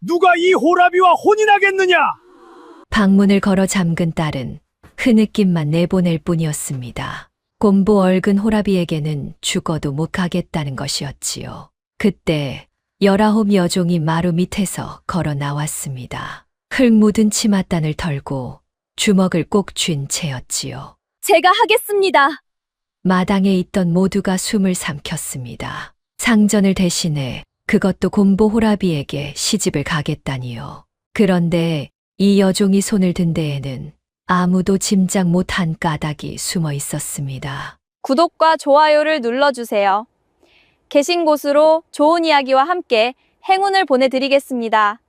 누가 이 호라비와 혼인하겠느냐? 방문을 걸어 잠근 딸은 흐느낌만 내보낼 뿐이었습니다. 곰보 얼근 호라비에게는 죽어도 못 가겠다는 것이었지요. 그때 19 여종이 마루 밑에서 걸어 나왔습니다. 흙 묻은 치맛단을 털고 주먹을 꼭 쥔 채였지요. 제가 하겠습니다. 마당에 있던 모두가 숨을 삼켰습니다. 상전을 대신해 그것도 곰보 호라비에게 시집을 가겠다니요. 그런데 이 여종이 손을 든 데에는 아무도 짐작 못한 까닭이 숨어 있었습니다. 구독과 좋아요를 눌러주세요. 계신 곳으로 좋은 이야기와 함께 행운을 보내드리겠습니다.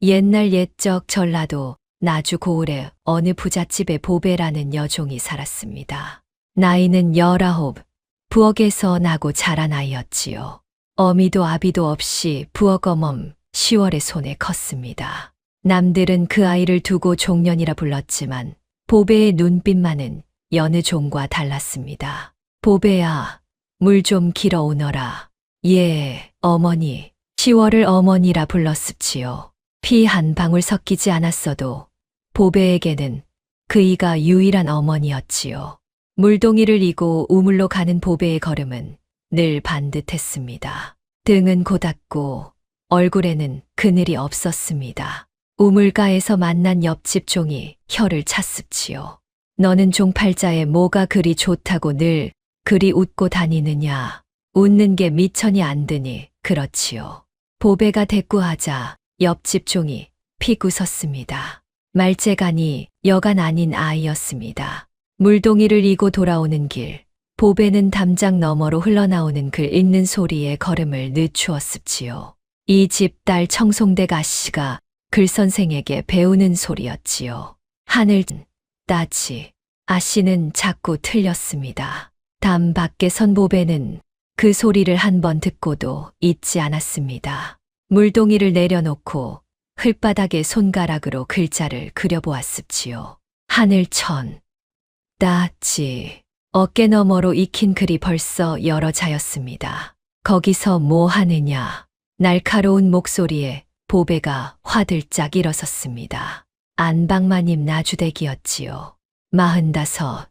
옛날 옛적 전라도 나주 고을에 어느 부잣집에 보배라는 여종이 살았습니다. 나이는 19, 부엌에서 나고 자란 아이였지요. 어미도 아비도 없이 부엌 어멈 10월의 손에 컸습니다. 남들은 그 아이를 두고 종년이라 불렀지만 보배의 눈빛만은 여느 종과 달랐습니다. 보배야, 물 좀 길어 오너라. 예, 어머니. 10월을 어머니라 불렀습지요. 피 한 방울 섞이지 않았어도 보배에게는 그이가 유일한 어머니였지요. 물동이를 이고 우물로 가는 보배의 걸음은 늘 반듯했습니다. 등은 고닫고 얼굴에는 그늘이 없었습니다. 우물가에서 만난 옆집 종이 혀를 찼습지요. 너는 종팔자에 뭐가 그리 좋다고 늘 그리 웃고 다니느냐. 웃는 게 미천이 안 드니 그렇지요. 보배가 대꾸하자 옆집 종이 픽 웃었습니다. 말재간이 여간 아닌 아이였습니다. 물동이를 이고 돌아오는 길, 보배는 담장 너머로 흘러나오는 글 읽는 소리에 걸음을 늦추었습지요. 이 집 딸 청송댁 아씨가 글선생에게 배우는 소리였지요. 하늘 따지. 아씨는 자꾸 틀렸습니다. 담 밖에 선 보배는 그 소리를 한 번 듣고도 잊지 않았습니다. 물동이를 내려놓고 흙바닥에 손가락으로 글자를 그려보았습지요. 하늘천, 따지. 어깨 너머로 익힌 글이 벌써 여러 자였습니다. 거기서 뭐 하느냐. 날카로운 목소리에 보배가 화들짝 일어섰습니다. 안방마님 나주댁이었지요. 45,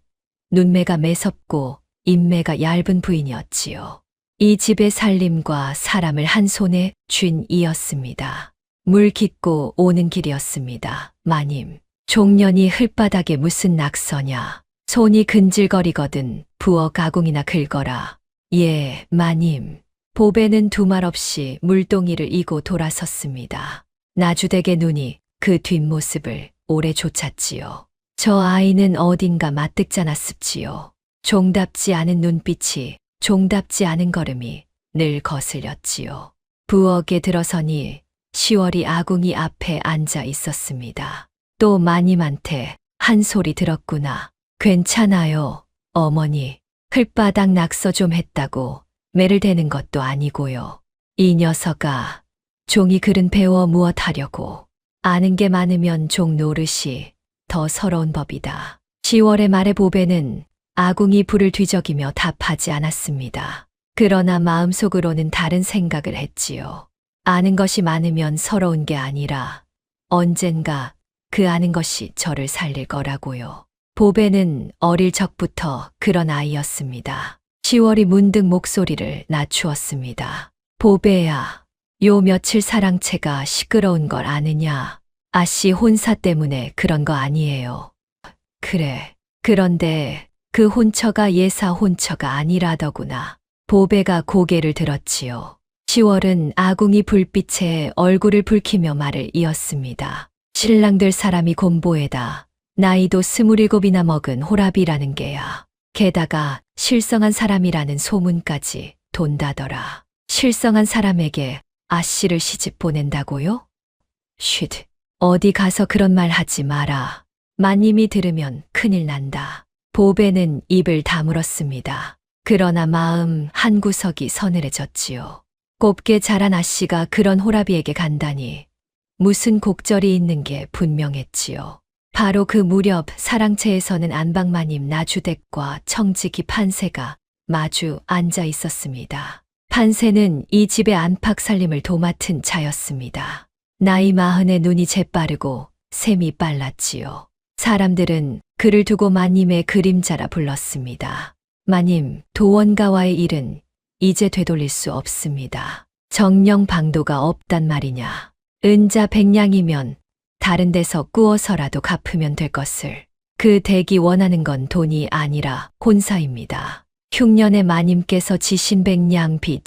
눈매가 매섭고 인매가 얇은 부인이었지요. 이 집의 살림과 사람을 한 손에 쥔 이였습니다. 물 깊고 오는 길이었습니다. 마님, 종년이 흙바닥에 무슨 낙서냐. 손이 근질거리거든 부엌 아궁이나 긁어라. 예, 마님. 보배는 두말 없이 물동이를 이고 돌아섰습니다. 나주댁의 눈이 그 뒷모습을 오래 쫓았지요. 저 아이는 어딘가 맞득잖았습지요. 종답지 않은 눈빛이, 종답지 않은 걸음이 늘 거슬렸지요. 부엌에 들어서니 10월이 아궁이 앞에 앉아 있었습니다. 또 마님한테 한 소리 들었구나. 괜찮아요, 어머니. 흙바닥 낙서 좀 했다고 매를 대는 것도 아니고요. 이 녀석아, 종이 글은 배워 무엇하려고. 아는 게 많으면 종 노릇이 더 서러운 법이다. 10월의 말에 보배는 아궁이 불을 뒤적이며 답하지 않았습니다. 그러나 마음속으로는 다른 생각을 했지요. 아는 것이 많으면 서러운 게 아니라 언젠가 그 아는 것이 저를 살릴 거라고요. 보배는 어릴 적부터 그런 아이였습니다. 10월이 문득 목소리를 낮추었습니다. 보배야, 요 며칠 사랑채가 시끄러운 걸 아느냐? 아씨 혼사 때문에 그런 거 아니에요. 그래. 그런데 그 혼처가 예사 혼처가 아니라더구나. 보배가 고개를 들었지요. 10월은 아궁이 불빛에 얼굴을 붉히며 말을 이었습니다. 신랑들 사람이 곰보에다 나이도 27이나 먹은 호랍이라는 게야. 게다가 실성한 사람이라는 소문까지 돈다더라. 실성한 사람에게 아씨를 시집 보낸다고요? 쉿. 어디 가서 그런 말 하지 마라. 마님이 들으면 큰일 난다. 보배는 입을 다물었습니다. 그러나 마음 한구석이 서늘해졌지요. 곱게 자란 아씨가 그런 호라비에게 간다니 무슨 곡절이 있는 게 분명했지요. 바로 그 무렵 사랑채에서는 안방마님 나주댁과 청지기 판세가 마주 앉아 있었습니다. 판세는 이 집의 안팎 살림을 도맡은 자였습니다. 나이 40에 눈이 재빠르고 셈이 빨랐지요. 사람들은 그를 두고 마님의 그림자라 불렀습니다. 마님, 도원가와의 일은 이제 되돌릴 수 없습니다. 정령 방도가 없단 말이냐. 은자 100냥이면 다른 데서 꾸어서라도 갚으면 될 것을. 그 댁이 원하는 건 돈이 아니라 혼사입니다. 흉년에 마님께서 지신 100냥 빚,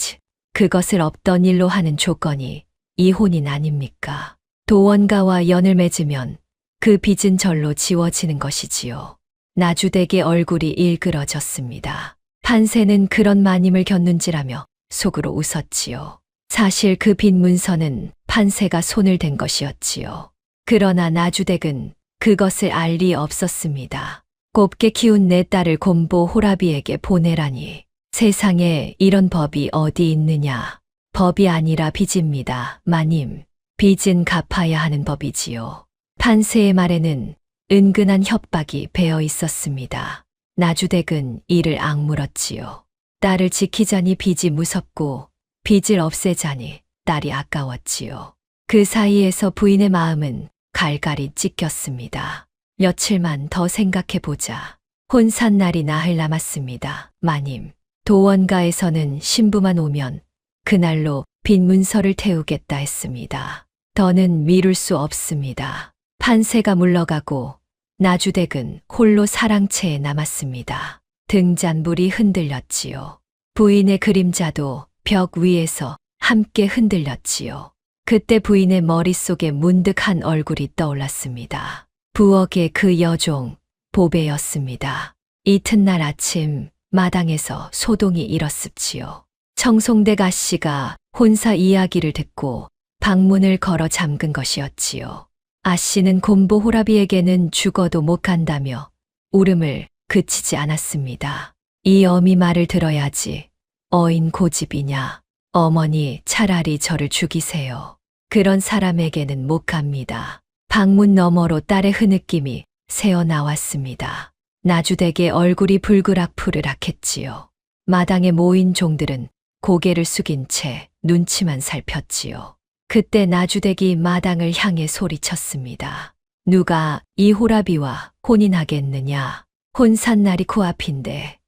그것을 없던 일로 하는 조건이 이혼인 아닙니까? 도원가와 연을 맺으면 그 빚은 절로 지워지는 것이지요. 나주댁의 얼굴이 일그러졌습니다. 판세는 그런 마님을 겼는지라며 속으로 웃었지요. 사실 그 빚 문서는 판세가 손을 댄 것이었지요. 그러나 나주댁은 그것을 알 리 없었습니다. 곱게 키운 내 딸을 곰보 호라비에게 보내라니. 세상에 이런 법이 어디 있느냐. 법이 아니라 빚입니다, 마님. 빚은 갚아야 하는 법이지요. 판세의 말에는 은근한 협박이 배어 있었습니다. 나주댁은 이를 악물었지요. 딸을 지키자니 빚이 무섭고 빚을 없애자니 딸이 아까웠지요. 그 사이에서 부인의 마음은 갈갈이 찢겼습니다. 며칠만 더 생각해보자. 혼산날이 나흘 남았습니다, 마님. 도원가에서는 신부만 오면 그날로 빚 문서를 태우겠다 했습니다. 더는 미룰 수 없습니다. 판세가 물러가고 나주댁은 홀로 사랑채에 남았습니다. 등잔불이 흔들렸지요. 부인의 그림자도 벽 위에서 함께 흔들렸지요. 그때 부인의 머릿속에 문득 한 얼굴이 떠올랐습니다. 부엌의 그 여종, 보배였습니다. 이튿날 아침 마당에서 소동이 일었습지요. 청송댁 아씨가 혼사 이야기를 듣고 방문을 걸어 잠근 것이었지요. 아씨는 곰보 호라비에게는 죽어도 못 간다며 울음을 그치지 않았습니다. 이 어미 말을 들어야지. 어인 고집이냐. 어머니 차라리 저를 죽이세요. 그런 사람에게는 못 갑니다. 방문 너머로 딸의 흐느낌이 새어 나왔습니다. 나주댁의 얼굴이 불그락푸르락했지요. 마당에 모인 종들은 고개를 숙인 채 눈치만 살폈지요. 그때 나주댁이 마당을 향해 소리쳤습니다. 누가 이 호라비와 혼인하겠느냐. 혼산날이 코앞인데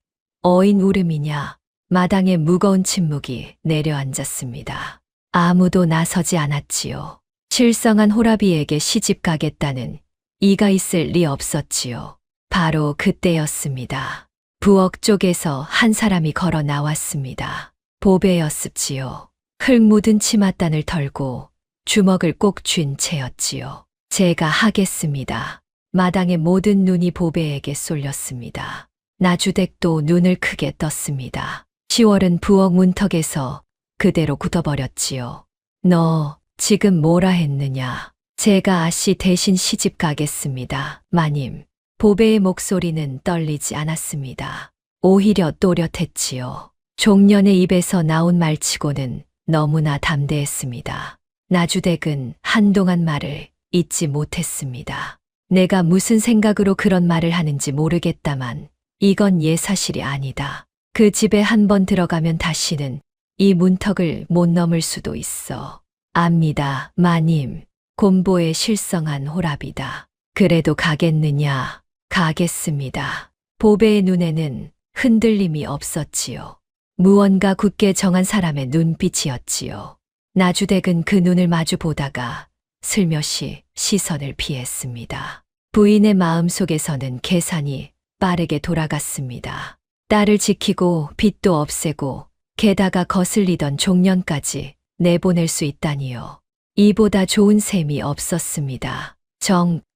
어인 울음이냐. 마당에 무거운 침묵이 내려앉았습니다. 아무도 나서지 않았지요. 실성한 호라비에게 시집 가겠다는 이가 있을 리 없었지요. 바로 그때였습니다. 부엌 쪽에서 한 사람이 걸어 나왔습니다. 보배였습지요. 흙 묻은 치맛단을 털고 주먹을 꼭 쥔 채였지요. 제가 하겠습니다. 마당의 모든 눈이 보배에게 쏠렸습니다. 나주댁도 눈을 크게 떴습니다. 10월은 부엌 문턱에서 그대로 굳어버렸지요. 너 지금 뭐라 했느냐. 제가 아씨 대신 시집 가겠습니다, 마님. 보배의 목소리는 떨리지 않았습니다. 오히려 또렷했지요. 종년의 입에서 나온 말치고는 너무나 담대했습니다. 나주댁은 한동안 말을 잊지 못했습니다. 내가 무슨 생각으로 그런 말을 하는지 모르겠다만 이건 예사실이 아니다. 그 집에 한번 들어가면 다시는 이 문턱을 못 넘을 수도 있어. 압니다, 마님. 곰보에 실성한 호랍이다. 그래도 가겠느냐? 가겠습니다. 보배의 눈에는 흔들림이 없었지요. 무언가 굳게 정한 사람의 눈빛이었지요. 나주댁은 그 눈을 마주 보다가 슬며시 시선을 피했습니다. 부인의 마음속에서는 계산이 빠르게 돌아갔습니다. 딸을 지키고 빚도 없애고 게다가 거슬리던 종년까지 내보낼 수 있다니요. 이보다 좋은 셈이 없었습니다.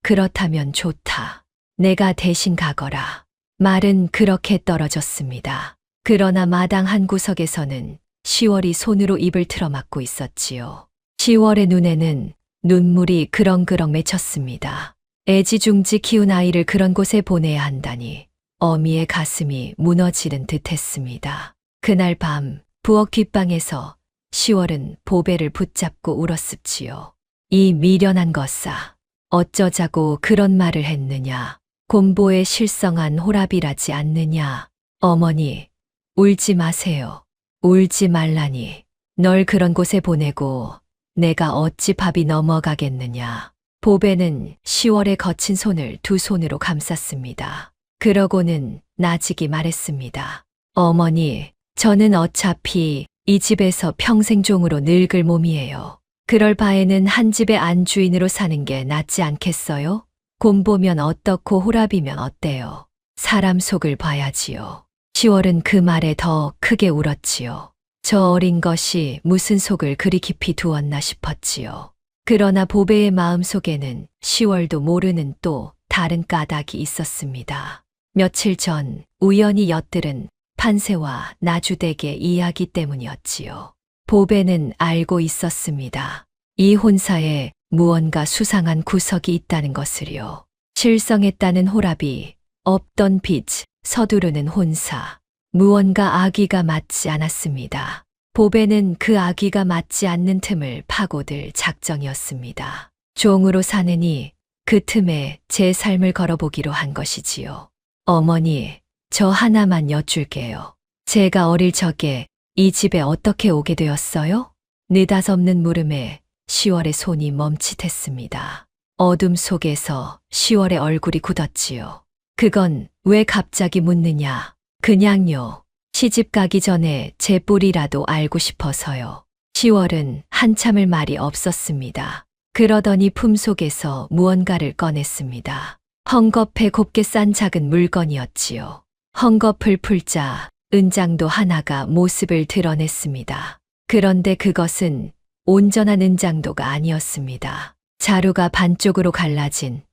그렇다면 좋다. 내가 대신 가거라. 말은 그렇게 떨어졌습니다. 그러나 마당 한 구석에서는 10월이 손으로 입을 틀어막고 있었지요. 10월의 눈에는 눈물이 그렁그렁 맺혔습니다. 애지중지 키운 아이를 그런 곳에 보내야 한다니 어미의 가슴이 무너지는 듯했습니다. 그날 밤 부엌 뒷방에서 10월은 보배를 붙잡고 울었습지요. 이 미련한 것사, 어쩌자고 그런 말을 했느냐. 곰보에 실성한 호랍이라지 않느냐. 어머니, 울지 마세요. 울지 말라니. 널 그런 곳에 보내고 내가 어찌 밥이 넘어가겠느냐. 보배는 10월의 거친 손을 두 손으로 감쌌습니다. 그러고는 나직이 말했습니다. 어머니, 저는 어차피 이 집에서 평생 종으로 늙을 몸이에요. 그럴 바에는 한 집의 안주인으로 사는 게 낫지 않겠어요? 곰보면 어떻고 호랍이면 어때요? 사람 속을 봐야지요. 10월은 그 말에 더 크게 울었지요. 저 어린 것이 무슨 속을 그리 깊이 두었나 싶었지요. 그러나 보배의 마음 속에는 10월도 모르는 또 다른 까닭이 있었습니다. 며칠 전 우연히 엿들은 판세와 나주댁의 이야기 때문이었지요. 보배는 알고 있었습니다. 이 혼사에 무언가 수상한 구석이 있다는 것을요. 실성했다는 호랍이, 없던 빚, 서두르는 혼사, 무언가 악의가 맞지 않았습니다. 보배는 그 악의가 맞지 않는 틈을 파고들 작정이었습니다. 종으로 사느니 그 틈에 제 삶을 걸어보기로 한 것이지요. 어머니, 저 하나만 여쭐게요. 제가 어릴 적에 이 집에 어떻게 오게 되었어요? 느닷없는 물음에 10월의 손이 멈칫했습니다. 어둠 속에서 10월의 얼굴이 굳었지요. 그건 왜 갑자기 묻느냐? 그냥요. 시집 가기 전에 제 뿌리라도 알고 싶어서요. 10월은 한참을 말이 없었습니다. 그러더니 품속에서 무언가를 꺼냈습니다. 헝겊에 곱게 싼 작은 물건이었지요. 헝겊을 풀자 은장도 하나가 모습을 드러냈습니다. 그런데 그것은 온전한 은장도가 아니었습니다. 자루가 반쪽으로 갈라진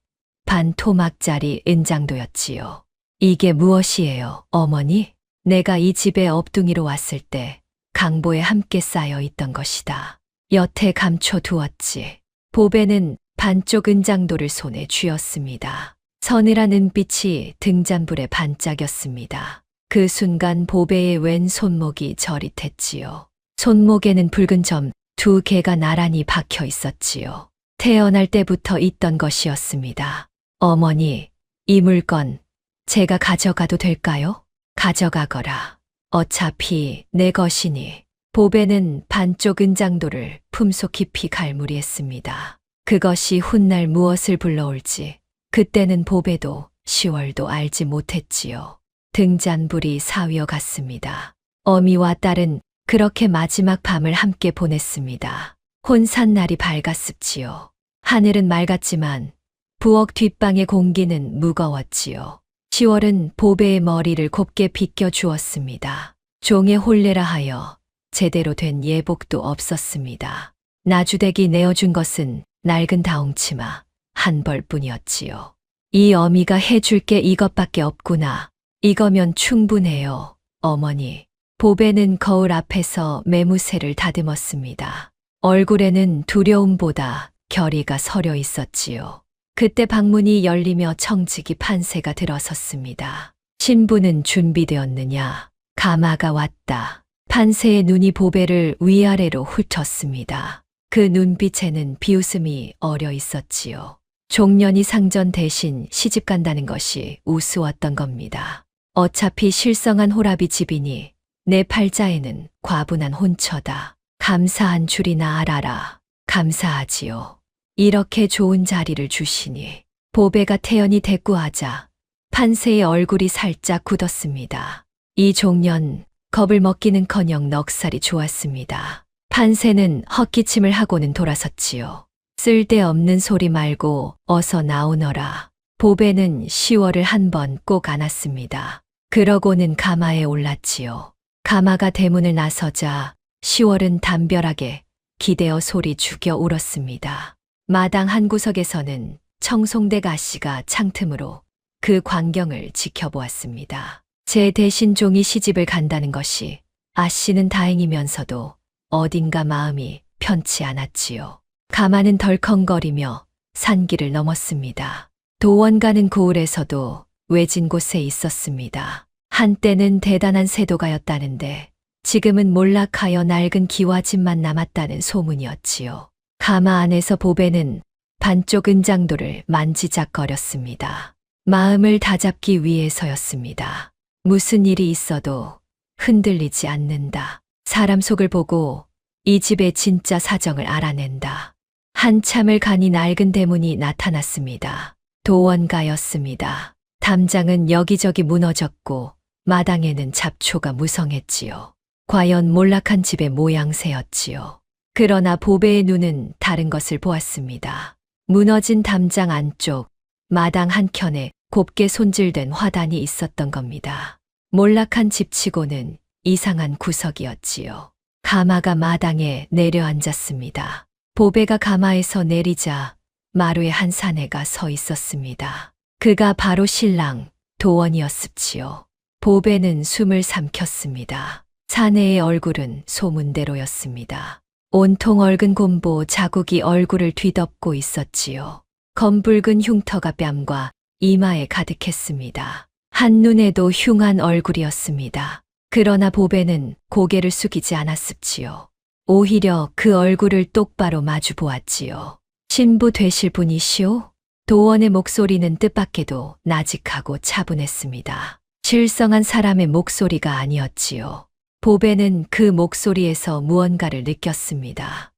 반 토막짜리 은장도였지요. 이게 무엇이에요, 어머니? 내가 이 집에 업둥이로 왔을 때 강보에 함께 쌓여 있던 것이다. 여태 감춰두었지. 보배는 반쪽 은장도를 손에 쥐었습니다. 서늘한 은빛이 등잔불에 반짝였습니다. 그 순간 보배의 왼 손목이 저릿했지요. 손목에는 붉은 점 2개가 나란히 박혀 있었지요. 태어날 때부터 있던 것이었습니다. 어머니, 이 물건 제가 가져가도 될까요? 가져가거라. 어차피 내 것이니. 보배는 반쪽 은장도를 품속 깊이 갈무리했습니다. 그것이 훗날 무엇을 불러올지 그때는 보배도 10월도 알지 못했지요. 등잔불이 사위어 갔습니다. 어미와 딸은 그렇게 마지막 밤을 함께 보냈습니다. 혼산날이 밝았습지요. 하늘은 맑았지만 부엌 뒷방의 공기는 무거웠지요. 10월은 보배의 머리를 곱게 빗겨 주었습니다. 종의 혼례라 하여 제대로 된 예복도 없었습니다. 나주댁이 내어준 것은 낡은 다홍치마 한 벌뿐이었지요. 이 어미가 해줄 게 이것밖에 없구나. 이거면 충분해요, 어머니. 보배는 거울 앞에서 매무새를 다듬었습니다. 얼굴에는 두려움보다 결의가 서려 있었지요. 그때 방문이 열리며 청직이 판세가 들어섰습니다. 신부는 준비되었느냐? 가마가 왔다. 판세의 눈이 보배를 위아래로 훑었습니다. 그 눈빛에는 비웃음이 어려 있었지요. 종년이 상전 대신 시집 간다는 것이 우스웠던 겁니다. 어차피 실성한 호랍이 집이니 내 팔자에는 과분한 혼처다. 감사한 줄이나 알아라. 감사하지요. 이렇게 좋은 자리를 주시니. 보배가 태연히 대꾸하자 판세의 얼굴이 살짝 굳었습니다. 이 종년 겁을 먹기는커녕 넉살이 좋았습니다. 판세는 헛기침을 하고는 돌아섰지요. 쓸데없는 소리 말고 어서 나오너라. 보배는 10월을 한 번 꼭 안았습니다. 그러고는 가마에 올랐지요. 가마가 대문을 나서자 10월은 담벼락에 기대어 소리 죽여 울었습니다. 마당 한 구석에서는 청송댁 아씨가 창틈으로 그 광경을 지켜보았습니다. 제 대신 종이 시집을 간다는 것이 아씨는 다행이면서도 어딘가 마음이 편치 않았지요. 가마는 덜컹거리며 산길을 넘었습니다. 도원 가는 고을에서도 외진 곳에 있었습니다. 한때는 대단한 세도가였다는데 지금은 몰락하여 낡은 기와집만 남았다는 소문이었지요. 가마 안에서 보배는 반쪽 은장도를 만지작거렸습니다. 마음을 다잡기 위해서였습니다. 무슨 일이 있어도 흔들리지 않는다. 사람 속을 보고 이 집의 진짜 사정을 알아낸다. 한참을 가니 낡은 대문이 나타났습니다. 도원가였습니다. 담장은 여기저기 무너졌고 마당에는 잡초가 무성했지요. 과연 몰락한 집의 모양새였지요. 그러나 보배의 눈은 다른 것을 보았습니다. 무너진 담장 안쪽, 마당 한켠에 곱게 손질된 화단이 있었던 겁니다. 몰락한 집치고는 이상한 구석이었지요. 가마가 마당에 내려앉았습니다. 보배가 가마에서 내리자 마루에 한 사내가 서 있었습니다. 그가 바로 신랑 도원이었습지요. 보배는 숨을 삼켰습니다. 사내의 얼굴은 소문대로였습니다. 온통 얼근 곰보 자국이 얼굴을 뒤덮고 있었지요. 검붉은 흉터가 뺨과 이마에 가득했습니다. 한눈에도 흉한 얼굴이었습니다. 그러나 보배는 고개를 숙이지 않았습지요. 오히려 그 얼굴을 똑바로 마주 보았지요. 신부 되실 분이시오? 도원의 목소리는 뜻밖에도 나직하고 차분했습니다. 실성한 사람의 목소리가 아니었지요. 보배는 그 목소리에서 무언가를 느꼈습니다.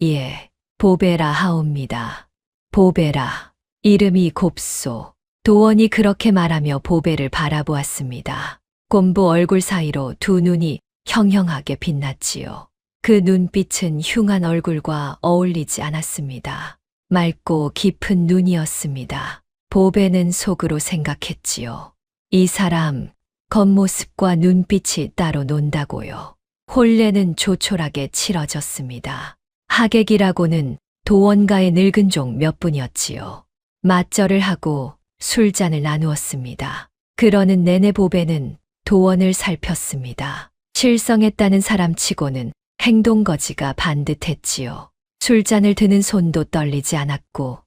예, 보배라 하옵니다. 보배라. 이름이 곱소. 도원이 그렇게 말하며 보배를 바라보았습니다. 곰보 얼굴 사이로 두 눈이 형형하게 빛났지요. 그 눈빛은 흉한 얼굴과 어울리지 않았습니다. 맑고 깊은 눈이었습니다. 보배는 속으로 생각했지요. 이 사람, 겉모습과 눈빛이 따로 논다고요. 혼례는 조촐하게 치러졌습니다. 하객이라고는 도원가의 늙은 종 몇 분이었지요. 맞절을 하고 술잔을 나누었습니다. 그러는 내내 보배는 도원을 살폈습니다. 실성했다는 사람치고는 행동거지가 반듯했지요. 술잔을 드는 손도 떨리지 않았고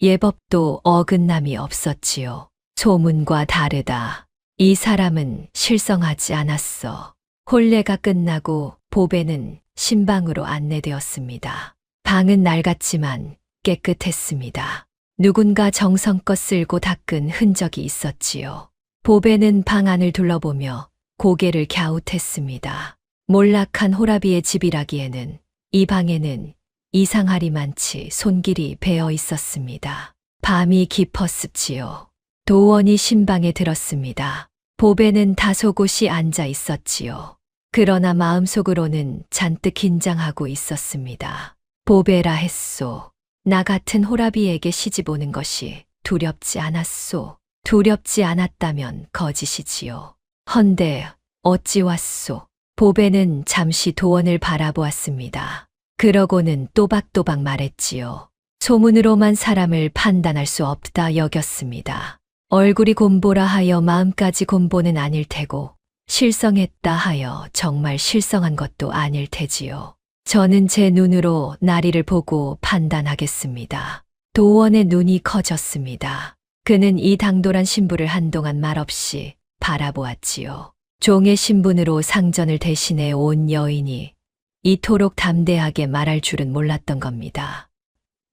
예법도 어긋남이 없었지요. 소문과 다르다. 이 사람은 실성하지 않았어. 혼례가 끝나고 보배는 신방으로 안내되었습니다. 방은 낡았지만 깨끗했습니다. 누군가 정성껏 쓸고 닦은 흔적이 있었지요. 보배는 방 안을 둘러보며 고개를 갸웃했습니다. 몰락한 호라비의 집이라기에는 이 방에는 이상하리만치 손길이 배어 있었습니다. 밤이 깊었습지요. 도원이 신방에 들었습니다. 보배는 다소곳이 앉아 있었지요. 그러나 마음속으로는 잔뜩 긴장하고 있었습니다. 보배라 했소. 나 같은 호라비에게 시집 오는 것이 두렵지 않았소. 두렵지 않았다면 거짓이지요. 헌데 어찌 왔소? 보배는 잠시 도원을 바라보았습니다. 그러고는 또박또박 말했지요. 소문으로만 사람을 판단할 수 없다 여겼습니다. 얼굴이 곰보라 하여 마음까지 곰보는 아닐 테고 실성했다 하여 정말 실성한 것도 아닐 테지요. 저는 제 눈으로 나리를 보고 판단하겠습니다. 도원의 눈이 커졌습니다. 그는 이 당돌한 신부를 한동안 말없이 바라보았지요. 종의 신분으로 상전을 대신해 온 여인이 이토록 담대하게 말할 줄은 몰랐던 겁니다.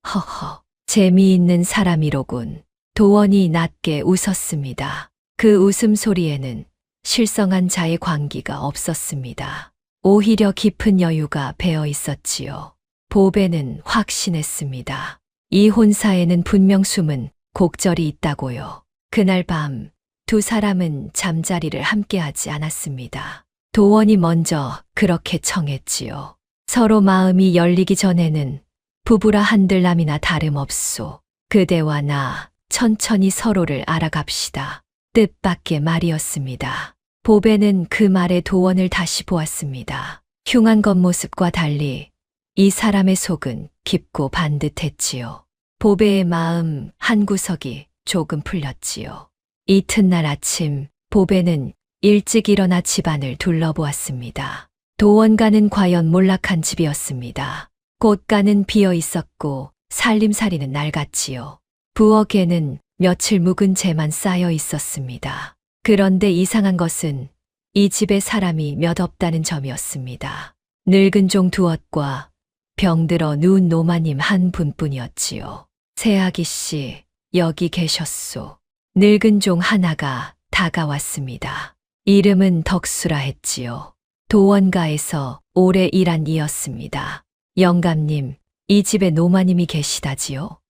허허, 재미있는 사람이로군. 도원이 낮게 웃었습니다. 그 웃음소리에는 실성한 자의 광기가 없었습니다. 오히려 깊은 여유가 배어 있었지요. 보배는 확신했습니다. 이 혼사에는 분명 숨은 곡절이 있다고요. 그날 밤 두 사람은 잠자리를 함께하지 않았습니다. 도원이 먼저 그렇게 청했지요. 서로 마음이 열리기 전에는 부부라 한들남이나 다름없소. 그대와 나 천천히 서로를 알아갑시다. 뜻밖의 말이었습니다. 보배는 그 말에 도원을 다시 보았습니다. 흉한 겉모습과 달리 이 사람의 속은 깊고 반듯했지요. 보배의 마음 한구석이 조금 풀렸지요. 이튿날 아침 보배는 일찍 일어나 집안을 둘러보았습니다. 도원가는 과연 몰락한 집이었습니다. 꽃가는 비어 있었고 살림살이는 낡았지요. 부엌에는 며칠 묵은 재만 쌓여 있었습니다. 그런데 이상한 것은 이 집에 사람이 몇 없다는 점이었습니다. 늙은 종 두엇과 병들어 누운 노마님 한 분뿐이었지요. 새아기 씨, 여기 계셨소. 늙은 종 하나가 다가왔습니다. 이름은 덕수라 했지요. 도원가에서 오래 일한 이였습니다. 영감님, 이 집에 노마님이 계시다지요?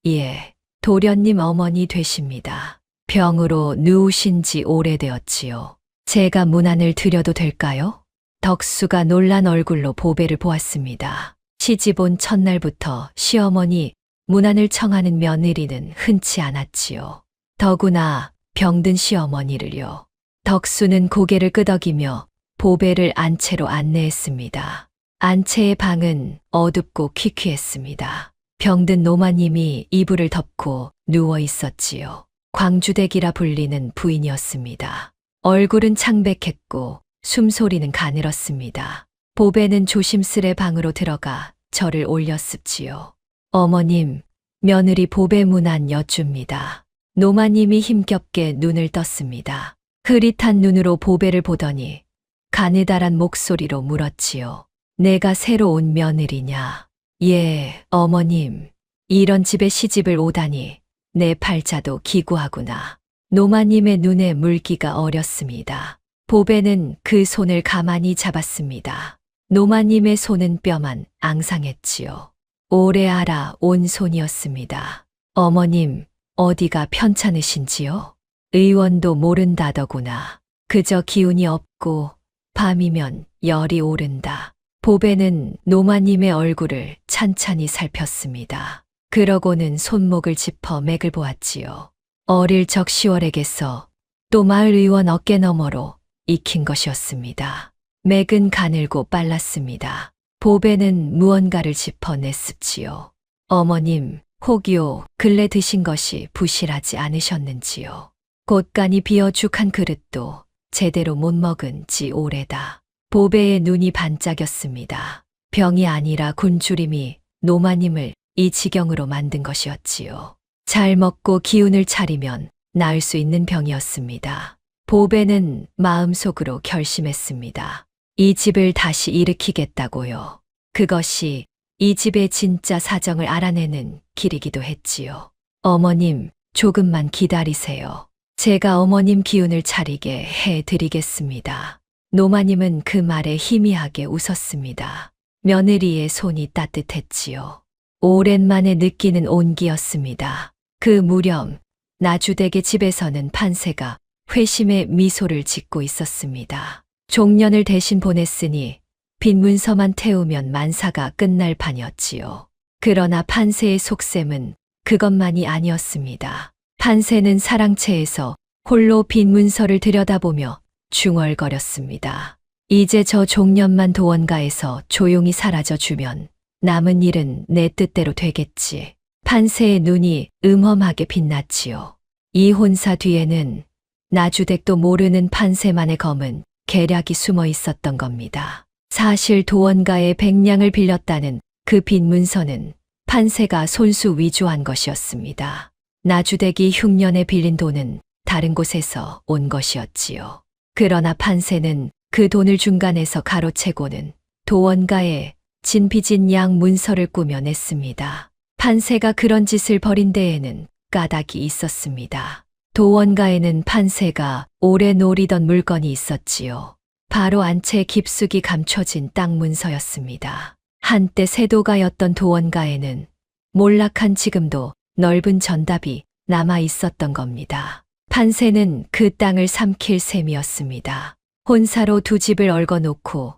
예, 도련님 어머니 되십니다. 병으로 누우신 지 오래되었지요. 제가 문안을 드려도 될까요? 덕수가 놀란 얼굴로 보배를 보았습니다. 시집 온 첫날부터 시어머니 문안을 청하는 며느리는 흔치 않았지요. 더구나 병든 시어머니를요. 덕수는 고개를 끄덕이며 보배를 안채로 안내했습니다. 안채의 방은 어둡고 퀴퀴했습니다. 병든 노마님이 이불을 덮고 누워 있었지요. 광주댁이라 불리는 부인이었습니다. 얼굴은 창백했고 숨소리는 가늘었습니다. 보배는 조심스레 방으로 들어가 절을 올렸습지요. 어머님, 며느리 보배 문안 여쭙니다. 노마님이 힘겹게 눈을 떴습니다. 흐릿한 눈으로 보배를 보더니 가느다란 목소리로 물었지요. 내가 새로 온 며느리냐? 예, 어머님. 이런 집에 시집을 오다니 내 팔자도 기구하구나. 노마님의 눈에 물기가 어렸습니다. 보배는 그 손을 가만히 잡았습니다. 노마님의 손은 뼈만 앙상했지요. 오래 알아 온 손이었습니다. 어머님, 어디가 편찮으신지요? 의원도 모른다더구나. 그저 기운이 없고 밤이면 열이 오른다. 보배는 노마님의 얼굴을 찬찬히 살폈습니다. 그러고는 손목을 짚어 맥을 보았지요. 어릴 적 10월에게서 또 마을 의원 어깨너머로 익힌 것이었습니다. 맥은 가늘고 빨랐습니다. 보배는 무언가를 짚어냈습지요. 어머님, 혹여 근래 드신 것이 부실하지 않으셨는지요. 곳간이 비어 죽 한 그릇도 제대로 못 먹은 지 오래다. 보배의 눈이 반짝였습니다. 병이 아니라 굶주림이 노마님을 이 지경으로 만든 것이었지요. 잘 먹고 기운을 차리면 나을 수 있는 병이었습니다. 보배는 마음속으로 결심했습니다. 이 집을 다시 일으키겠다고요. 그것이 이 집의 진짜 사정을 알아내는 길이기도 했지요. 어머님, 조금만 기다리세요. 제가 어머님 기운을 차리게 해드리겠습니다. 노마님은 그 말에 희미하게 웃었습니다. 며느리의 손이 따뜻했지요. 오랜만에 느끼는 온기였습니다. 그 무렵 나주댁의 집에서는 판세가 회심의 미소를 짓고 있었습니다. 종년을 대신 보냈으니 빈 문서만 태우면 만사가 끝날 판이었지요. 그러나 판세의 속셈은 그것만이 아니었습니다. 판세는 사랑채에서 홀로 빈 문서를 들여다보며 중얼거렸습니다. 이제 저 종년만 도원가에서 조용히 사라져 주면 남은 일은 내 뜻대로 되겠지. 판세의 눈이 음험하게 빛났지요. 이 혼사 뒤에는 나주댁도 모르는 판세만의 검은 계략이 숨어 있었던 겁니다. 사실 도원가의 백냥을 빌렸다는 그 빈 문서는 판세가 손수 위조한 것이었습니다. 나주댁이 흉년에 빌린 돈은 다른 곳에서 온 것이었지요. 그러나 판세는 그 돈을 중간에서 가로채고는 도원가에 진빚인 양 문서를 꾸며냈습니다. 판세가 그런 짓을 벌인 데에는 까닭이 있었습니다. 도원가에는 판세가 오래 노리던 물건이 있었지요. 바로 안채 깊숙이 감춰진 땅 문서였습니다. 한때 세도가였던 도원가에는 몰락한 지금도 넓은 전답이 남아 있었던 겁니다. 판세는 그 땅을 삼킬 셈이었습니다. 혼사로 두 집을 얽어놓고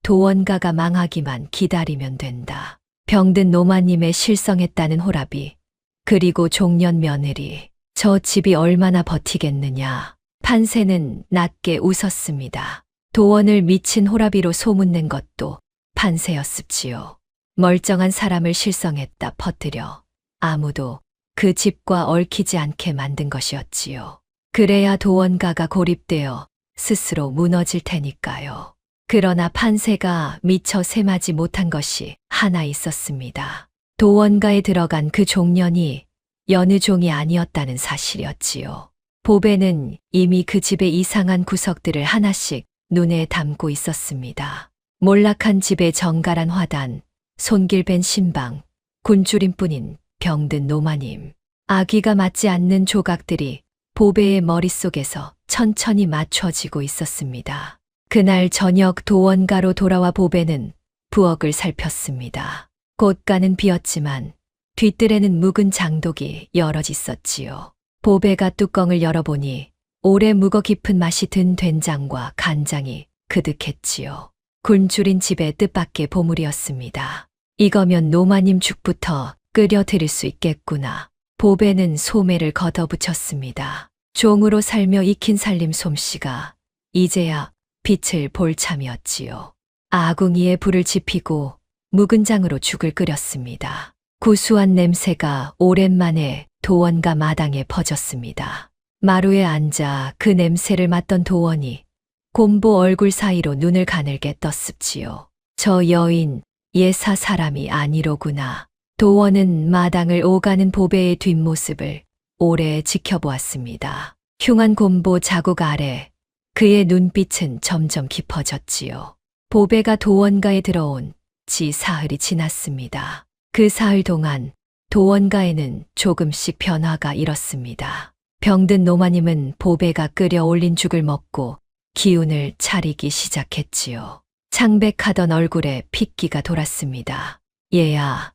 도원가가 망하기만 기다리면 된다. 병든 노마님의 실성했다는 호랍이, 그리고 종년 며느리, 저 집이 얼마나 버티겠느냐. 판세는 낮게 웃었습니다. 도원을 미친 호라비로 소문낸 것도 판세였습지요. 멀쩡한 사람을 실성했다 퍼뜨려 아무도 그 집과 얽히지 않게 만든 것이었지요. 그래야 도원가가 고립되어 스스로 무너질 테니까요. 그러나 판세가 미처 셈하지 못한 것이 하나 있었습니다. 도원가에 들어간 그 종년이 여느 종이 아니었다는 사실이었지요. 보배는 이미 그 집의 이상한 구석들을 하나씩 눈에 담고 있었습니다. 몰락한 집의 정갈한 화단, 손길벤 신방, 굶주림뿐인 병든 노마님, 아기가 맞지 않는 조각들이 보배의 머릿속에서 천천히 맞춰지고 있었습니다. 그날 저녁 도원가로 돌아와 보배는 부엌을 살폈습니다. 곳간은 비었지만 뒤뜰에는 묵은 장독이 여럿 있었지요. 보배가 뚜껑을 열어보니 오래 묵어 깊은 맛이 든 된장과 간장이 그득했지요. 굶주린 집의 뜻밖의 보물이었습니다. 이거면 노마님 죽부터 끓여 드릴 수 있겠구나. 보배는 소매를 걷어붙였습니다. 종으로 살며 익힌 살림 솜씨가 이제야 빛을 볼 참이었지요. 아궁이에 불을 지피고 묵은 장으로 죽을 끓였습니다. 구수한 냄새가 오랜만에 도원가 마당에 퍼졌습니다. 마루에 앉아 그 냄새를 맡던 도원이 곰보 얼굴 사이로 눈을 가늘게 떴습지요. 저 여인 예사 사람이 아니로구나. 도원은 마당을 오가는 보배의 뒷모습을 오래 지켜보았습니다. 흉한 곰보 자국 아래 그의 눈빛은 점점 깊어졌지요. 보배가 도원가에 들어온 지 사흘이 지났습니다. 그 사흘 동안 도원가에는 조금씩 변화가 일었습니다. 병든 노마님은 보배가 끓여 올린 죽을 먹고 기운을 차리기 시작했지요. 창백하던 얼굴에 핏기가 돌았습니다. 얘야,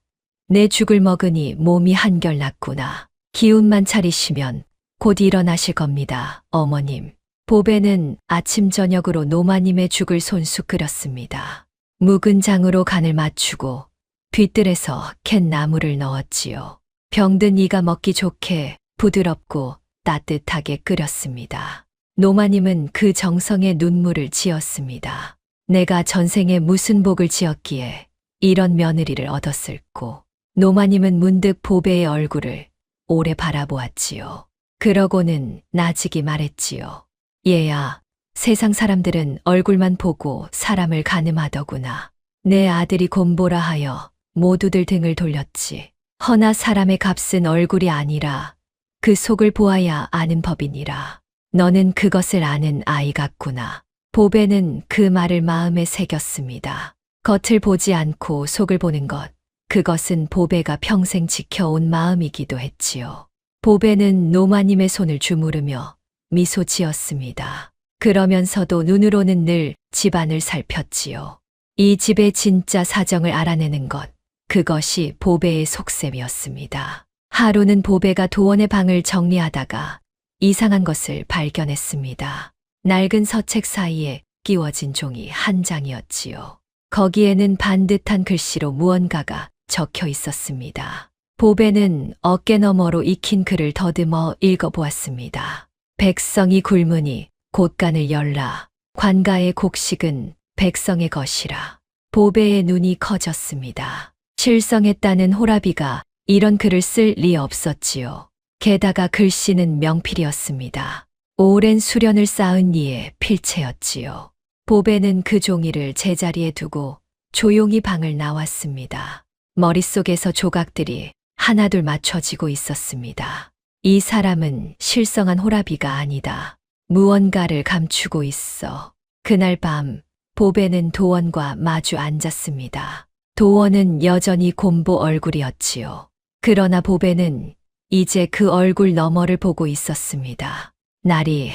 내 죽을 먹으니 몸이 한결 낫구나. 기운만 차리시면 곧 일어나실 겁니다, 어머님. 보배는 아침 저녁으로 노마님의 죽을 손수 끓였습니다. 묵은 장으로 간을 맞추고 뒤뜰에서 캔 나물을 넣었지요. 병든 이가 먹기 좋게 부드럽고 따뜻하게 끓였습니다. 노마님은 그 정성에 눈물을 지었습니다. 내가 전생에 무슨 복을 지었기에 이런 며느리를 얻었을꼬. 노마님은 문득 보배의 얼굴을 오래 바라보았지요. 그러고는 나직이 말했지요. 얘야, 세상 사람들은 얼굴만 보고 사람을 가늠하더구나. 내 아들이 곰보라 하여 모두들 등을 돌렸지. 허나 사람의 값은 얼굴이 아니라 그 속을 보아야 아는 법이니라. 너는 그것을 아는 아이 같구나. 보배는 그 말을 마음에 새겼습니다. 겉을 보지 않고 속을 보는 것, 그것은 보배가 평생 지켜온 마음이기도 했지요. 보배는 노마님의 손을 주무르며 미소 지었습니다. 그러면서도 눈으로는 늘 집안을 살폈지요. 이 집의 진짜 사정을 알아내는 것, 그것이 보배의 속셈이었습니다. 하루는 보배가 도원의 방을 정리하다가 이상한 것을 발견했습니다. 낡은 서책 사이에 끼워진 종이 한 장이었지요. 거기에는 반듯한 글씨로 무언가가 적혀 있었습니다. 보배는 어깨 너머로 익힌 글을 더듬어 읽어보았습니다. 백성이 굶으니 곳간을 열라. 관가의 곡식은 백성의 것이라. 보배의 눈이 커졌습니다. 실성했다는 호라비가 이런 글을 쓸 리 없었지요. 게다가 글씨는 명필이었습니다. 오랜 수련을 쌓은 이의 필체였지요. 보배는 그 종이를 제자리에 두고 조용히 방을 나왔습니다. 머릿속에서 조각들이 하나둘 맞춰지고 있었습니다. 이 사람은 실성한 호라비가 아니다. 무언가를 감추고 있어. 그날 밤 보배는 도원과 마주 앉았습니다. 도원은 여전히 곰보 얼굴이었지요. 그러나 보배는 이제 그 얼굴 너머를 보고 있었습니다. 나리,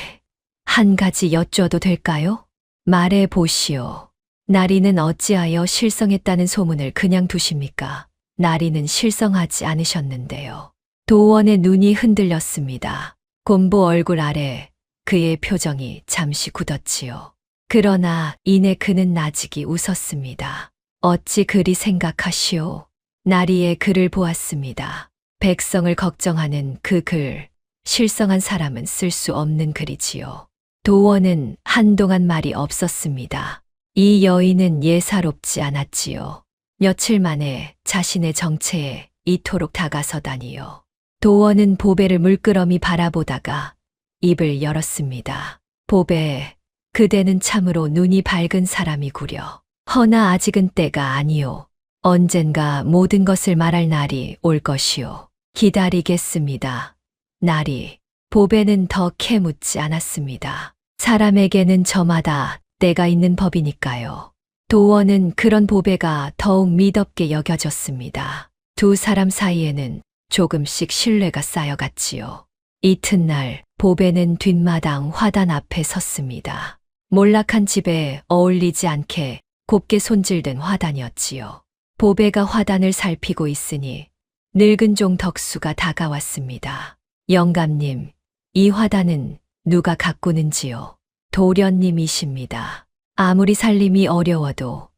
한 가지 여쭤도 될까요? 말해 보시오. 나리는 어찌하여 실성했다는 소문을 그냥 두십니까? 나리는 실성하지 않으셨는데요. 도원의 눈이 흔들렸습니다. 곰보 얼굴 아래 그의 표정이 잠시 굳었지요. 그러나 이내 그는 나직이 웃었습니다. 어찌 그리 생각하시오? 나리의 글을 보았습니다. 백성을 걱정하는 그 글, 실성한 사람은 쓸 수 없는 글이지요. 도원은 한동안 말이 없었습니다. 이 여인은 예사롭지 않았지요. 며칠 만에 자신의 정체에 이토록 다가서다니요. 도원은 보배를 물끄러미 바라보다가 입을 열었습니다. 보배, 그대는 참으로 눈이 밝은 사람이구려. 허나 아직은 때가 아니오. 언젠가 모든 것을 말할 날이 올 것이오. 기다리겠습니다. 나리, 보배는 더 캐묻지 않았습니다. 사람에게는 저마다 때가 있는 법이니까요. 도원은 그런 보배가 더욱 미덥게 여겨졌습니다. 두 사람 사이에는 조금씩 신뢰가 쌓여갔지요. 이튿날 보배는 뒷마당 화단 앞에 섰습니다. 몰락한 집에 어울리지 않게 곱게 손질된 화단이었지요. 보배가 화단을 살피고 있으니 늙은 종 덕수가 다가왔습니다. 영감님, 이 화단은 누가 가꾸는지요? 도련님이십니다. 아무리 살림이 어려워도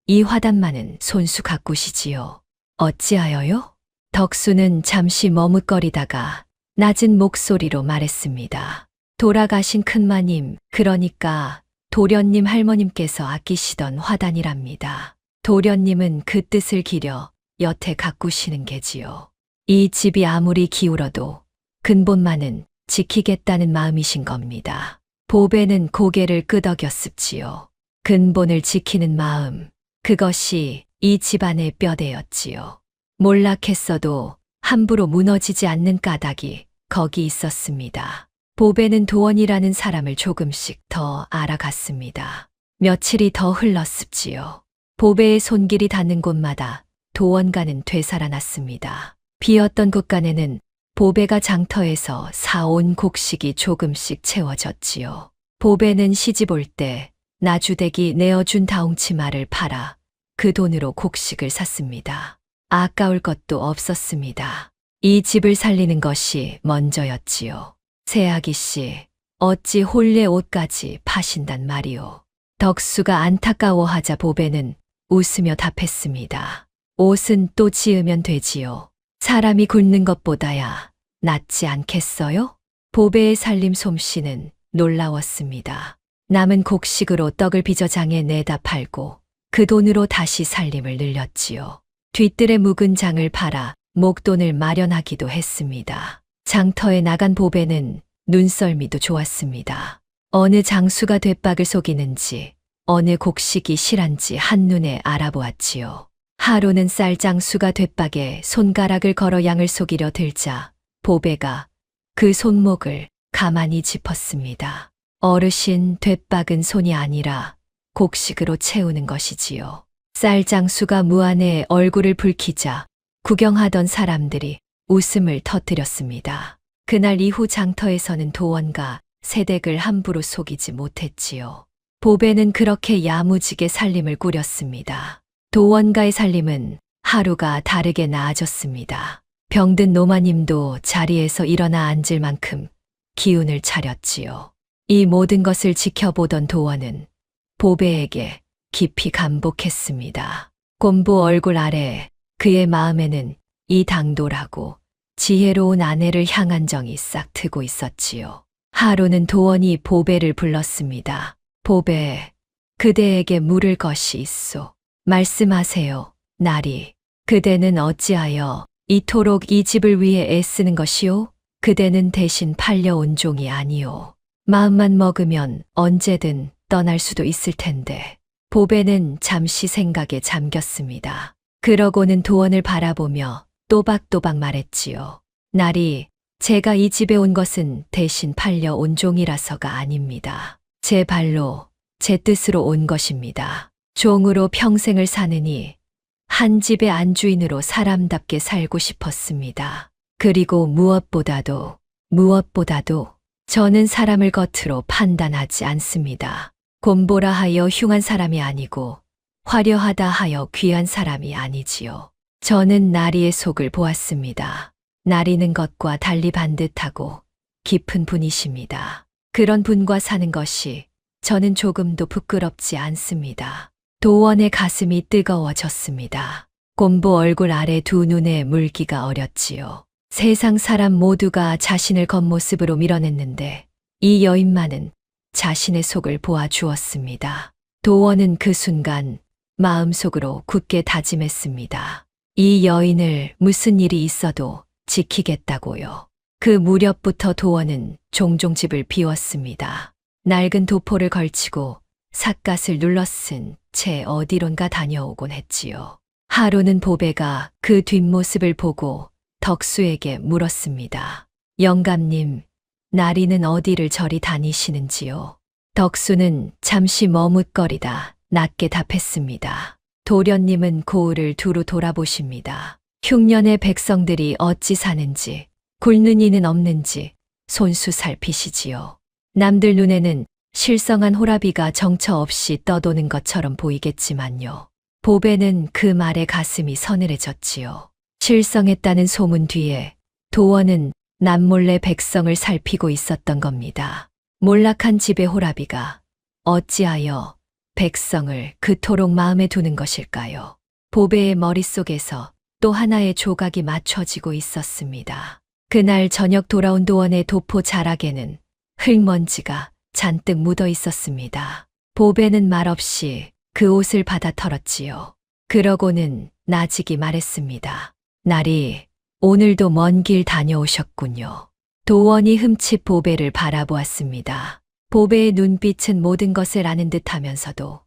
이 화단만은 손수 가꾸시지요. 어찌하여요? 덕수는 잠시 머뭇거리다가 낮은 목소리로 말했습니다. 돌아가신 큰마님, 그러니까 도련님 할머님께서 아끼시던 화단이랍니다. 도련님은 그 뜻을 기려 여태 가꾸시는 게지요. 이 집이 아무리 기울어도 근본만은 지키겠다는 마음이신 겁니다. 보배는 고개를 끄덕였습지요. 근본을 지키는 마음, 그것이 이 집안의 뼈대였지요. 몰락했어도 함부로 무너지지 않는 까닭이 거기 있었습니다. 보배는 도원이라는 사람을 조금씩 더 알아갔습니다. 며칠이 더 흘렀습지요. 보배의 손길이 닿는 곳마다 도원가는 되살아났습니다. 비었던 곳간에는 보배가 장터에서 사온 곡식이 조금씩 채워졌지요. 보배는 시집 올 때 나주댁이 내어준 다홍치마를 팔아 그 돈으로 곡식을 샀습니다. 아까울 것도 없었습니다. 이 집을 살리는 것이 먼저였지요. 새아기 씨, 어찌 홀례 옷까지 파신단 말이오. 덕수가 안타까워하자 보배는 웃으며 답했습니다. 옷은 또 지으면 되지요. 사람이 굶는 것보다야 낫지 않겠어요? 보배의 살림 솜씨는 놀라웠습니다. 남은 곡식으로 떡을 빚어 장에 내다 팔고 그 돈으로 다시 살림을 늘렸지요. 뒤뜰에 묵은 장을 팔아 목돈을 마련하기도 했습니다. 장터에 나간 보배는 눈썰미도 좋았습니다. 어느 장수가 돛박을 속이는지 어느 곡식이 실한지 한눈에 알아보았지요. 하루는 쌀장수가 돛박에 손가락을 걸어 양을 속이려 들자 보배가 그 손목을 가만히 짚었습니다. 어르신, 돛박은 손이 아니라 곡식으로 채우는 것이지요. 쌀장수가 무안에 얼굴을 붉히자 구경하던 사람들이 웃음을 터뜨렸습니다. 그날 이후 장터에서는 도원과 새댁을 함부로 속이지 못했지요. 보배는 그렇게 야무지게 살림을 꾸렸습니다. 도원가의 살림은 하루가 다르게 나아졌습니다. 병든 노마님도 자리에서 일어나 앉을 만큼 기운을 차렸지요. 이 모든 것을 지켜보던 도원은 보배에게 깊이 감복했습니다. 곰보 얼굴 아래 그의 마음에는 이 당돌하고 지혜로운 아내를 향한 정이 싹 트고 있었지요. 하루는 도원이 보배를 불렀습니다. 보배, 그대에게 물을 것이 있소. 말씀하세요, 나리. 그대는 어찌하여 이토록 이 집을 위해 애쓰는 것이오? 그대는 대신 팔려온 종이 아니오. 마음만 먹으면 언제든 떠날 수도 있을 텐데. 보배는 잠시 생각에 잠겼습니다. 그러고는 도원을 바라보며 또박또박 말했지요. 나리, 제가 이 집에 온 것은 대신 팔려온 종이라서가 아닙니다. 제 발로, 제 뜻으로 온 것입니다. 종으로 평생을 사느니 한 집의 안주인으로 사람답게 살고 싶었습니다. 그리고 무엇보다도 저는 사람을 겉으로 판단하지 않습니다. 곰보라 하여 흉한 사람이 아니고 화려하다 하여 귀한 사람이 아니지요. 저는 나리의 속을 보았습니다. 나리는 것과 달리 반듯하고 깊은 분이십니다. 그런 분과 사는 것이 저는 조금도 부끄럽지 않습니다. 도원의 가슴이 뜨거워졌습니다. 곰보 얼굴 아래 두 눈에 물기가 어렸지요. 세상 사람 모두가 자신을 겉모습으로 밀어냈는데 이 여인만은 자신의 속을 보아주었습니다. 도원은 그 순간 마음속으로 굳게 다짐했습니다. 이 여인을 무슨 일이 있어도 지키겠다고요. 그 무렵부터 도원은 종종 집을 비웠습니다. 낡은 도포를 걸치고 삿갓을 눌러쓴 채 어디론가 다녀오곤 했지요. 하루는 보배가 그 뒷모습을 보고 덕수에게 물었습니다. 영감님, 나리는 어디를 저리 다니시는지요? 덕수는 잠시 머뭇거리다 낮게 답했습니다. 도련님은 고을을 두루 돌아보십니다. 흉년의 백성들이 어찌 사는지, 굶는 이는 없는지 손수 살피시지요. 남들 눈에는 실성한 호라비가 정처 없이 떠도는 것처럼 보이겠지만요. 보배는 그 말에 가슴이 서늘해졌지요. 실성했다는 소문 뒤에 도원은 남몰래 백성을 살피고 있었던 겁니다. 몰락한 집의 호라비가 어찌하여 백성을 그토록 마음에 두는 것일까요? 보배의 머릿속에서 또 하나의 조각이 맞춰지고 있었습니다. 그날 저녁 돌아온 도원의 도포 자락에는 흙먼지가 잔뜩 묻어 있었습니다. 보배는 말없이 그 옷을 받아 털었지요. 그러고는 나직이 말했습니다. 나리, 오늘도 먼 길 다녀오셨군요. 도원이 흠칫 보배를 바라보았습니다. 보배의 눈빛은 모든 것을 아는 듯 하면서도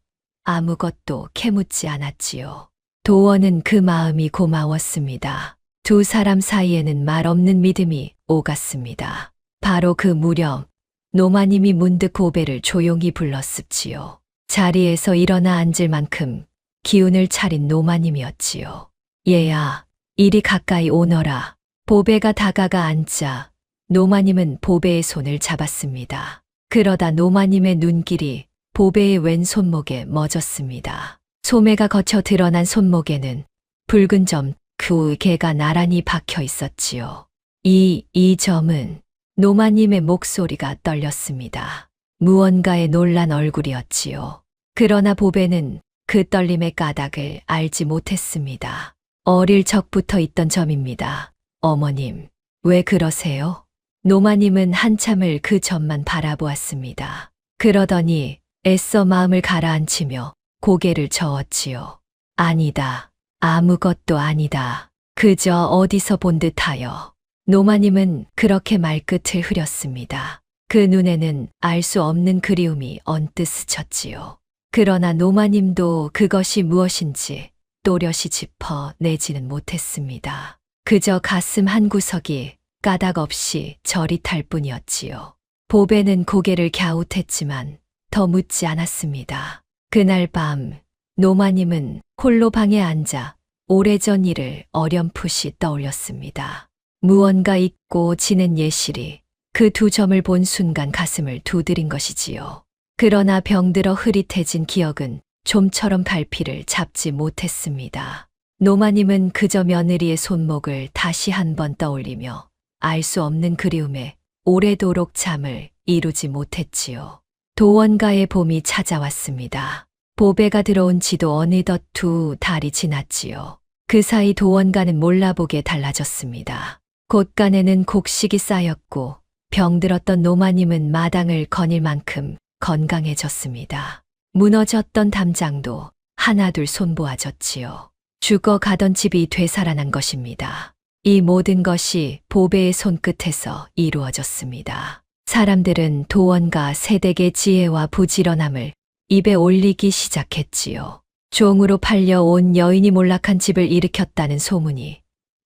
아무것도 캐묻지 않았지요. 도원은 그 마음이 고마웠습니다. 두 사람 사이에는 말 없는 믿음이 오갔습니다. 바로 그 무렵 노마님이 문득 보배를 조용히 불렀습지요. 자리에서 일어나 앉을 만큼 기운을 차린 노마님이었지요. 얘야, 이리 가까이 오너라. 보배가 다가가 앉자 노마님은 보배의 손을 잡았습니다. 그러다 노마님의 눈길이 보배의 왼 손목에 멎었습니다. 소매가 거쳐 드러난 손목에는 붉은 점, 그 개가 나란히 박혀 있었지요. 이 점은 노마님의 목소리가 떨렸습니다. 무언가에 놀란 얼굴이었지요. 그러나 보배는 그 떨림의 까닭을 알지 못했습니다. 어릴 적부터 있던 점입니다. 어머님, 왜 그러세요? 노마님은 한참을 그 점만 바라보았습니다. 그러더니 애써 마음을 가라앉히며 고개를 저었지요. 아니다. 아무것도 아니다. 그저 어디서 본 듯하여. 노마님은 그렇게 말끝을 흐렸습니다. 그 눈에는 알 수 없는 그리움이 언뜻 스쳤지요. 그러나 노마님도 그것이 무엇인지 또렷이 짚어 내지는 못했습니다. 그저 가슴 한구석이 까닭 없이 저릿할 뿐이었지요. 보배는 고개를 갸웃했지만 더 묻지 않았습니다. 그날 밤 노마님은 홀로 방에 앉아 오래전 일을 어렴풋이 떠올렸습니다. 무언가 잊고 지낸 예실이 그 두 점을 본 순간 가슴을 두드린 것이지요. 그러나 병들어 흐릿해진 기억은 좀처럼 갈피를 잡지 못했습니다. 노마님은 그저 며느리의 손목을 다시 한번 떠올리며 알 수 없는 그리움에 오래도록 잠을 이루지 못했지요. 도원가의 봄이 찾아왔습니다. 보배가 들어온 지도 어느덧 두 달이 지났지요. 그 사이 도원가는 몰라보게 달라졌습니다. 곳간에는 곡식이 쌓였고 병들었던 노마님은 마당을 거닐 만큼 건강해졌습니다. 무너졌던 담장도 하나둘 손보아졌지요. 죽어가던 집이 되살아난 것입니다. 이 모든 것이 보배의 손끝에서 이루어졌습니다. 사람들은 도원가 세댁의 지혜와 부지런함을 입에 올리기 시작했지요. 종으로 팔려 온 여인이 몰락한 집을 일으켰다는 소문이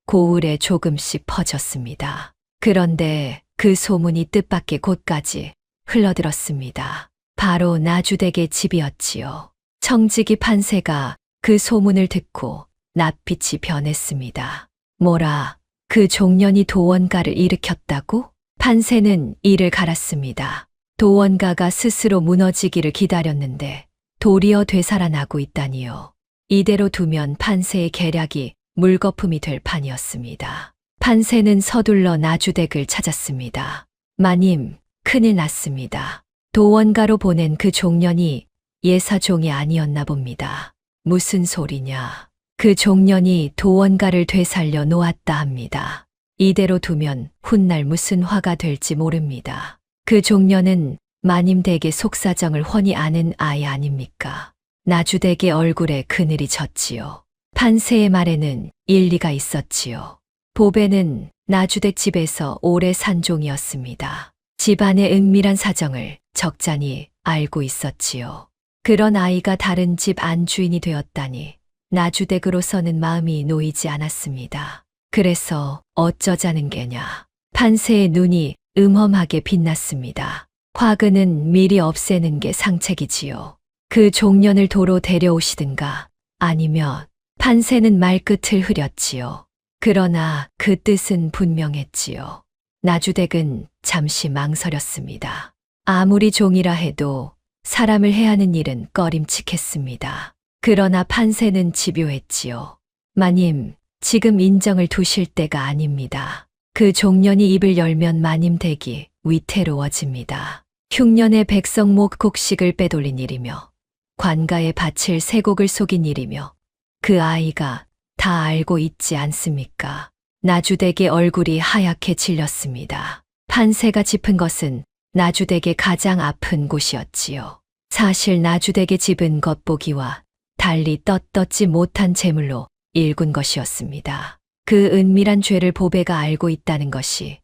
고을에 조금씩 퍼졌습니다. 그런데 그 소문이 뜻밖의 곳까지 흘러들었습니다. 바로 나주댁의 집이었지요. 청지기 판세가 그 소문을 듣고 낯빛이 변했습니다. 뭐라, 그 종년이 도원가를 일으켰다고? 판세는 이를 갈았습니다. 도원가가 스스로 무너지기를 기다렸는데 도리어 되살아나고 있다니요. 이대로 두면 판세의 계략이 물거품이 될 판이었습니다. 판세는 서둘러 나주댁을 찾았습니다. 마님, 큰일 났습니다. 도원가로 보낸 그 종년이 예사종이 아니었나 봅니다. 무슨 소리냐. 그 종년이 도원가를 되살려 놓았다 합니다. 이대로 두면 훗날 무슨 화가 될지 모릅니다. 그 종년은 마님 댁의 속사정을 훤히 아는 아이 아닙니까? 나주댁의 얼굴에 그늘이 졌지요. 판세의 말에는 일리가 있었지요. 보배는 나주댁 집에서 오래 산 종이었습니다. 집안의 은밀한 사정을 적잖이 알고 있었지요. 그런 아이가 다른 집 안주인이 되었다니 나주댁으로서는 마음이 놓이지 않았습니다. 그래서 어쩌자는 게냐. 판세의 눈이 음험하게 빛났습니다. 화근은 미리 없애는 게 상책이지요. 그 종년을 도로 데려오시든가 아니면 판세는 말끝을 흐렸지요. 그러나 그 뜻은 분명했지요. 나주댁은 잠시 망설였습니다. 아무리 종이라 해도 사람을 해하는 일은 꺼림칙했습니다. 그러나 판세는 집요했지요. 마님, 지금 인정을 두실 때가 아닙니다. 그 종년이 입을 열면 마님 댁이 위태로워집니다. 흉년의 백성목 곡식을 빼돌린 일이며 관가에 바칠 세곡을 속인 일이며 그 아이가 다 알고 있지 않습니까? 나주댁의 얼굴이 하얗게 질렸습니다. 판세가 짚은 것은 나주댁의 가장 아픈 곳이었지요. 사실 나주댁의 집은 겉보기와 달리 떳떳지 못한 재물로 일군 것이었습니다. 그 은밀한 죄를 보배가 알고 있다는 것이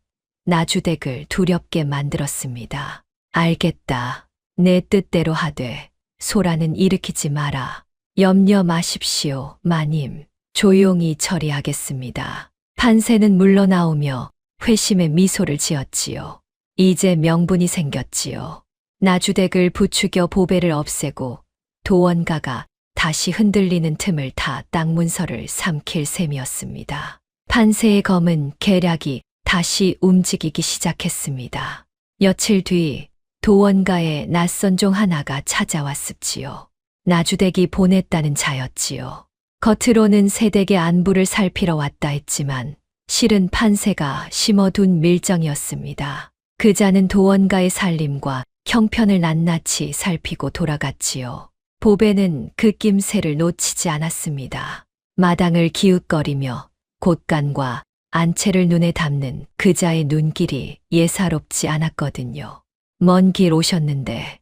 나주댁을 두렵게 만들었습니다. 알겠다. 내 뜻대로 하되 소란은 일으키지 마라. 염려 마십시오, 마님. 조용히 처리하겠습니다. 판세는 물러나오며 회심의 미소를 지었지요. 이제 명분이 생겼지요. 나주댁을 부추겨 보배를 없애고 도원가가 다시 흔들리는 틈을 타 땅 문서를 삼킬 셈이었습니다. 판세의 검은 계략이 다시 움직이기 시작했습니다. 며칠 뒤 도원가에 낯선 종 하나가 찾아왔습지요. 나주댁이 보냈다는 자였지요. 겉으로는 새댁의 안부를 살피러 왔다 했지만 실은 판세가 심어둔 밀정이었습니다. 그 자는 도원가의 살림과 형편을 낱낱이 살피고 돌아갔지요. 보배는 그 낌새를 놓치지 않았습니다. 마당을 기웃거리며 곳간과 안채를 눈에 담는 그자의 눈길이 예사롭지 않았거든요. 먼 길 오셨는데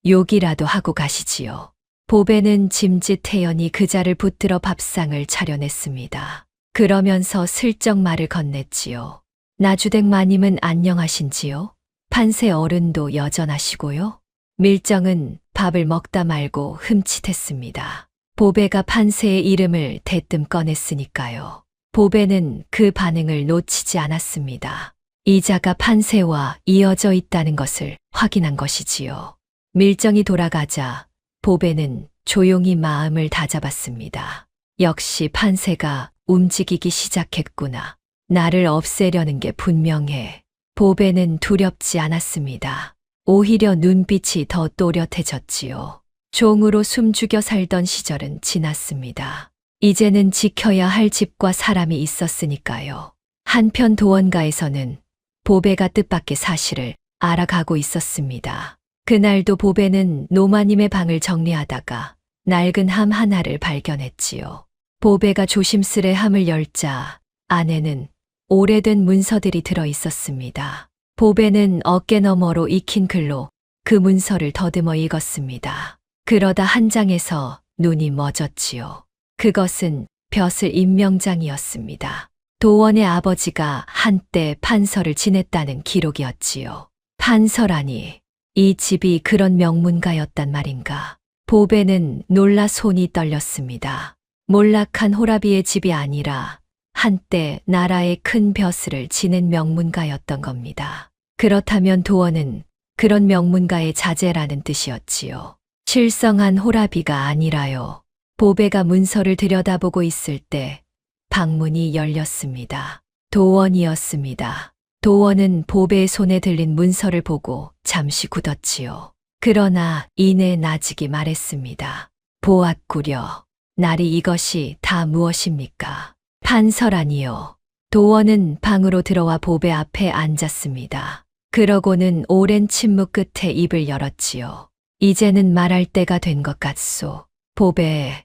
욕이라도 하고 가시지요. 보배는 짐짓태연히 그자를 붙들어 밥상을 차려냈습니다. 그러면서 슬쩍 말을 건넸지요. 나주댁 마님은 안녕하신지요? 판세 어른도 여전하시고요? 밀정은 밥을 먹다 말고 흠칫했습니다. 보배가 판세의 이름을 대뜸 꺼냈으니까요. 보배는 그 반응을 놓치지 않았습니다. 이자가 판세와 이어져 있다는 것을 확인한 것이지요. 밀정이 돌아가자 보배는 조용히 마음을 다잡았습니다. 역시 판세가 움직이기 시작했구나. 나를 없애려는 게 분명해. 보배는 두렵지 않았습니다. 오히려 눈빛이 더 또렷해졌지요. 종으로 숨죽여 살던 시절은 지났습니다. 이제는 지켜야 할 집과 사람이 있었으니까요. 한편 도원가에서는 보배가 뜻밖의 사실을 알아가고 있었습니다. 그날도 보배는 노마님의 방을 정리하다가 낡은 함 하나를 발견했지요. 보배가 조심스레 함을 열자 안에는 오래된 문서들이 들어 있었습니다. 보배는 어깨 너머로 익힌 글로 그 문서를 더듬어 읽었습니다. 그러다 한 장에서 눈이 멎었지요. 그것은 벼슬 임명장이었습니다. 도원의 아버지가 한때 판서를 지냈다는 기록이었지요. 판서라니, 이 집이 그런 명문가였단 말인가. 보배는 놀라 손이 떨렸습니다. 몰락한 호라비의 집이 아니라 한때 나라의 큰 벼슬을 지낸 명문가였던 겁니다. 그렇다면 도원은 그런 명문가의 자제라는 뜻이었지요. 실성한 호라비가 아니라요. 보배가 문서를 들여다보고 있을 때 방문이 열렸습니다. 도원이었습니다. 도원은 보배의 손에 들린 문서를 보고 잠시 굳었지요. 그러나 이내 나직이 말했습니다. 보았구려. 날이 이것이 다 무엇입니까? 판서라니요. 도원은 방으로 들어와 보배 앞에 앉았습니다. 그러고는 오랜 침묵 끝에 입을 열었지요. 이제는 말할 때가 된 것 같소. 보배,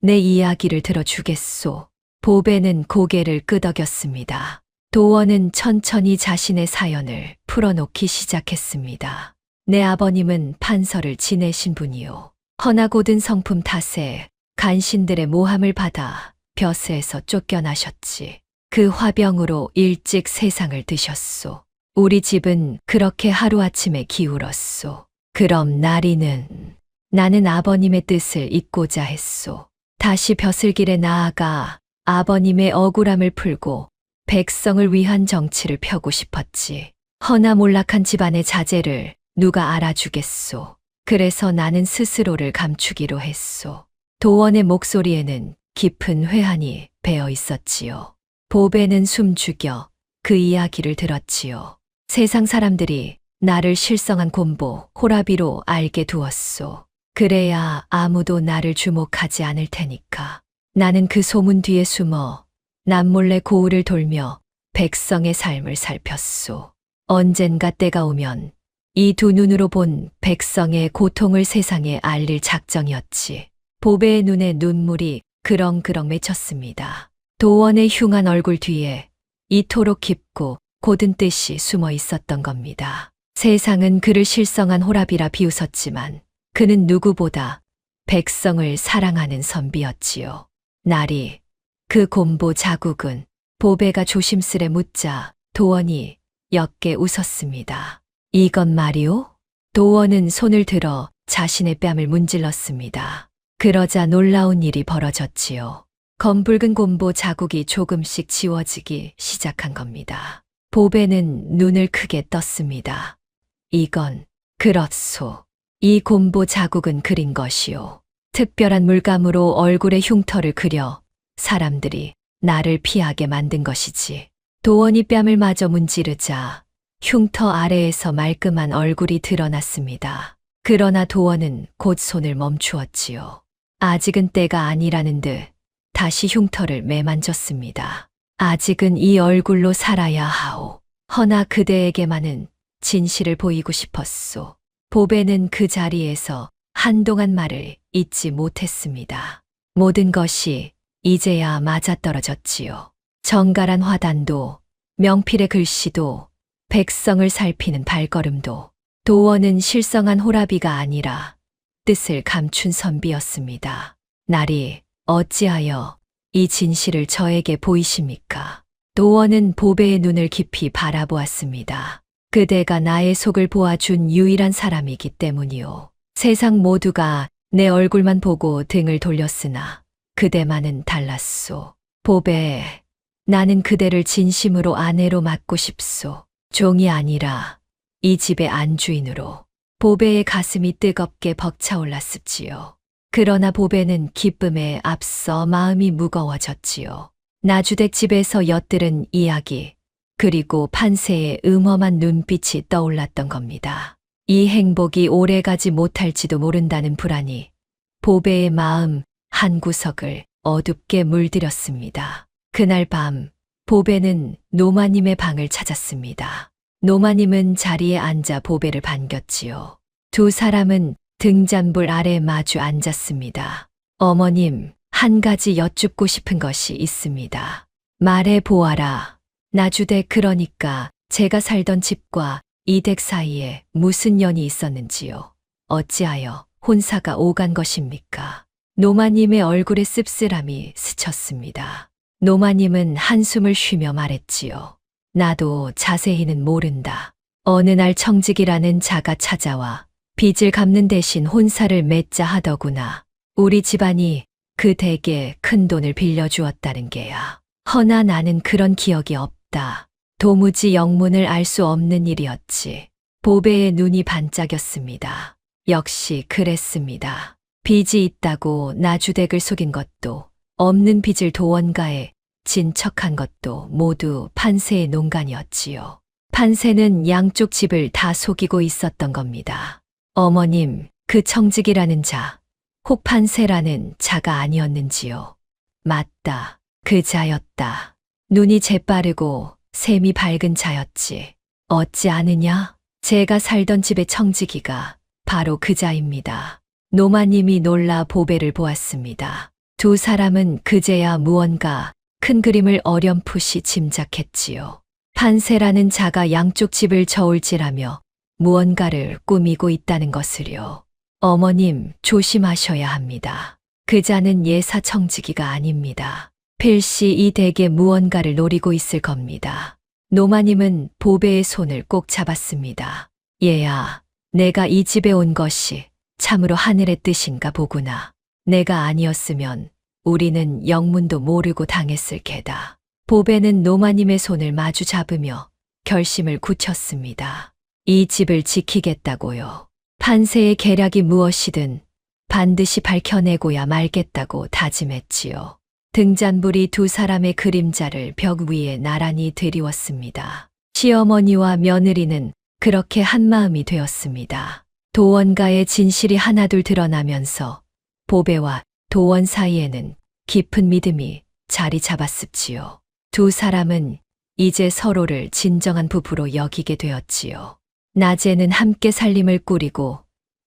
내 이야기를 들어주겠소. 보배는 고개를 끄덕였습니다. 도원은 천천히 자신의 사연을 풀어놓기 시작했습니다. 내 아버님은 판서를 지내신 분이요. 헌하고든 성품 탓에 간신들의 모함을 받아 벼스에서 쫓겨나셨지. 그 화병으로 일찍 세상을 드셨소. 우리 집은 그렇게 하루아침에 기울었소. 그럼 나는 아버님의 뜻을 잇고자 했소. 다시 벼슬길에 나아가 아버님의 억울함을 풀고 백성을 위한 정치를 펴고 싶었지. 허나 몰락한 집안의 자제를 누가 알아주겠소. 그래서 나는 스스로를 감추기로 했소. 도원의 목소리에는 깊은 회한이 배어 있었지요. 보배는 숨죽여 그 이야기를 들었지요. 세상 사람들이 나를 실성한 곰보 호라비로 알게 두었소. 그래야 아무도 나를 주목하지 않을 테니까. 나는 그 소문 뒤에 숨어 남몰래 고을을 돌며 백성의 삶을 살폈소. 언젠가 때가 오면 이 두 눈으로 본 백성의 고통을 세상에 알릴 작정이었지. 보배의 눈에 눈물이 그렁그렁 맺혔습니다. 도원의 흉한 얼굴 뒤에 이토록 깊고 고든 뜻이 숨어 있었던 겁니다. 세상은 그를 실성한 호랍이라 비웃었지만 그는 누구보다 백성을 사랑하는 선비였지요. 날이 그 곰보 자국은 보배가 조심스레 묻자 도원이 옅게 웃었습니다. 이건 말이오? 도원은 손을 들어 자신의 뺨을 문질렀습니다. 그러자 놀라운 일이 벌어졌지요. 검붉은 곰보 자국이 조금씩 지워지기 시작한 겁니다. 보배는 눈을 크게 떴습니다. 이건 그렇소. 이 곰보 자국은 그린 것이오. 특별한 물감으로 얼굴에 흉터를 그려 사람들이 나를 피하게 만든 것이지. 도원이 뺨을 마저 문지르자 흉터 아래에서 말끔한 얼굴이 드러났습니다. 그러나 도원은 곧 손을 멈추었지요. 아직은 때가 아니라는 듯 다시 흉터를 매만졌습니다. 아직은 이 얼굴로 살아야 하오. 허나 그대에게만은 진실을 보이고 싶었소. 보배는 그 자리에서 한동안 말을 잇지 못했습니다. 모든 것이 이제야 맞아떨어졌지요. 정갈한 화단도, 명필의 글씨도, 백성을 살피는 발걸음도, 도원은 실성한 호라비가 아니라 뜻을 감춘 선비였습니다. 날이 어찌하여 이 진실을 저에게 보이십니까? 도원은 보배의 눈을 깊이 바라보았습니다. 그대가 나의 속을 보아준 유일한 사람이기 때문이오. 세상 모두가 내 얼굴만 보고 등을 돌렸으나 그대만은 달랐소. 보배, 나는 그대를 진심으로 아내로 맞고 싶소. 종이 아니라 이 집의 안주인으로. 보배의 가슴이 뜨겁게 벅차올랐습지요. 그러나 보배는 기쁨에 앞서 마음이 무거워졌지요. 나주댁 집에서 엿들은 이야기, 그리고 판세의 음험한 눈빛이 떠올랐던 겁니다. 이 행복이 오래가지 못할지도 모른다는 불안이 보배의 마음 한구석을 어둡게 물들였습니다. 그날 밤 보배는 노마님의 방을 찾았습니다. 노마님은 자리에 앉아 보배를 반겼지요. 두 사람은 등잔불 아래 마주 앉았습니다. 어머님, 한 가지 여쭙고 싶은 것이 있습니다. 말해 보아라. 나주댁, 그러니까 제가 살던 집과 이 댁 사이에 무슨 연이 있었는지요. 어찌하여 혼사가 오간 것입니까? 노마님의 얼굴에 씁쓸함이 스쳤습니다. 노마님은 한숨을 쉬며 말했지요. 나도 자세히는 모른다. 어느 날 청직이라는 자가 찾아와 빚을 갚는 대신 혼사를 맺자 하더구나. 우리 집안이 그 댁에 큰 돈을 빌려주었다는 게야. 허나 나는 그런 기억이 없다. 도무지 영문을 알 수 없는 일이었지. 보배의 눈이 반짝였습니다. 역시 그랬습니다. 빚이 있다고 나주댁을 속인 것도, 없는 빚을 도원가에 진척한 것도 모두 판세의 농간이었지요. 판세는 양쪽 집을 다 속이고 있었던 겁니다. 어머님, 그 청직이라는 자, 혹 판세라는 자가 아니었는지요? 맞다. 그 자였다. 눈이 재빠르고 셈이 밝은 자였지. 어찌 아느냐? 제가 살던 집의 청지기가 바로 그 자입니다. 노마님이 놀라 보배를 보았습니다. 두 사람은 그제야 무언가 큰 그림을 어렴풋이 짐작했지요. 판세라는 자가 양쪽 집을 저울질하며 무언가를 꾸미고 있다는 것을요. 어머님, 조심하셔야 합니다. 그 자는 예사 청지기가 아닙니다. 필시 이 댁에 무언가를 노리고 있을 겁니다. 노마님은 보배의 손을 꼭 잡았습니다. 얘야, 내가 이 집에 온 것이 참으로 하늘의 뜻인가 보구나. 내가 아니었으면 우리는 영문도 모르고 당했을 게다. 보배는 노마님의 손을 마주 잡으며 결심을 굳혔습니다. 이 집을 지키겠다고요. 판세의 계략이 무엇이든 반드시 밝혀내고야 말겠다고 다짐했지요. 등잔불이 두 사람의 그림자를 벽 위에 나란히 드리웠습니다. 시어머니와 며느리는 그렇게 한마음이 되었습니다. 도원가의 진실이 하나둘 드러나면서 보배와 도원 사이에는 깊은 믿음이 자리 잡았습지요. 두 사람은 이제 서로를 진정한 부부로 여기게 되었지요. 낮에는 함께 살림을 꾸리고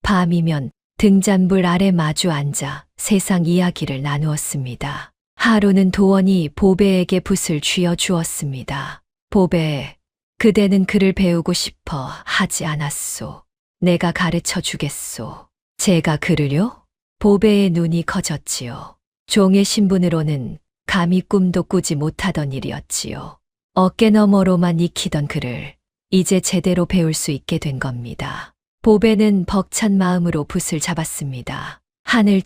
밤이면 등잔불 아래 마주 앉아 세상 이야기를 나누었습니다. 하루는 도원이 보배에게 붓을 쥐어 주었습니다. 보배, 그대는 글을 배우고 싶어 하지 않았소. 내가 가르쳐 주겠소. 제가 글을요? 보배의 눈이 커졌지요. 종의 신분으로는 감히 꿈도 꾸지 못하던 일이었지요. 어깨너머로만 익히던 글을 이제 제대로 배울 수 있게 된 겁니다. 보배는 벅찬 마음으로 붓을 잡았습니다. 하늘,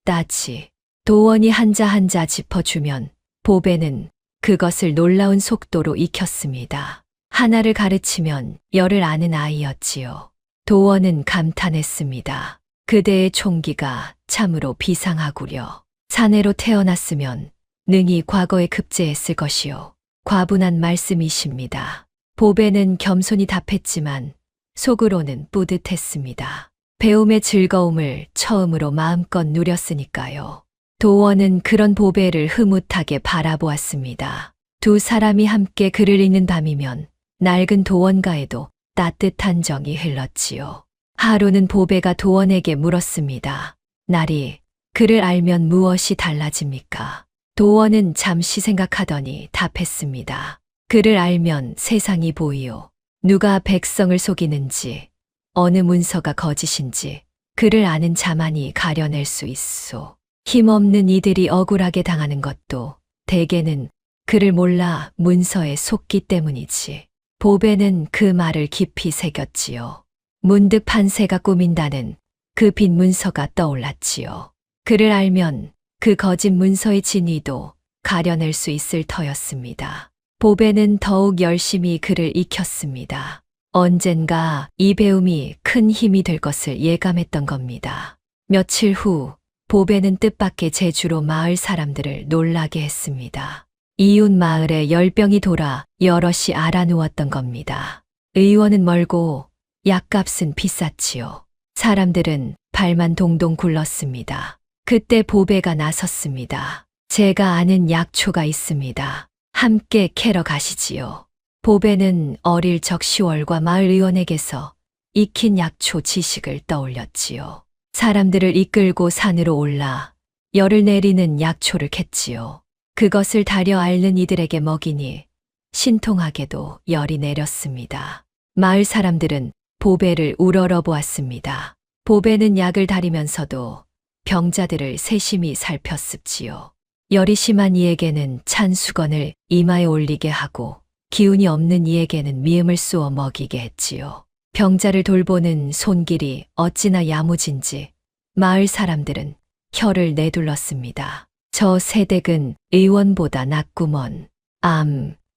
따지, 도원이 한자 한자 짚어주면 보배는 그것을 놀라운 속도로 익혔습니다. 하나를 가르치면 열을 아는 아이였지요. 도원은 감탄했습니다. 그대의 총기가 참으로 비상하구려. 사내로 태어났으면 능히 과거에 급제했을 것이요. 과분한 말씀이십니다. 보배는 겸손히 답했지만 속으로는 뿌듯했습니다. 배움의 즐거움을 처음으로 마음껏 누렸으니까요. 도원은 그런 보배를 흐뭇하게 바라보았습니다. 두 사람이 함께 글을 읽는 밤이면 낡은 도원가에도 따뜻한 정이 흘렀지요. 하루는 보배가 도원에게 물었습니다. 나리, 글을 알면 무엇이 달라집니까? 도원은 잠시 생각하더니 답했습니다. 글을 알면 세상이 보이요. 누가 백성을 속이는지, 어느 문서가 거짓인지 글을 아는 자만이 가려낼 수 있소. 힘없는 이들이 억울하게 당하는 것도 대개는 글을 몰라 문서에 속기 때문이지. 보배는 그 말을 깊이 새겼지요. 문득 판세가 꾸민다는 그 빈 문서가 떠올랐지요. 글을 알면 그 거짓 문서의 진위도 가려낼 수 있을 터였습니다. 보배는 더욱 열심히 글을 익혔습니다. 언젠가 이 배움이 큰 힘이 될 것을 예감했던 겁니다. 며칠 후 보배는 뜻밖의 재주로 마을 사람들을 놀라게 했습니다. 이웃 마을에 열병이 돌아 여럿이 알아누웠던 겁니다. 의원은 멀고 약값은 비쌌지요. 사람들은 발만 동동 굴렀습니다. 그때 보배가 나섰습니다. 제가 아는 약초가 있습니다. 함께 캐러 가시지요. 보배는 어릴 적 10월과 마을 의원에게서 익힌 약초 지식을 떠올렸지요. 사람들을 이끌고 산으로 올라 열을 내리는 약초를 캤지요. 그것을 다려 앓는 이들에게 먹이니 신통하게도 열이 내렸습니다. 마을 사람들은 보배를 우러러 보았습니다. 보배는 약을 다리면서도 병자들을 세심히 살폈습지요. 열이 심한 이에게는 찬 수건을 이마에 올리게 하고 기운이 없는 이에게는 미음을 쏘어 먹이게 했지요. 병자를 돌보는 손길이 어찌나 야무진지 마을 사람들은 혀를 내둘렀습니다. 저 새댁은 의원보다 낫구먼.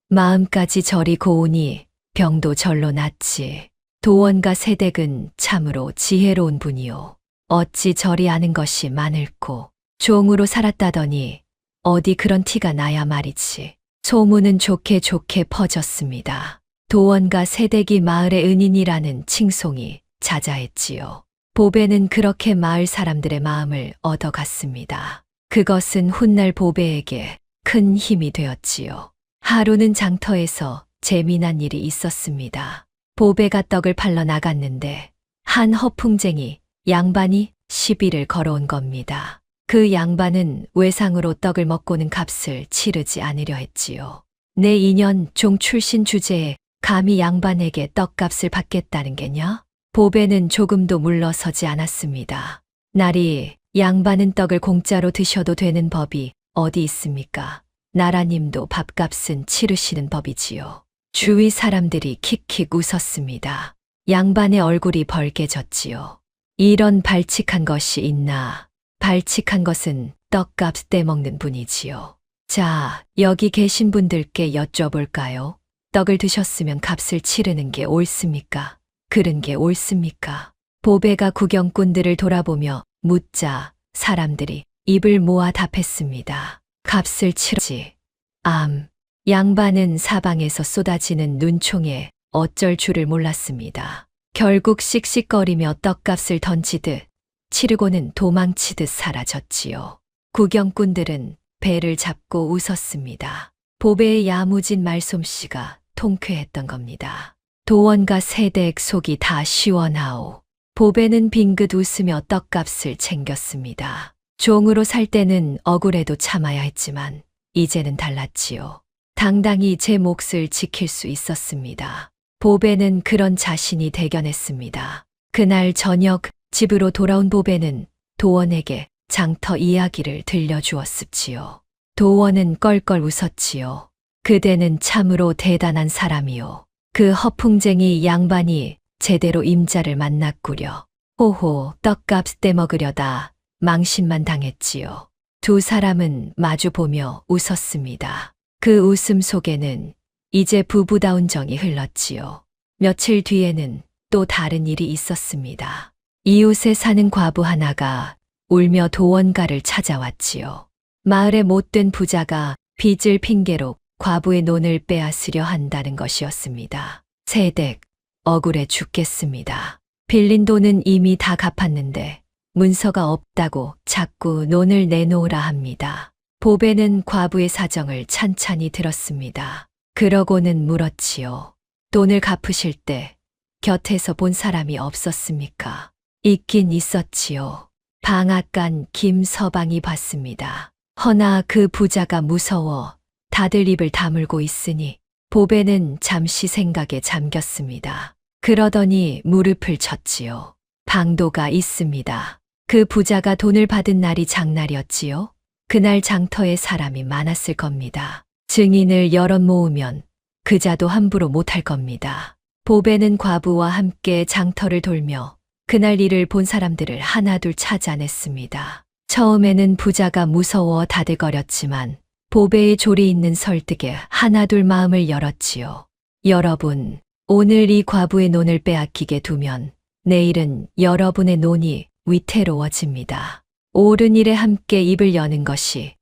마음까지 저리 고우니 병도 절로 낫지. 도원가 새댁은 참으로 지혜로운 분이요. 어찌 저리 아는 것이 많을꼬. 종으로 살았다더니 어디 그런 티가 나야 말이지. 소문은 좋게 좋게 퍼졌습니다. 도원가 새댁이 마을의 은인이라는 칭송이 자자했지요. 보배는 그렇게 마을 사람들의 마음을 얻어갔습니다. 그것은 훗날 보배에게 큰 힘이 되었지요. 하루는 장터에서 재미난 일이 있었습니다. 보배가 떡을 팔러 나갔는데 한 허풍쟁이 양반이 시비를 걸어온 겁니다. 그 양반은 외상으로 떡을 먹고는 값을 치르지 않으려 했지요. 내 2년 종 출신 주제에 감히 양반에게 떡값을 받겠다는 게냐? 보배는 조금도 물러서지 않았습니다. 나리, 양반은 떡을 공짜로 드셔도 되는 법이 어디 있습니까? 나라님도 밥값은 치르시는 법이지요. 주위 사람들이 킥킥 웃었습니다. 양반의 얼굴이 벌개졌지요. 이런 발칙한 것이 있나? 발칙한 것은 떡값 떼먹는 분이지요. 자, 여기 계신 분들께 여쭤볼까요? 떡을 드셨으면 값을 치르는 게 옳습니까? 그른 게 옳습니까? 보배가 구경꾼들을 돌아보며 묻자 사람들이 입을 모아 답했습니다. 값을 치르지. 양반은 사방에서 쏟아지는 눈총에 어쩔 줄을 몰랐습니다. 결국 씩씩거리며 떡값을 던지듯 치르고는 도망치듯 사라졌지요. 구경꾼들은 배를 잡고 웃었습니다. 보배의 야무진 말솜씨가 통쾌했던 겁니다. 도원과 세댁 속이 다 시원하오. 보배는 빙긋 웃으며 떡값을 챙겼습니다. 종으로 살 때는 억울해도 참아야 했지만 이제는 달랐지요. 당당히 제 몫을 지킬 수 있었습니다. 보배는 그런 자신이 대견했습니다. 그날 저녁 집으로 돌아온 보배는 도원에게 장터 이야기를 들려주었습지요. 도원은 껄껄 웃었지요. 그대는 참으로 대단한 사람이요. 그 허풍쟁이 양반이 제대로 임자를 만났구려. 호호, 떡값 떼먹으려다 망신만 당했지요. 두 사람은 마주보며 웃었습니다. 그 웃음 속에는 이제 부부다운 정이 흘렀지요. 며칠 뒤에는 또 다른 일이 있었습니다. 이웃에 사는 과부 하나가 울며 도원가를 찾아왔지요. 마을의 못된 부자가 빚을 핑계로 과부의 논을 빼앗으려 한다는 것이었습니다. 세댁, 억울해 죽겠습니다. 빌린 돈은 이미 다 갚았는데 문서가 없다고 자꾸 논을 내놓으라 합니다. 보배는 과부의 사정을 찬찬히 들었습니다. 그러고는 물었지요. 돈을 갚으실 때 곁에서 본 사람이 없었습니까? 있긴 있었지요. 방앗간 김서방이 봤습니다. 허나 그 부자가 무서워 다들 입을 다물고 있으니 보배는 잠시 생각에 잠겼습니다. 그러더니 무릎을 쳤지요. 방도가 있습니다. 그 부자가 돈을 받은 날이 장날이었지요. 그날 장터에 사람이 많았을 겁니다. 증인을 여럿 모으면 그자도 함부로 못할 겁니다. 보배는 과부와 함께 장터를 돌며 그날 일을 본 사람들을 하나둘 찾아냈습니다. 처음에는 부자가 무서워 다들거렸지만 보배의 조리 있는 설득에 하나둘 마음을 열었지요. 여러분, 오늘 이 과부의 논을 빼앗기게 두면 내일은 여러분의 논이 위태로워집니다. 옳은 일에 함께 입을 여는 것이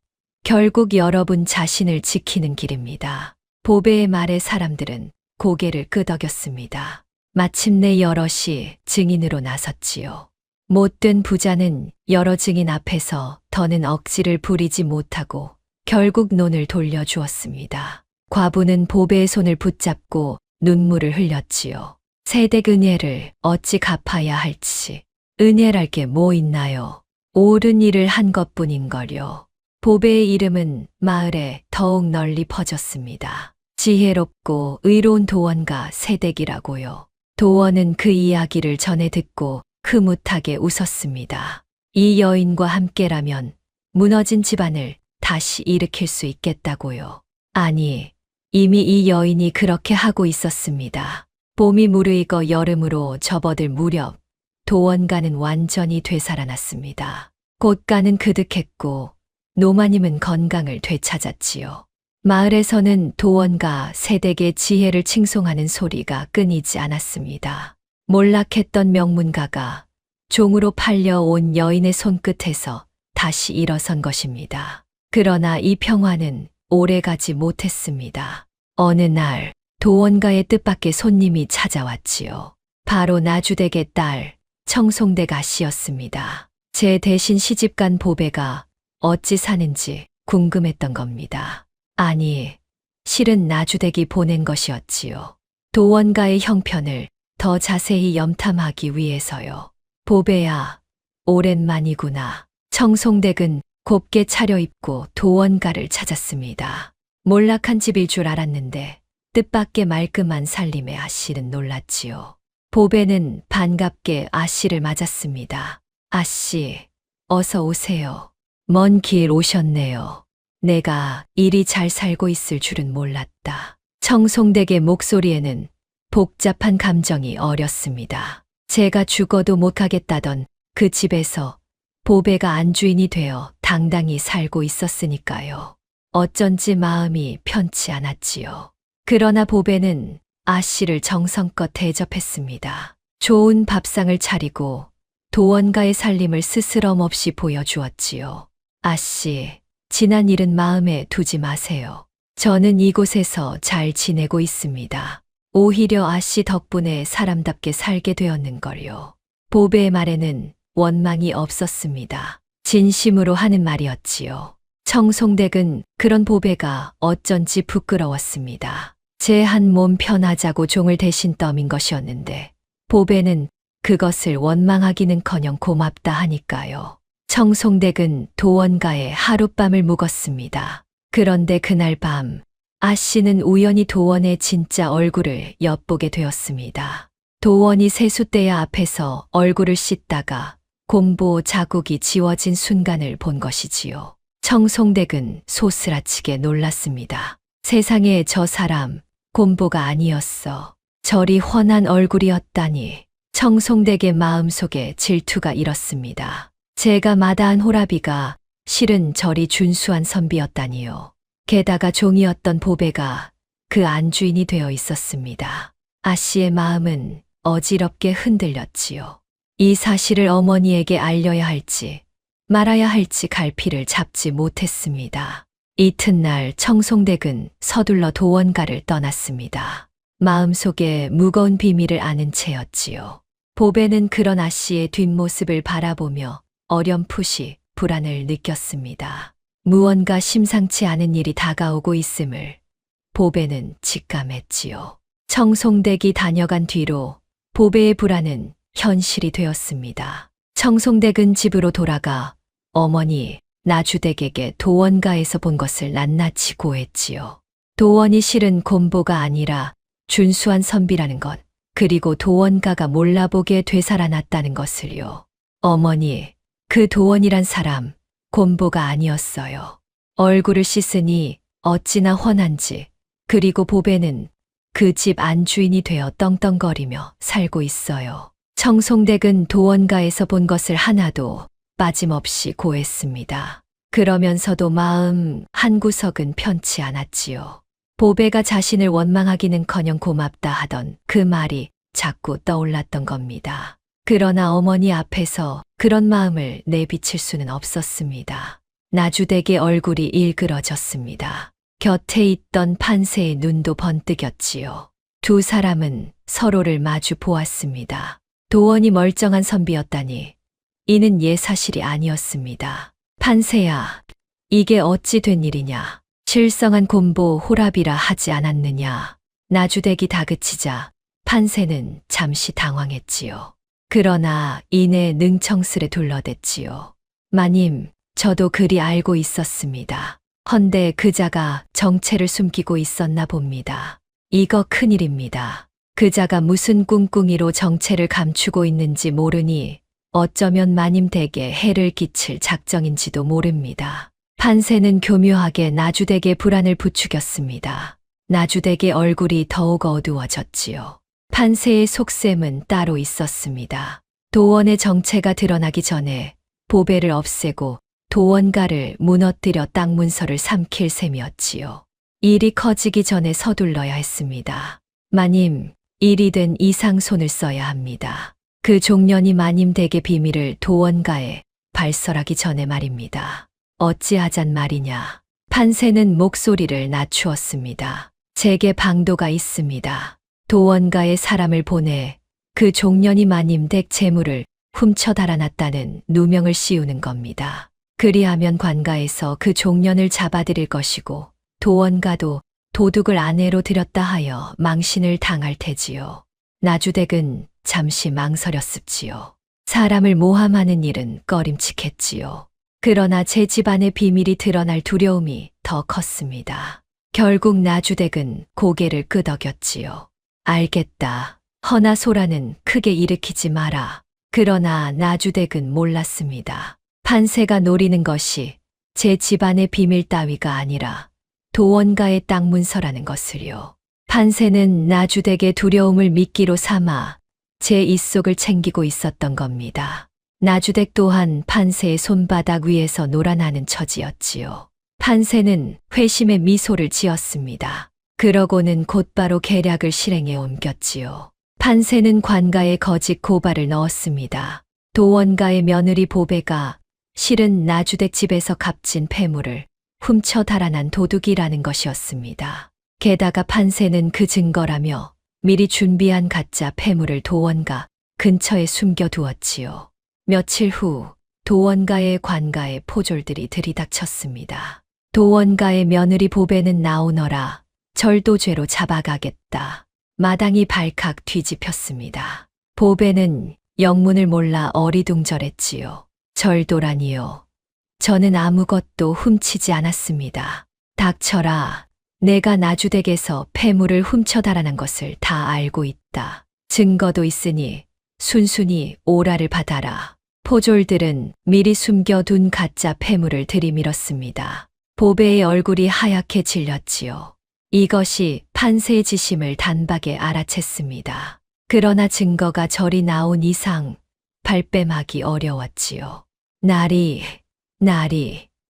결국 여러분 자신을 지키는 길입니다. 보배의 말에 사람들은 고개를 끄덕였습니다. 마침내 여럿이 증인으로 나섰지요. 못된 부자는 여러 증인 앞에서 더는 억지를 부리지 못하고 결국 논을 돌려주었습니다. 과부는 보배의 손을 붙잡고 눈물을 흘렸지요. 세댁 은혜를 어찌 갚아야 할지. 은혜랄 게 뭐 있나요? 옳은 일을 한 것뿐인걸요. 보배의 이름은 마을에 더욱 널리 퍼졌습니다. 지혜롭고 의로운 도원가 세댁이라고요. 도원은 그 이야기를 전해 듣고 흐뭇하게 웃었습니다. 이 여인과 함께라면 무너진 집안을 다시 일으킬 수 있겠다고요. 아니, 이미 이 여인이 그렇게 하고 있었습니다. 봄이 무르익어 여름으로 접어들 무렵 도원가는 완전히 되살아났습니다. 꽃가는 그득했고 노마님은 건강을 되찾았지요. 마을에서는 도원가 세댁의 지혜를 칭송하는 소리가 끊이지 않았습니다. 몰락했던 명문가가 종으로 팔려온 여인의 손끝에서 다시 일어선 것입니다. 그러나 이 평화는 오래가지 못했습니다. 어느 날 도원가의 뜻밖의 손님이 찾아왔지요. 바로 나주댁의 딸 청송댁 아씨였습니다. 제 대신 시집간 보배가 어찌 사는지 궁금했던 겁니다. 아니, 실은 나주댁이 보낸 것이었지요. 도원가의 형편을 더 자세히 염탐하기 위해서요. 보배야, 오랜만이구나. 청송댁은 곱게 차려입고 도원가를 찾았습니다. 몰락한 집일 줄 알았는데 뜻밖의 말끔한 살림에 아씨는 놀랐지요. 보배는 반갑게 아씨를 맞았습니다. 아씨, 어서 오세요. 먼 길 오셨네요. 내가 이리 잘 살고 있을 줄은 몰랐다. 청송댁의 목소리에는 복잡한 감정이 어렸습니다. 제가 죽어도 못 가겠다던 그 집에서 보배가 안주인이 되어 당당히 살고 있었으니까요. 어쩐지 마음이 편치 않았지요. 그러나 보배는 아씨를 정성껏 대접했습니다. 좋은 밥상을 차리고 도원가의 살림을 스스럼 없이 보여주었지요. 아씨, 지난 일은 마음에 두지 마세요. 저는 이곳에서 잘 지내고 있습니다. 오히려 아씨 덕분에 사람답게 살게 되었는걸요. 보배의 말에는 원망이 없었습니다. 진심으로 하는 말이었지요. 청송댁은 그런 보배가 어쩐지 부끄러웠습니다. 제 한 몸 편하자고 종을 대신 떠민 것이었는데 보배는 그것을 원망하기는커녕 고맙다 하니까요. 청송댁은 도원가에 하룻밤을 묵었습니다. 그런데 그날 밤 아씨는 우연히 도원의 진짜 얼굴을 엿보게 되었습니다. 도원이 세숫대야 앞에서 얼굴을 씻다가 곰보 자국이 지워진 순간을 본 것이지요. 청송댁은 소스라치게 놀랐습니다. 세상에 저 사람 곰보가 아니었어. 저리 훤한 얼굴이었다니. 청송댁의 마음속에 질투가 일었습니다. 제가 마다한 호라비가 실은 저리 준수한 선비였다니요. 게다가 종이었던 보배가 그 안주인이 되어 있었습니다. 아씨의 마음은 어지럽게 흔들렸지요. 이 사실을 어머니에게 알려야 할지 말아야 할지 갈피를 잡지 못했습니다. 이튿날 청송댁은 서둘러 도원가를 떠났습니다. 마음속에 무거운 비밀을 아는 채였지요. 보배는 그런 아씨의 뒷모습을 바라보며 어렴풋이 불안을 느꼈습니다. 무언가 심상치 않은 일이 다가오고 있음을 보배는 직감했지요. 청송댁이 다녀간 뒤로 보배의 불안은 현실이 되었습니다. 청송댁은 집으로 돌아가 어머니 나주댁에게 도원가에서 본 것을 낱낱이 고했지요. 도원이 실은 곰보가 아니라 준수한 선비라는 것, 그리고 도원가가 몰라보게 되살아났다는 것을요. 어머니, 그 도원이란 사람 곰보가 아니었어요. 얼굴을 씻으니 어찌나 훤한지, 그리고 보배는 그 집 안주인이 되어 떵떵거리며 살고 있어요. 청송댁은 도원가에서 본 것을 하나도 빠짐없이 고했습니다. 그러면서도 마음 한구석은 편치 않았지요. 보배가 자신을 원망하기는커녕 고맙다 하던 그 말이 자꾸 떠올랐던 겁니다. 그러나 어머니 앞에서 그런 마음을 내비칠 수는 없었습니다. 나주댁의 얼굴이 일그러졌습니다. 곁에 있던 판세의 눈도 번뜩였지요. 두 사람은 서로를 마주 보았습니다. 도원이 멀쩡한 선비였다니 이는 예사실이 아니었습니다. 판세야, 이게 어찌 된 일이냐. 실성한 곰보 호랍이라 하지 않았느냐. 나주댁이 다그치자 판세는 잠시 당황했지요. 그러나 이내 능청스레 둘러댔지요. 마님, 저도 그리 알고 있었습니다. 헌데 그자가 정체를 숨기고 있었나 봅니다. 이거 큰일입니다. 그자가 무슨 꿍꿍이로 정체를 감추고 있는지 모르니 어쩌면 마님 댁에 해를 끼칠 작정인지도 모릅니다. 판세는 교묘하게 나주댁의 불안을 부추겼습니다. 나주댁의 얼굴이 더욱 어두워졌지요. 판세의 속셈은 따로 있었습니다. 도원의 정체가 드러나기 전에 보배를 없애고 도원가를 무너뜨려 땅 문서를 삼킬 셈이었지요. 일이 커지기 전에 서둘러야 했습니다. 마님, 일이 된 이상 손을 써야 합니다. 그 종년이 마님 댁의 비밀을 도원가에 발설하기 전에 말입니다. 어찌하잔 말이냐. 판세는 목소리를 낮추었습니다. 제게 방도가 있습니다. 도원가에 사람을 보내 그 종년이 마님 댁 재물을 훔쳐 달아났다는 누명을 씌우는 겁니다. 그리하면 관가에서 그 종년을 잡아들일 것이고 도원가도 도둑을 아내로 들였다 하여 망신을 당할 테지요. 나주댁은 잠시 망설였습지요. 사람을 모함하는 일은 꺼림칙했지요. 그러나 제 집안의 비밀이 드러날 두려움이 더 컸습니다. 결국 나주댁은 고개를 끄덕였지요. 알겠다. 허나 소란은 크게 일으키지 마라. 그러나 나주댁은 몰랐습니다. 판세가 노리는 것이 제 집안의 비밀 따위가 아니라 도원가의 땅 문서라는 것을요. 판세는 나주댁의 두려움을 미끼로 삼아 제 입속을 챙기고 있었던 겁니다. 나주댁 또한 판세의 손바닥 위에서 놀아나는 처지였지요. 판세는 회심의 미소를 지었습니다. 그러고는 곧바로 계략을 실행에 옮겼지요. 판세는 관가에 거짓 고발을 넣었습니다. 도원가의 며느리 보배가 실은 나주댁 집에서 값진 폐물을 훔쳐 달아난 도둑이라는 것이었습니다. 게다가 판세는 그 증거라며 미리 준비한 가짜 폐물을 도원가 근처에 숨겨두었지요. 며칠 후 도원가의 관가에 포졸들이 들이닥쳤습니다. 도원가의 며느리 보배는 나오너라 절도죄로 잡아가겠다. 마당이 발칵 뒤집혔습니다. 보배는 영문을 몰라 어리둥절했지요. 절도라니요. 저는 아무것도 훔치지 않았습니다. 닥쳐라. 내가 나주댁에서 폐물을 훔쳐 달아난 것을 다 알고 있다. 증거도 있으니 순순히 오라를 받아라. 포졸들은 미리 숨겨둔 가짜 폐물을 들이밀었습니다. 보배의 얼굴이 하얗게 질렸지요. 이것이 판세의 지심을 단박에 알아챘습니다. 그러나 증거가 저리 나온 이상 발뺌하기 어려웠지요. 날이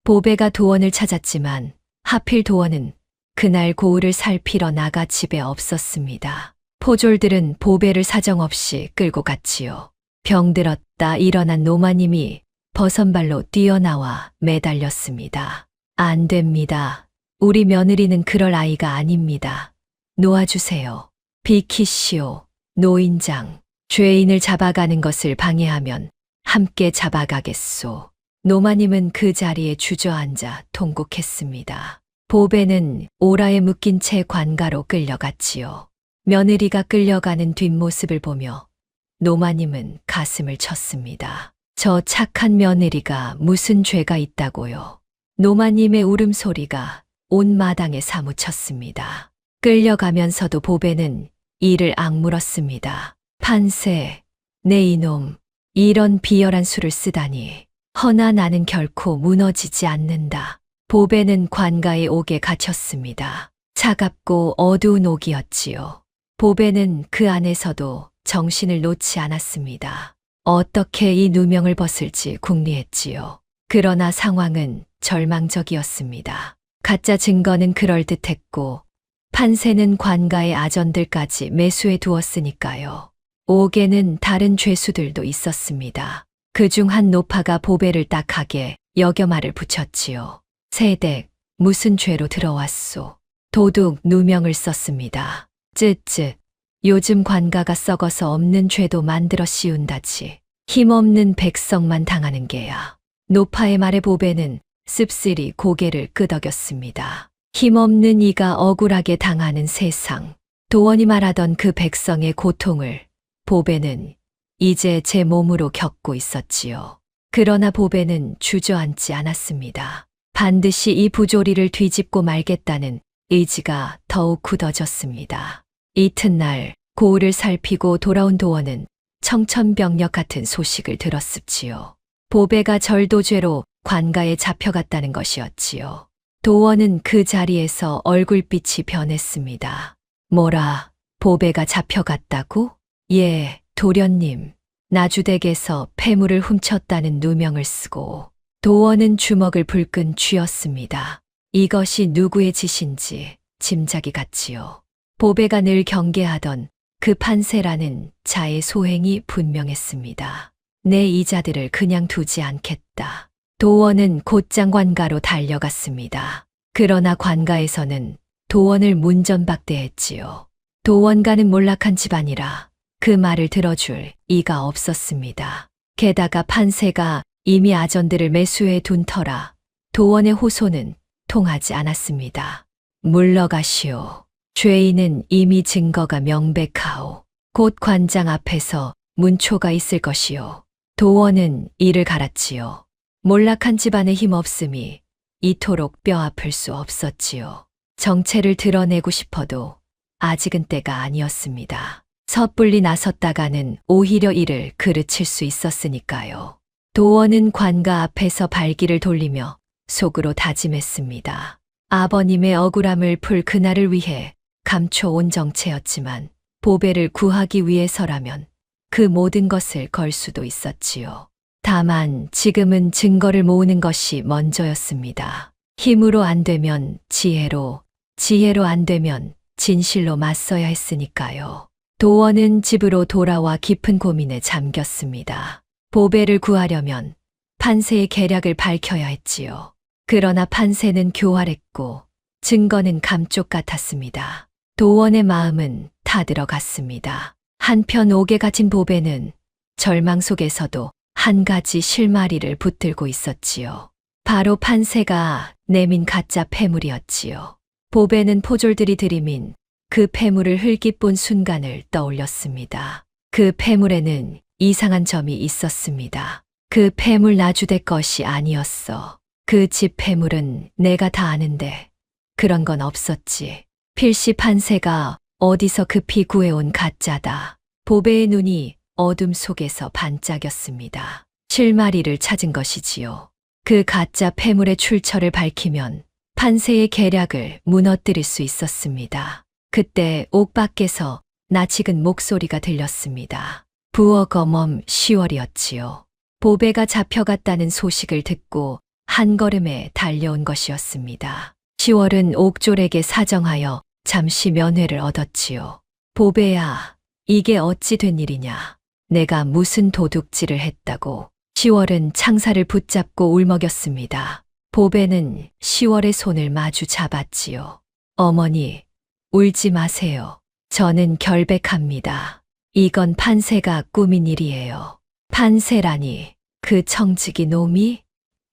보배가 도원을 찾았지만 하필 도원은 그날 고을을 살피러 나가 집에 없었습니다. 포졸들은 보배를 사정없이 끌고 갔지요. 병들었다 일어난 노마님이 버선발로 뛰어나와 매달렸습니다. 안 됩니다. 우리 며느리는 그럴 아이가 아닙니다. 놓아주세요. 비키시오. 노인장. 죄인을 잡아가는 것을 방해하면 함께 잡아가겠소. 노마님은 그 자리에 주저앉아 통곡했습니다. 보배는 오라에 묶인 채 관가로 끌려갔지요. 며느리가 끌려가는 뒷모습을 보며 노마님은 가슴을 쳤습니다. 저 착한 며느리가 무슨 죄가 있다고요. 노마님의 울음소리가 온 마당에 사무쳤습니다. 끌려가면서도 보배는 이를 악물었습니다. 판세, 내 이놈, 이런 비열한 수를 쓰다니. 허나 나는 결코 무너지지 않는다. 보배는 관가에 옥에 갇혔습니다. 차갑고 어두운 옥이었지요. 보배는 그 안에서도 정신을 놓지 않았습니다. 어떻게 이 누명을 벗을지 궁리했지요. 그러나 상황은 절망적이었습니다. 가짜 증거는 그럴듯했고 판세는 관가의 아전들까지 매수해 두었으니까요. 옥에는 다른 죄수들도 있었습니다. 그중 한 노파가 보배를 딱하게 여겨 말을 붙였지요. 세댁, 무슨 죄로 들어왔소? 도둑 누명을 썼습니다. 쯧쯧, 요즘 관가가 썩어서 없는 죄도 만들어 씌운다지. 힘없는 백성만 당하는 게야. 노파의 말에 보배는 씁쓸히 고개를 끄덕였습니다. 힘없는 이가 억울하게 당하는 세상. 도원이 말하던 그 백성의 고통을 보배는 이제 제 몸으로 겪고 있었지요. 그러나 보배는 주저앉지 않았습니다. 반드시 이 부조리를 뒤집고 말겠다는 의지가 더욱 굳어졌습니다. 이튿날 고을을 살피고 돌아온 도원은 청천벽력 같은 소식을 들었습지요. 보배가 절도죄로 관가에 잡혀갔다는 것이었지요. 도원은 그 자리에서 얼굴빛이 변했습니다. 뭐라, 보배가 잡혀갔다고? 예, 도련님. 나주댁에서 폐물을 훔쳤다는 누명을 쓰고 도원은 주먹을 불끈 쥐었습니다. 이것이 누구의 짓인지 짐작이 갔지요. 보배가 늘 경계하던 그 판세라는 자의 소행이 분명했습니다. 내 이자들을 그냥 두지 않겠다. 도원은 곧장 관가로 달려갔습니다. 그러나 관가에서는 도원을 문전박대했지요. 도원가는 몰락한 집안이라 그 말을 들어줄 이가 없었습니다. 게다가 판세가 이미 아전들을 매수해 둔 터라 도원의 호소는 통하지 않았습니다. 물러가시오. 죄인은 이미 증거가 명백하오. 곧 관장 앞에서 문초가 있을 것이오. 도원은 이를 갈았지요. 몰락한 집안의 힘없음이 이토록 뼈아플 수 없었지요. 정체를 드러내고 싶어도 아직은 때가 아니었습니다. 섣불리 나섰다가는 오히려 이를 그르칠 수 있었으니까요. 도원은 관가 앞에서 발길을 돌리며 속으로 다짐했습니다. 아버님의 억울함을 풀 그날을 위해 감춰온 정체였지만 보배를 구하기 위해서라면 그 모든 것을 걸 수도 있었지요. 다만 지금은 증거를 모으는 것이 먼저였습니다. 힘으로 안 되면 지혜로, 지혜로 안 되면 진실로 맞서야 했으니까요. 도원은 집으로 돌아와 깊은 고민에 잠겼습니다. 보배를 구하려면 판세의 계략을 밝혀야 했지요. 그러나 판세는 교활했고 증거는 감쪽 같았습니다. 도원의 마음은 타들어갔습니다. 한편 옥에 갇힌 보배는 절망 속에서도 한 가지 실마리를 붙들고 있었지요. 바로 판세가 내민 가짜 폐물이었지요. 보배는 포졸들이 들이민 그 폐물을 흘깃 본 순간을 떠올렸습니다. 그 폐물에는 이상한 점이 있었습니다. 그 폐물 나주대 것이 아니었어. 그 집 폐물은 내가 다 아는데 그런 건 없었지. 필시 판세가 어디서 급히 구해온 가짜다. 보배의 눈이 어둠 속에서 반짝였습니다. 실마리를 찾은 것이지요. 그 가짜 폐물의 출처를 밝히면 판세의 계략을 무너뜨릴 수 있었습니다. 그때 옥 밖에서 낯익은 목소리가 들렸습니다. 부어검엄 10월이었지요. 보배가 잡혀갔다는 소식을 듣고 한 걸음에 달려온 것이었습니다. 10월은 옥졸에게 사정하여 잠시 면회를 얻었지요. 보배야, 이게 어찌 된 일이냐. 내가 무슨 도둑질을 했다고. 10월은 창사를 붙잡고 울먹였습니다. 보배는 10월의 손을 마주 잡았지요. 어머니, 울지 마세요. 저는 결백합니다. 이건 판세가 꾸민 일이에요. 판세라니, 그 청지기 놈이?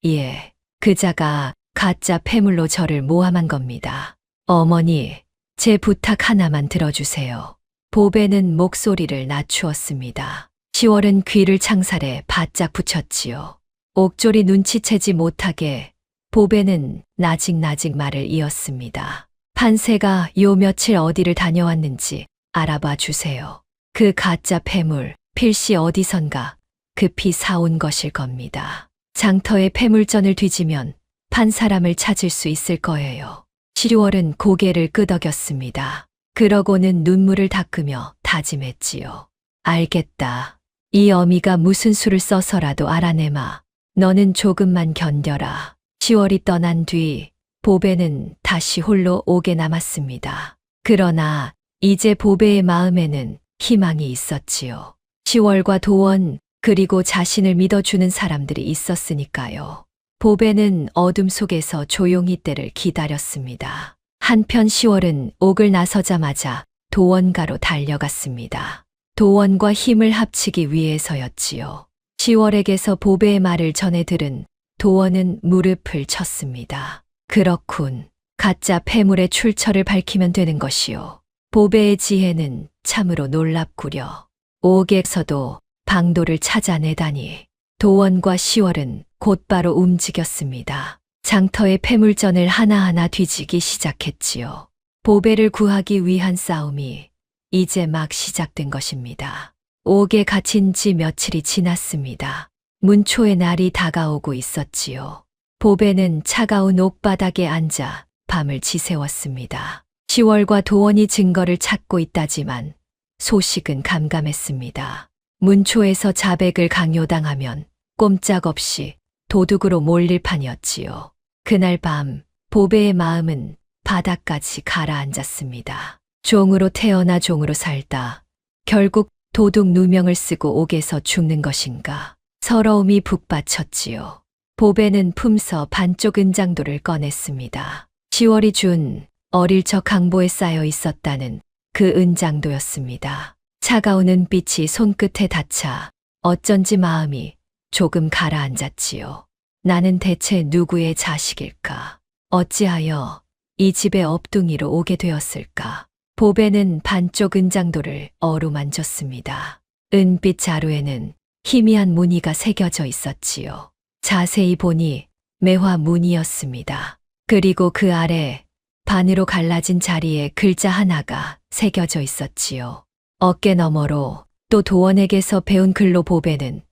예, 그자가 가짜 폐물로 저를 모함한 겁니다. 어머니, 제 부탁 하나만 들어주세요. 보배는 목소리를 낮추었습니다. 10월은 귀를 창살에 바짝 붙였지요. 옥졸이 눈치채지 못하게 보배는 나직나직 말을 이었습니다. 판세가 요 며칠 어디를 다녀왔는지 알아봐 주세요. 그 가짜 폐물 필시 어디선가 급히 사온 것일 겁니다. 장터의 폐물전을 뒤지면 판 사람을 찾을 수 있을 거예요. 10월은 고개를 끄덕였습니다. 그러고는 눈물을 닦으며 다짐했지요. 알겠다. 이 어미가 무슨 수를 써서라도 알아내마. 너는 조금만 견뎌라. 10월이 떠난 뒤 보배는 다시 홀로 옥에 남았습니다. 그러나 이제 보배의 마음에는 희망이 있었지요. 10월과 도원 그리고 자신을 믿어주는 사람들이 있었으니까요. 보배는 어둠 속에서 조용히 때를 기다렸습니다. 한편 10월은 옥을 나서자마자 도원가로 달려갔습니다. 도원과 힘을 합치기 위해서였지요. 10월에게서 보배의 말을 전해 들은 도원은 무릎을 쳤습니다. 그렇군. 가짜 폐물의 출처를 밝히면 되는 것이요. 보배의 지혜는 참으로 놀랍구려. 옥에서도 방도를 찾아내다니. 도원과 10월은 곧바로 움직였습니다. 장터의 폐물전을 하나하나 뒤지기 시작했지요. 보배를 구하기 위한 싸움이 이제 막 시작된 것입니다. 옥에 갇힌 지 며칠이 지났습니다. 문초의 날이 다가오고 있었지요. 보배는 차가운 옥바닥에 앉아 밤을 지새웠습니다. 10월과 도원이 증거를 찾고 있다지만 소식은 감감했습니다. 문초에서 자백을 강요당하면 꼼짝없이 도둑으로 몰릴 판이었지요. 그날 밤 보배의 마음은 바닥까지 가라앉았습니다. 종으로 태어나 종으로 살다 결국 도둑 누명을 쓰고 옥에서 죽는 것인가. 서러움이 북받쳤지요. 보배는 품서 반쪽 은장도를 꺼냈습니다. 10월이 준 어릴 적 강보에 쌓여 있었다는 그 은장도였습니다. 차가운 은빛이 손끝에 닿자 어쩐지 마음이 조금 가라앉았지요. 나는 대체 누구의 자식일까? 어찌하여 이 집의 업둥이로 오게 되었을까? 보배는 반쪽 은장도를 어루만졌습니다. 은빛 자루에는 희미한 무늬가 새겨져 있었지요. 자세히 보니 매화 무늬였습니다. 그리고 그 아래 반으로 갈라진 자리에 글자 하나가 새겨져 있었지요. 어깨 너머로 또 도원에게서 배운 글로 보배는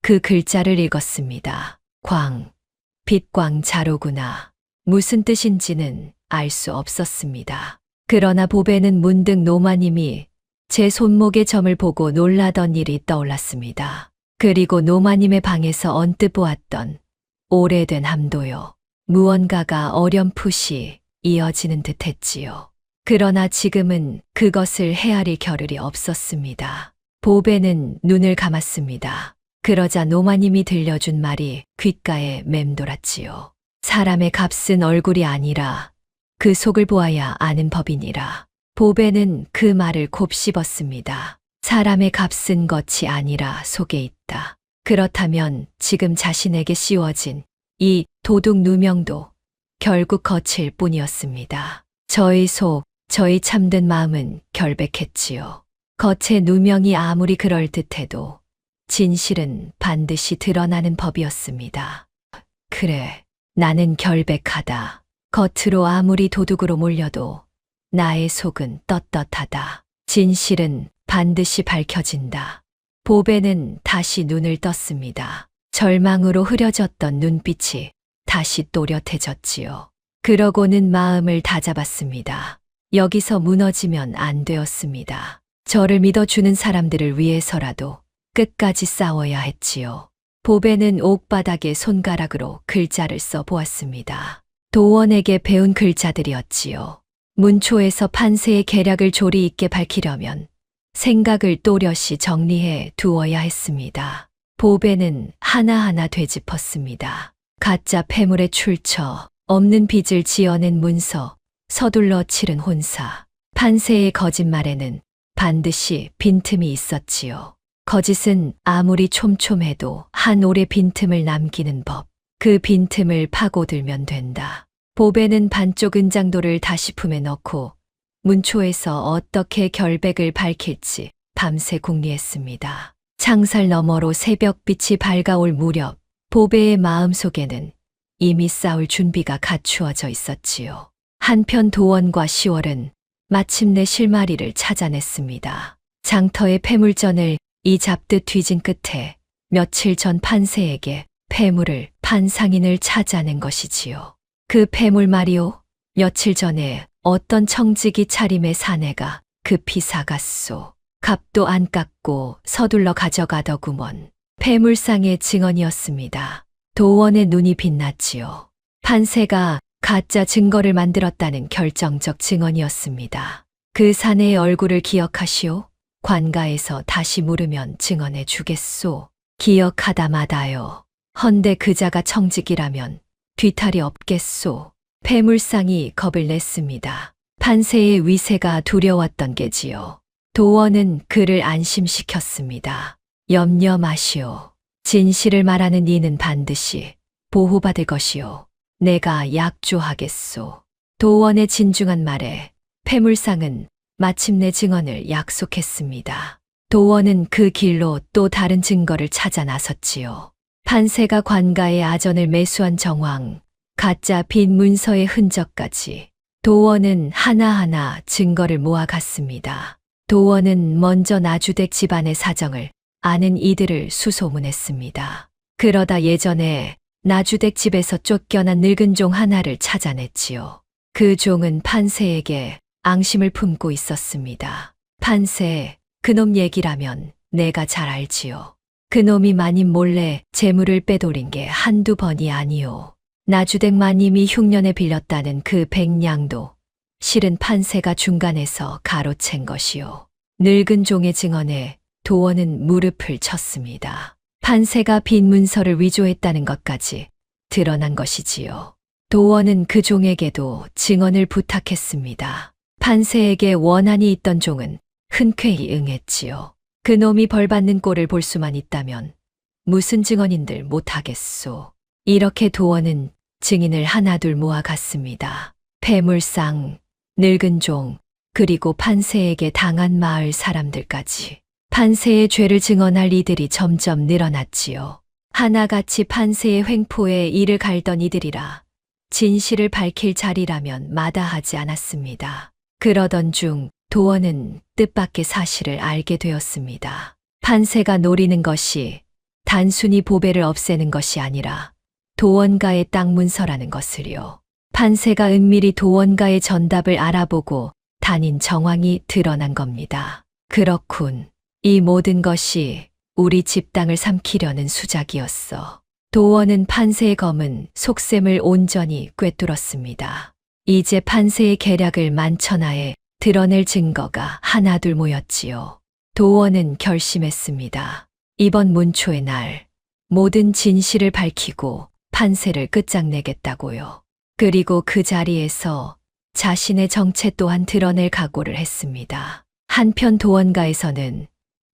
그 글자를 읽었습니다. 광, 빛광 자로구나. 무슨 뜻인지는 알 수 없었습니다. 그러나 보배는 문득 노마님이 제 손목의 점을 보고 놀라던 일이 떠올랐습니다. 그리고 노마님의 방에서 언뜻 보았던 오래된 함도요. 무언가가 어렴풋이 이어지는 듯 했지요. 그러나 지금은 그것을 헤아릴 겨를이 없었습니다. 보배는 눈을 감았습니다. 그러자 노마님이 들려준 말이 귓가에 맴돌았지요. 사람의 값은 얼굴이 아니라 그 속을 보아야 아는 법이니라. 보배는 그 말을 곱씹었습니다. 사람의 값은 겉이 아니라 속에 있다. 그렇다면 지금 자신에게 씌워진 이 도둑 누명도 결국 겉일 뿐이었습니다. 저의 속, 저의 참된 마음은 결백했지요. 겉의 누명이 아무리 그럴듯해도 진실은 반드시 드러나는 법이었습니다. 그래, 나는 결백하다. 겉으로 아무리 도둑으로 몰려도 나의 속은 떳떳하다. 진실은 반드시 밝혀진다. 보배는 다시 눈을 떴습니다. 절망으로 흐려졌던 눈빛이 다시 또렷해졌지요. 그러고는 마음을 다잡았습니다. 여기서 무너지면 안 되었습니다. 저를 믿어주는 사람들을 위해서라도 끝까지 싸워야 했지요. 보배는 옥바닥에 손가락으로 글자를 써보았습니다. 도원에게 배운 글자들이었지요. 문초에서 판세의 계략을 조리 있게 밝히려면 생각을 또렷이 정리해 두어야 했습니다. 보배는 하나하나 되짚었습니다. 가짜 폐물의 출처, 없는 빚을 지어낸 문서, 서둘러 치른 혼사. 판세의 거짓말에는 반드시 빈틈이 있었지요. 거짓은 아무리 촘촘해도 한 올의 빈틈을 남기는 법. 그 빈틈을 파고들면 된다. 보배는 반쪽 은장도를 다시 품에 넣고 문초에서 어떻게 결백을 밝힐지 밤새 궁리했습니다. 창살 너머로 새벽빛이 밝아올 무렵 보배의 마음속에는 이미 싸울 준비가 갖추어져 있었지요. 한편 도원과 10월은 마침내 실마리를 찾아냈습니다. 장터의 폐물전을 이 잡듯 뒤진 끝에 며칠 전 판세에게 폐물을 판 상인을 찾아낸 것이지요. 그 폐물 말이오, 며칠 전에 어떤 청지기 차림의 사내가 급히 사갔소. 값도 안 깎고 서둘러 가져가더구먼. 폐물상의 증언이었습니다. 도원의 눈이 빛났지요. 판세가 가짜 증거를 만들었다는 결정적 증언이었습니다. 그 사내의 얼굴을 기억하시오? 관가에서 다시 물으면 증언해 주겠소. 기억하다 마다요. 헌데 그자가 청직이라면 뒤탈이 없겠소. 폐물상이 겁을 냈습니다. 판세의 위세가 두려웠던 게지요. 도원은 그를 안심시켰습니다. 염려 마시오. 진실을 말하는 이는 반드시 보호받을 것이오. 내가 약조하겠소. 도원의 진중한 말에 폐물상은 마침내 증언을 약속했습니다. 도원은 그 길로 또 다른 증거를 찾아 나섰지요. 판세가 관가의 아전을 매수한 정황, 가짜 빈 문서의 흔적까지 도원은 하나하나 증거를 모아갔습니다. 도원은 먼저 나주댁 집안의 사정을 아는 이들을 수소문했습니다. 그러다 예전에 나주댁 집에서 쫓겨난 늙은 종 하나를 찾아냈지요. 그 종은 판세에게 앙심을 품고 있었습니다. 판세, 그놈 얘기라면 내가 잘 알지요. 그놈이 마님 몰래 재물을 빼돌린 게 한두 번이 아니오. 나주댁 마님이 흉년에 빌렸다는 그 백냥도 실은 판세가 중간에서 가로챈 것이오. 늙은 종의 증언에 도원은 무릎을 쳤습니다. 판세가 빈 문서를 위조했다는 것까지 드러난 것이지요. 도원은 그 종에게도 증언을 부탁했습니다. 판세에게 원한이 있던 종은 흔쾌히 응했지요. 그놈이 벌받는 꼴을 볼 수만 있다면 무슨 증언인들 못하겠소. 이렇게 도원은 증인을 하나둘 모아갔습니다. 폐물상, 늙은 종, 그리고 판세에게 당한 마을 사람들까지. 판세의 죄를 증언할 이들이 점점 늘어났지요. 하나같이 판세의 횡포에 이를 갈던 이들이라 진실을 밝힐 자리라면 마다하지 않았습니다. 그러던 중 도원은 뜻밖의 사실을 알게 되었습니다. 판세가 노리는 것이 단순히 보배를 없애는 것이 아니라 도원가의 땅 문서라는 것을요. 판세가 은밀히 도원가의 전답을 알아보고 다닌 정황이 드러난 겁니다. 그렇군. 이 모든 것이 우리 집 땅을 삼키려는 수작이었어. 도원은 판세의 검은 속셈을 온전히 꿰뚫었습니다. 이제 판세의 계략을 만천하에 드러낼 증거가 하나둘 모였지요. 도원은 결심했습니다. 이번 문초의 날 모든 진실을 밝히고 판세를 끝장내겠다고요. 그리고 그 자리에서 자신의 정체 또한 드러낼 각오를 했습니다. 한편 도원가에서는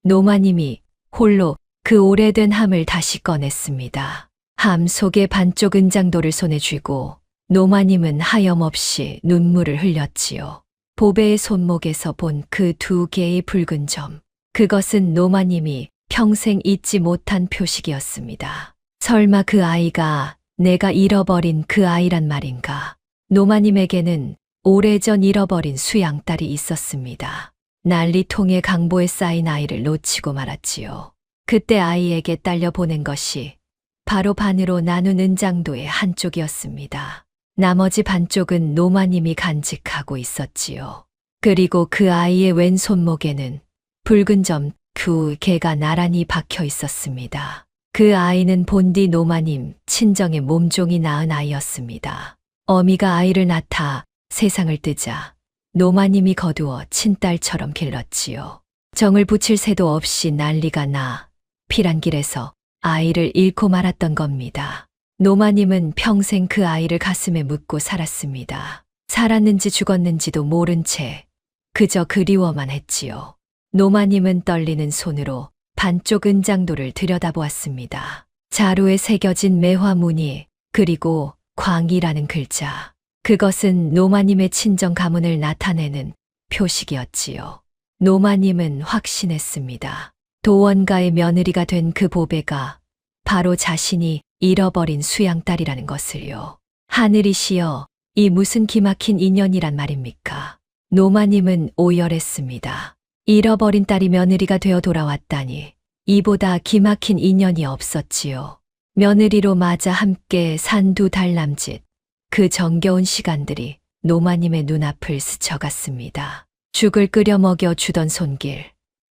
노마님이 홀로 그 오래된 함을 다시 꺼냈습니다. 함 속의 반쪽 은장도를 손에 쥐고 노마님은 하염없이 눈물을 흘렸지요. 보배의 손목에서 본 그 2개의 붉은 점. 그것은 노마님이 평생 잊지 못한 표식이었습니다. 설마 그 아이가 내가 잃어버린 그 아이란 말인가? 노마님에게는 오래전 잃어버린 수양딸이 있었습니다. 난리통의 강보에 쌓인 아이를 놓치고 말았지요. 그때 아이에게 딸려 보낸 것이 바로 반으로 나눈 은장도의 한쪽이었습니다. 나머지 반쪽은 노마님이 간직하고 있었지요. 그리고 그 아이의 왼손목에는 붉은 점 2개가 나란히 박혀 있었습니다. 그 아이는 본디 노마님 친정의 몸종이 낳은 아이였습니다. 어미가 아이를 낳다 세상을 뜨자 노마님이 거두어 친딸처럼 길렀지요. 정을 붙일 새도 없이 난리가 나 피란길에서 아이를 잃고 말았던 겁니다. 노마님은 평생 그 아이를 가슴에 묻고 살았습니다. 살았는지 죽었는지도 모른 채 그저 그리워만 했지요. 노마님은 떨리는 손으로 반쪽 은장도를 들여다보았습니다. 자루에 새겨진 매화 무늬 그리고 광이라는 글자. 그것은 노마님의 친정 가문을 나타내는 표식이었지요. 노마님은 확신했습니다. 도원가의 며느리가 된 그 보배가 바로 자신이 잃어버린 수양딸이라는 것을요. 하늘이시여, 이 무슨 기막힌 인연이란 말입니까? 노마님은 오열했습니다. 잃어버린 딸이 며느리가 되어 돌아왔다니 이보다 기막힌 인연이 없었지요. 며느리로 맞아 함께 산 2달 남짓 그 정겨운 시간들이 노마님의 눈앞을 스쳐갔습니다. 죽을 끓여 먹여 주던 손길,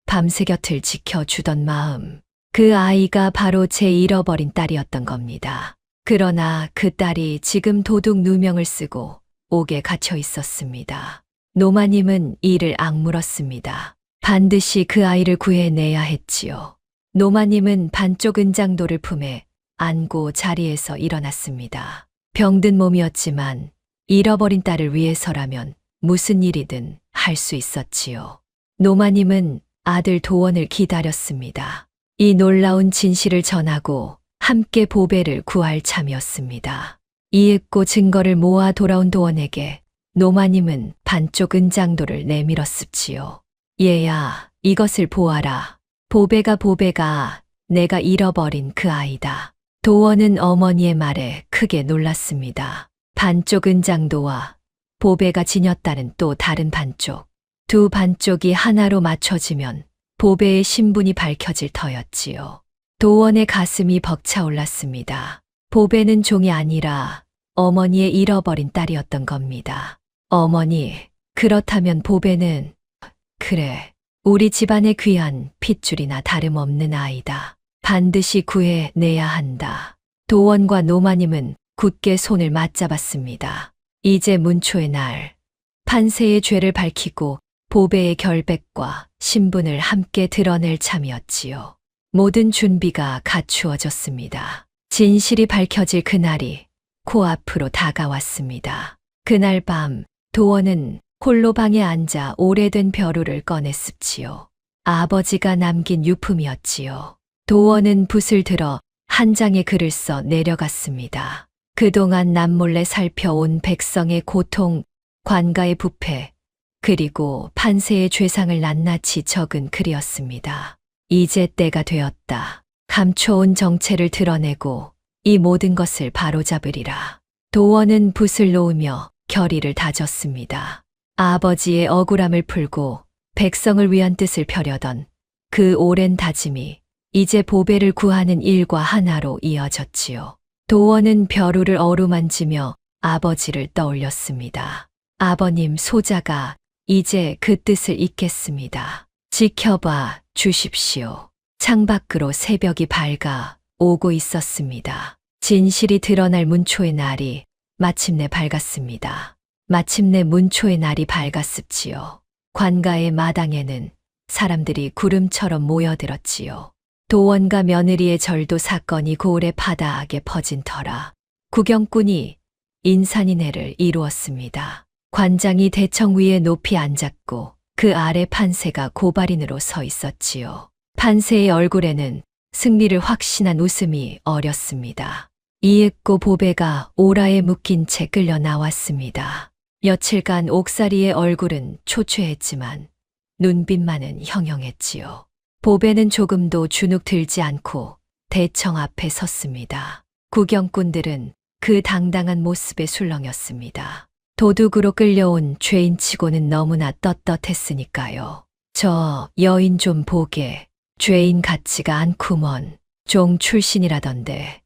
밤새 곁을 지켜주던 마음, 그 아이가 바로 제 잃어버린 딸이었던 겁니다. 그러나 그 딸이 지금 도둑 누명을 쓰고 옥에 갇혀 있었습니다. 노마님은 이를 악물었습니다. 반드시 그 아이를 구해내야 했지요. 노마님은 반쪽 은장도를 품에 안고 자리에서 일어났습니다. 병든 몸이었지만 잃어버린 딸을 위해서라면 무슨 일이든 할 수 있었지요. 노마님은 아들 도원을 기다렸습니다. 이 놀라운 진실을 전하고 함께 보배를 구할 참이었습니다. 이윽고 증거를 모아 돌아온 도원에게 노마님은 반쪽 은장도를 내밀었습지요. 얘야, 이것을 보아라. 보배가 내가 잃어버린 그 아이다. 도원은 어머니의 말에 크게 놀랐습니다. 반쪽 은장도와 보배가 지녔다는 또 다른 반쪽. 2 반쪽이 하나로 맞춰지면 보배의 신분이 밝혀질 터였지요. 도원의 가슴이 벅차올랐습니다. 보배는 종이 아니라 어머니의 잃어버린 딸이었던 겁니다. 어머니, 그렇다면 보배는, 그래, 우리 집안의 귀한 핏줄이나 다름없는 아이다. 반드시 구해내야 한다. 도원과 노마님은 굳게 손을 맞잡았습니다. 이제 문초의 날, 판세의 죄를 밝히고 보배의 결백과 신분을 함께 드러낼 참이었지요. 모든 준비가 갖추어졌습니다. 진실이 밝혀질 그날이 코앞으로 다가왔습니다. 그날 밤 도원은 홀로 방에 앉아 오래된 벼루를 꺼냈습지요. 아버지가 남긴 유품이었지요. 도원은 붓을 들어 한 장의 글을 써 내려갔습니다. 그동안 남몰래 살펴온 백성의 고통, 관가의 부패, 그리고 판세의 죄상을 낱낱이 적은 글이었습니다. 이제 때가 되었다. 감춰온 정체를 드러내고 이 모든 것을 바로잡으리라. 도원은 붓을 놓으며 결의를 다졌습니다. 아버지의 억울함을 풀고 백성을 위한 뜻을 펴려던 그 오랜 다짐이 이제 보배를 구하는 일과 하나로 이어졌지요. 도원은 벼루를 어루만지며 아버지를 떠올렸습니다. 아버님, 소자가 이제 그 뜻을 잇겠습니다. 지켜봐 주십시오. 창밖으로 새벽이 밝아 오고 있었습니다. 진실이 드러날 문초의 날이 마침내 밝았습니다. 마침내 문초의 날이 밝았습지요. 관가의 마당에는 사람들이 구름처럼 모여들었지요. 도원과 며느리의 절도 사건이 고을의 바다하게 퍼진 터라 구경꾼이 인산인해를 이루었습니다. 관장이 대청 위에 높이 앉았고 그 아래 판세가 고발인으로 서 있었지요. 판세의 얼굴에는 승리를 확신한 웃음이 어렸습니다. 이윽고 보배가 오라에 묶인 채 끌려 나왔습니다. 며칠간 옥살이의 얼굴은 초췌했지만 눈빛만은 형형했지요. 보배는 조금도 주눅 들지 않고 대청 앞에 섰습니다. 구경꾼들은 그 당당한 모습에 술렁였습니다. 도둑으로 끌려온 죄인치고는 너무나 떳떳했으니까요. 저 여인 좀 보게. 죄인 같지가 않구먼. 종 출신이라던데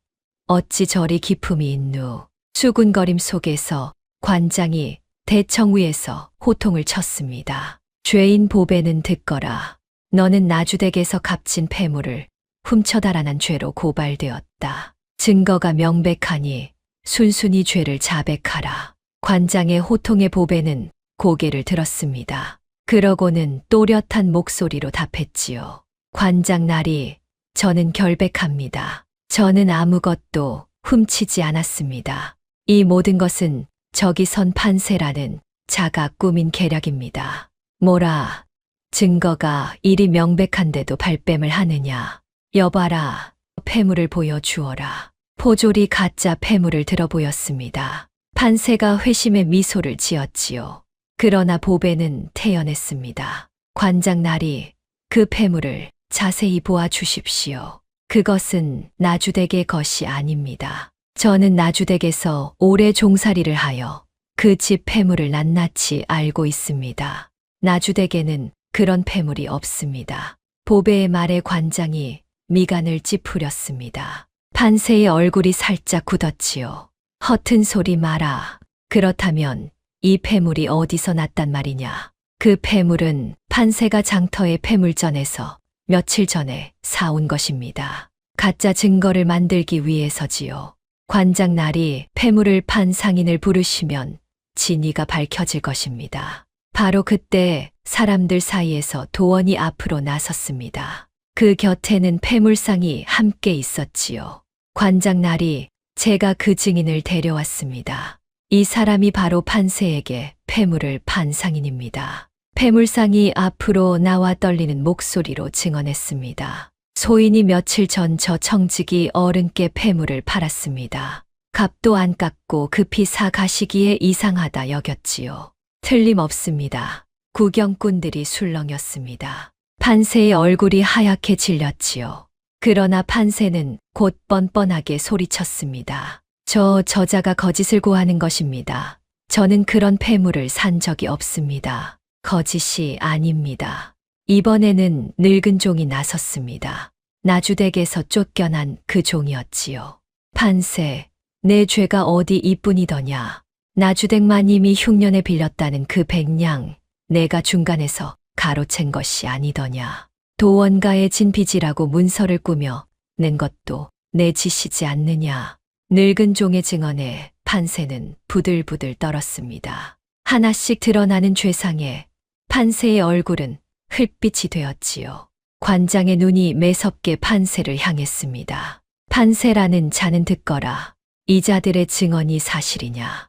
어찌 저리 기품이 있누. 수군거림 속에서 관장이 대청 위에서 호통을 쳤습니다. 죄인 보배는 듣거라. 너는 나주댁에서 값진 폐물을 훔쳐 달아난 죄로 고발되었다. 증거가 명백하니 순순히 죄를 자백하라. 관장의 호통에 보배는 고개를 들었습니다. 그러고는 또렷한 목소리로 답했지요. 관장 나리, 저는 결백합니다. 저는 아무것도 훔치지 않았습니다. 이 모든 것은 저기 선 판세라는 자가 꾸민 계략입니다. 뭐라, 증거가 이리 명백한데도 발뺌을 하느냐. 여봐라, 폐물을 보여주어라. 포졸이 가짜 폐물을 들어 보였습니다. 판세가 회심의 미소를 지었지요. 그러나 보배는 태연했습니다. 관장 나리, 그 폐물을 자세히 보아주십시오. 그것은 나주댁의 것이 아닙니다. 저는 나주댁에서 오래 종살이를 하여 그 집 폐물을 낱낱이 알고 있습니다. 나주댁에는 그런 폐물이 없습니다. 보배의 말에 관장이 미간을 찌푸렸습니다. 판세의 얼굴이 살짝 굳었지요. 허튼 소리 마라. 그렇다면 이 폐물이 어디서 났단 말이냐. 그 폐물은 판세가 장터의 폐물전에서 며칠 전에 사온 것입니다. 가짜 증거를 만들기 위해서지요. 관장 나리 폐물을 판 상인을 부르시면 진위가 밝혀질 것입니다. 바로 그때 사람들 사이에서 도원이 앞으로 나섰습니다. 그 곁에는 폐물상이 함께 있었지요. 관장 나리, 제가 그 증인을 데려왔습니다. 이 사람이 바로 판세에게 폐물을 판 상인입니다. 폐물상이 앞으로 나와 떨리는 목소리로 증언했습니다. 소인이 며칠 전 저 청직이 어른께 폐물을 팔았습니다. 값도 안 깎고 급히 사가시기에 이상하다 여겼지요. 틀림없습니다. 구경꾼들이 술렁였습니다. 판세의 얼굴이 하얗게 질렸지요. 그러나 판세는 곧 뻔뻔하게 소리쳤습니다. 저 저자가 거짓을 고하는 것입니다. 저는 그런 폐물을 산 적이 없습니다. 거짓이 아닙니다. 이번에는 늙은 종이 나섰습니다. 나주댁에서 쫓겨난 그 종이었지요. 판세, 내 죄가 어디 이뿐이더냐. 나주댁만 이미 흉년에 빌렸다는 그 백냥, 내가 중간에서 가로챈 것이 아니더냐. 도원가의 진빚이라고 문서를 꾸며 낸 것도 내 짓이지 않느냐. 늙은 종의 증언에 판세는 부들부들 떨었습니다. 하나씩 드러나는 죄상에 판세의 얼굴은 흙빛이 되었지요. 관장의 눈이 매섭게 판세를 향했습니다. 판세라는 자는 듣거라. 이 자들의 증언이 사실이냐.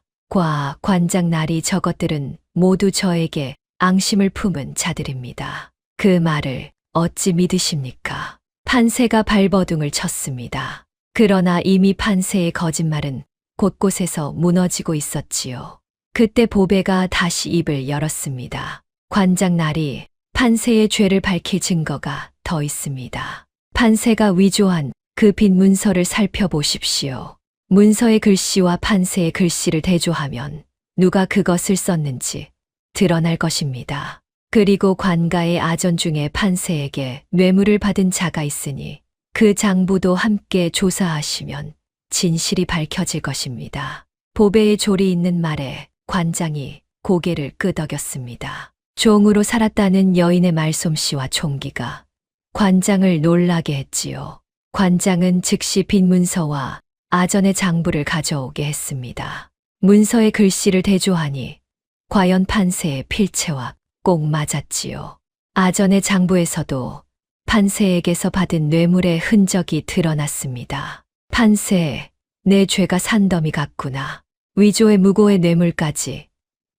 관장 나리 저것들은 모두 저에게 앙심을 품은 자들입니다. 그 말을 어찌 믿으십니까? 판세가 발버둥을 쳤습니다. 그러나 이미 판세의 거짓말은 곳곳에서 무너지고 있었지요. 그때 보배가 다시 입을 열었습니다. 관장 나리, 판세의 죄를 밝힐 증거가 더 있습니다. 판세가 위조한 그 빈 문서를 살펴보십시오. 문서의 글씨와 판세의 글씨를 대조하면 누가 그것을 썼는지 드러날 것입니다. 그리고 관가의 아전 중에 판세에게 뇌물을 받은 자가 있으니 그 장부도 함께 조사하시면 진실이 밝혀질 것입니다. 보배의 조리 있는 말에 관장이 고개를 끄덕였습니다. 종으로 살았다는 여인의 말솜씨와 총기가 관장을 놀라게 했지요. 관장은 즉시 빈 문서와 아전의 장부를 가져오게 했습니다. 문서의 글씨를 대조하니 과연 판세의 필체와 꼭 맞았지요. 아전의 장부에서도 판세에게서 받은 뇌물의 흔적이 드러났습니다. 판세, 내 죄가 산더미 같구나. 위조의 무고의 뇌물까지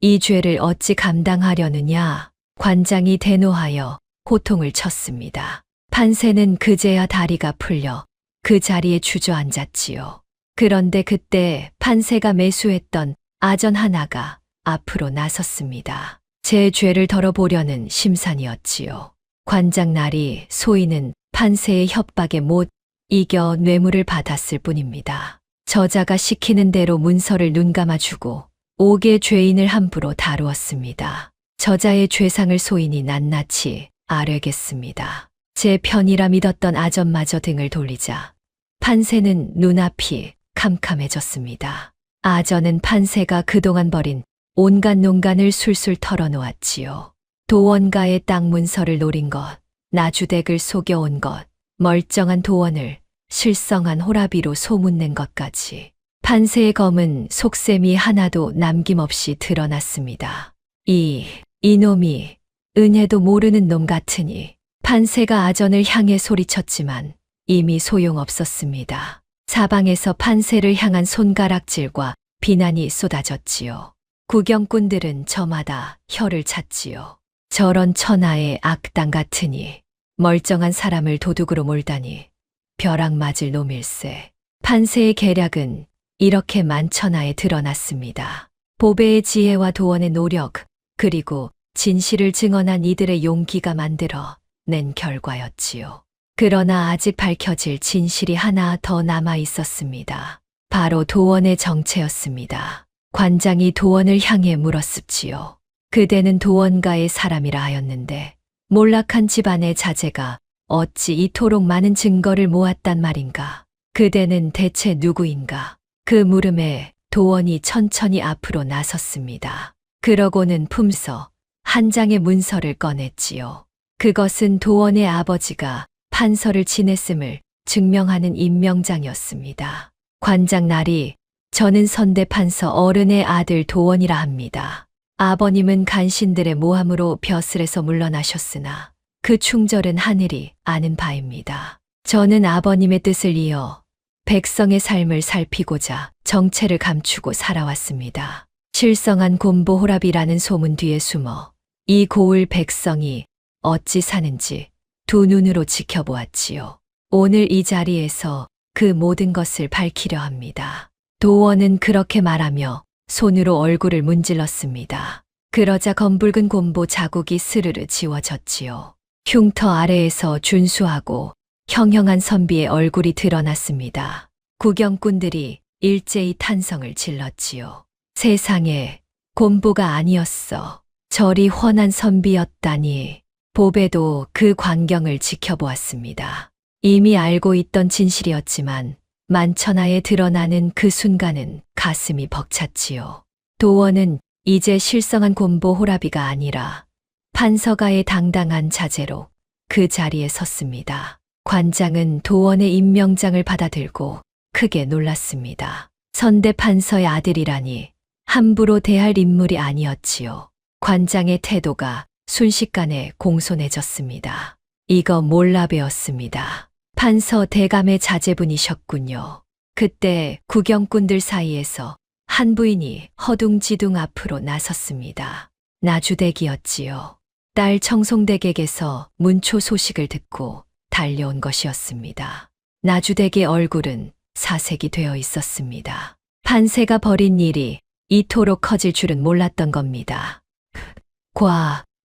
이 죄를 어찌 감당하려느냐. 관장이 대노하여 호통을 쳤습니다. 판세는 그제야 다리가 풀려 그 자리에 주저앉았지요. 그런데 그때 판세가 매수했던 아전 하나가 앞으로 나섰습니다. 제 죄를 덜어보려는 심산이었지요. 관장날이 소인은 판세의 협박에 못 이겨 뇌물을 받았을 뿐입니다. 저자가 시키는 대로 문서를 눈감아주고 5개 죄인을 함부로 다루었습니다. 저자의 죄상을 소인이 낱낱이 아뢰겠습니다. 제 편이라 믿었던 아전마저 등을 돌리자 판세는 눈앞이 캄캄해졌습니다. 아전은 판세가 그동안 벌인 온갖 농간을 술술 털어놓았지요. 도원가의 땅 문서를 노린 것, 나주댁을 속여온 것, 멀쩡한 도원을 실성한 호라비로 소문낸 것까지 판세의 검은 속셈이 하나도 남김없이 드러났습니다. 이놈이 은혜도 모르는 놈 같으니 판세가 아전을 향해 소리쳤지만 이미 소용없었습니다. 사방에서 판세를 향한 손가락질과 비난이 쏟아졌지요. 구경꾼들은 저마다 혀를 찼지요. 저런 천하의 악당 같으니 멀쩡한 사람을 도둑으로 몰다니 벼락 맞을 놈일세. 판세의 계략은 이렇게 만천하에 드러났습니다. 보배의 지혜와 도원의 노력, 그리고 진실을 증언한 이들의 용기가 만들어 낸 결과였지요. 그러나 아직 밝혀질 진실이 하나 더 남아 있었습니다. 바로 도원의 정체였습니다. 관장이 도원을 향해 물었습지요. 그대는 도원가의 사람이라 하였는데 몰락한 집안의 자제가 어찌 이토록 많은 증거를 모았단 말인가? 그대는 대체 누구인가? 그 물음에 도원이 천천히 앞으로 나섰습니다. 그러고는 품서 한 장의 문서를 꺼냈지요. 그것은 도원의 아버지가 판서를 지냈음을 증명하는 임명장이었습니다. 관장날이 저는 선대 판서 어른의 아들 도원이라 합니다. 아버님은 간신들의 모함으로 벼슬에서 물러나셨으나 그 충절은 하늘이 아는 바입니다. 저는 아버님의 뜻을 이어 백성의 삶을 살피고자 정체를 감추고 살아왔습니다. 실성한 곰보 호랍이라는 소문 뒤에 숨어 이 고을 백성이 어찌 사는지 두 눈으로 지켜보았지요. 오늘 이 자리에서 그 모든 것을 밝히려 합니다. 도원은 그렇게 말하며 손으로 얼굴을 문질렀습니다. 그러자 검붉은 곰보 자국이 스르르 지워졌지요. 흉터 아래에서 준수하고 형형한 선비의 얼굴이 드러났습니다. 구경꾼들이 일제히 탄성을 질렀지요. 세상에, 곰보가 아니었어. 저리 훤한 선비였다니. 보배도 그 광경을 지켜보았습니다. 이미 알고 있던 진실이었지만 만천하에 드러나는 그 순간은 가슴이 벅찼지요. 도원은 이제 실성한 곰보 호라비가 아니라 판서가의 당당한 자제로 그 자리에 섰습니다. 관장은 도원의 임명장을 받아들고 크게 놀랐습니다. 선대 판서의 아들이라니 함부로 대할 인물이 아니었지요. 관장의 태도가 순식간에 공손해졌습니다. 이거 몰라 배웠습니다. 판서 대감의 자제분이셨군요. 그때 구경꾼들 사이에서 한 부인이 허둥지둥 앞으로 나섰습니다. 나주댁이었지요. 딸 청송댁에게서 문초 소식을 듣고 달려온 것이었습니다. 나주댁의 얼굴은 사색이 되어 있었습니다. 판세가 벌인 일이 이토록 커질 줄은 몰랐던 겁니다.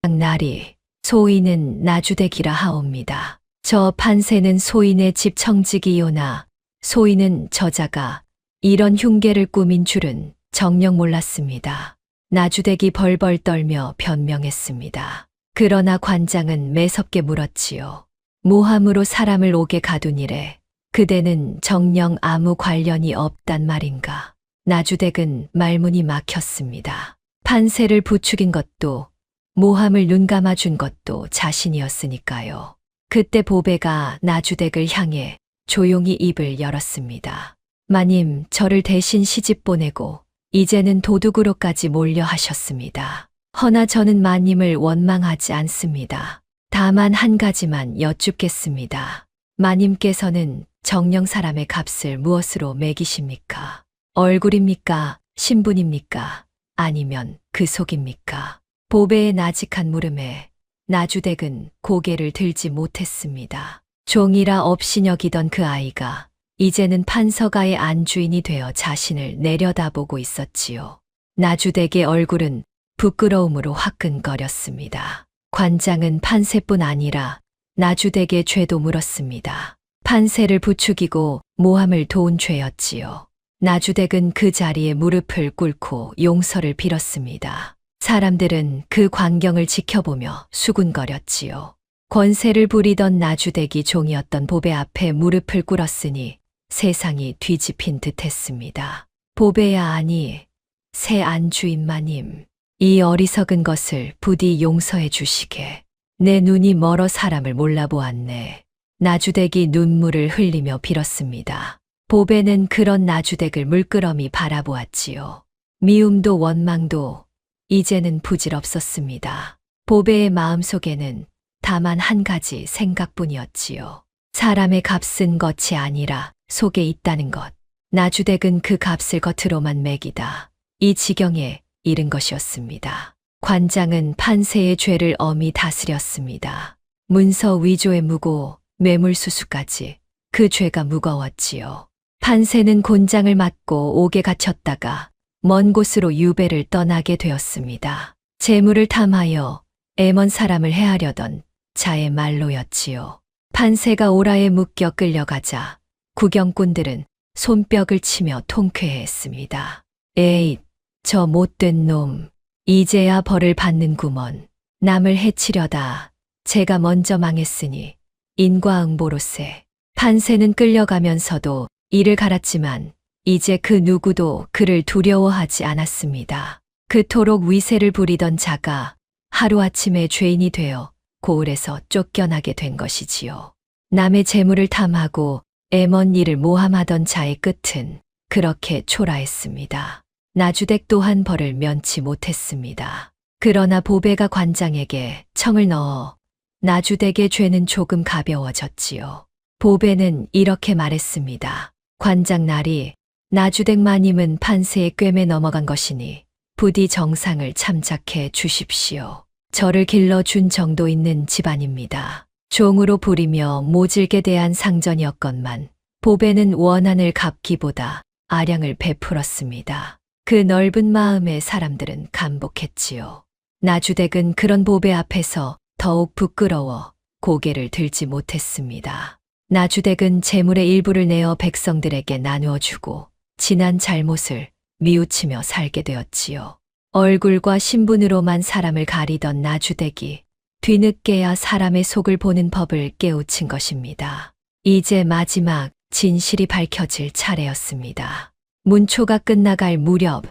날이 소인은 나주댁이라 하옵니다. 저 판세는 소인의 집 청직이요나 소인은 저자가 이런 흉계를 꾸민 줄은 정녕 몰랐습니다. 나주댁이 벌벌 떨며 변명했습니다. 그러나 관장은 매섭게 물었지요. 모함으로 사람을 옥에 가둔 일에 그대는 정녕 아무 관련이 없단 말인가. 나주댁은 말문이 막혔습니다. 판세를 부추긴 것도 모함을 눈감아준 것도 자신이었으니까요. 그때 보배가 나주댁을 향해 조용히 입을 열었습니다. 마님, 저를 대신 시집 보내고 이제는 도둑으로까지 몰려 하셨습니다. 허나 저는 마님을 원망하지 않습니다. 다만 한 가지만 여쭙겠습니다. 마님께서는 정녕 사람의 값을 무엇으로 매기십니까? 얼굴입니까? 신분입니까? 아니면 그 속입니까? 보배의 나직한 물음에 나주댁은 고개를 들지 못했습니다. 종이라 업신여기던 그 아이가 이제는 판서가의 안주인이 되어 자신을 내려다보고 있었지요. 나주댁의 얼굴은 부끄러움으로 화끈거렸습니다. 관장은 판세뿐 아니라 나주댁의 죄도 물었습니다. 판세를 부추기고 모함을 도운 죄였지요. 나주댁은 그 자리에 무릎을 꿇고 용서를 빌었습니다. 사람들은 그 광경을 지켜보며 수군거렸지요. 권세를 부리던 나주댁이 종이었던 보배 앞에 무릎을 꿇었으니 세상이 뒤집힌 듯했습니다. 보배야 아니 새 안주인마님, 이 어리석은 것을 부디 용서해 주시게. 내 눈이 멀어 사람을 몰라보았네. 나주댁이 눈물을 흘리며 빌었습니다. 보배는 그런 나주댁을 물끄러미 바라보았지요. 미움도 원망도 이제는 부질없었습니다. 보배의 마음속에는 다만 한 가지 생각뿐이었지요. 사람의 값은 겉이 아니라 속에 있다는 것. 나주댁은 그 값을 겉으로만 매기다 이 지경에 이른 것이었습니다. 관장은 판세의 죄를 엄히 다스렸습니다. 문서 위조의 무고, 뇌물수수까지 그 죄가 무거웠지요. 판세는 곤장을 맞고 옥에 갇혔다가 먼 곳으로 유배를 떠나게 되었습니다. 재물을 탐하여 애먼 사람을 해하려던 자의 말로였지요. 판세가 오라에 묶여 끌려가자 구경꾼들은 손뼉을 치며 통쾌했습니다. 에잇, 저 못된 놈, 이제야 벌을 받는구먼. 남을 해치려다 제가 먼저 망했으니 인과응보로세. 판세는 끌려가면서도 이를 갈았지만 이제 그 누구도 그를 두려워하지 않았습니다. 그토록 위세를 부리던 자가 하루아침에 죄인이 되어 고을에서 쫓겨나게 된 것이지요. 남의 재물을 탐하고 애먼 일을 모함하던 자의 끝은 그렇게 초라했습니다. 나주댁 또한 벌을 면치 못했습니다. 그러나 보배가 관장에게 청을 넣어 나주댁의 죄는 조금 가벼워졌지요. 보배는 이렇게 말했습니다. 관장 나리, 나주댁 마님은 판세의 꿰매 넘어간 것이니 부디 정상을 참작해 주십시오. 저를 길러준 정도 있는 집안입니다. 종으로 부리며 모질게 대한 상전이었건만 보배는 원한을 갚기보다 아량을 베풀었습니다. 그 넓은 마음에 사람들은 감복했지요. 나주댁은 그런 보배 앞에서 더욱 부끄러워 고개를 들지 못했습니다. 나주댁은 재물의 일부를 내어 백성들에게 나누어 주고 지난 잘못을 뉘우치며 살게 되었지요. 얼굴과 신분으로만 사람을 가리던 나주댁이 뒤늦게야 사람의 속을 보는 법을 깨우친 것입니다. 이제 마지막 진실이 밝혀질 차례였습니다. 문초가 끝나갈 무렵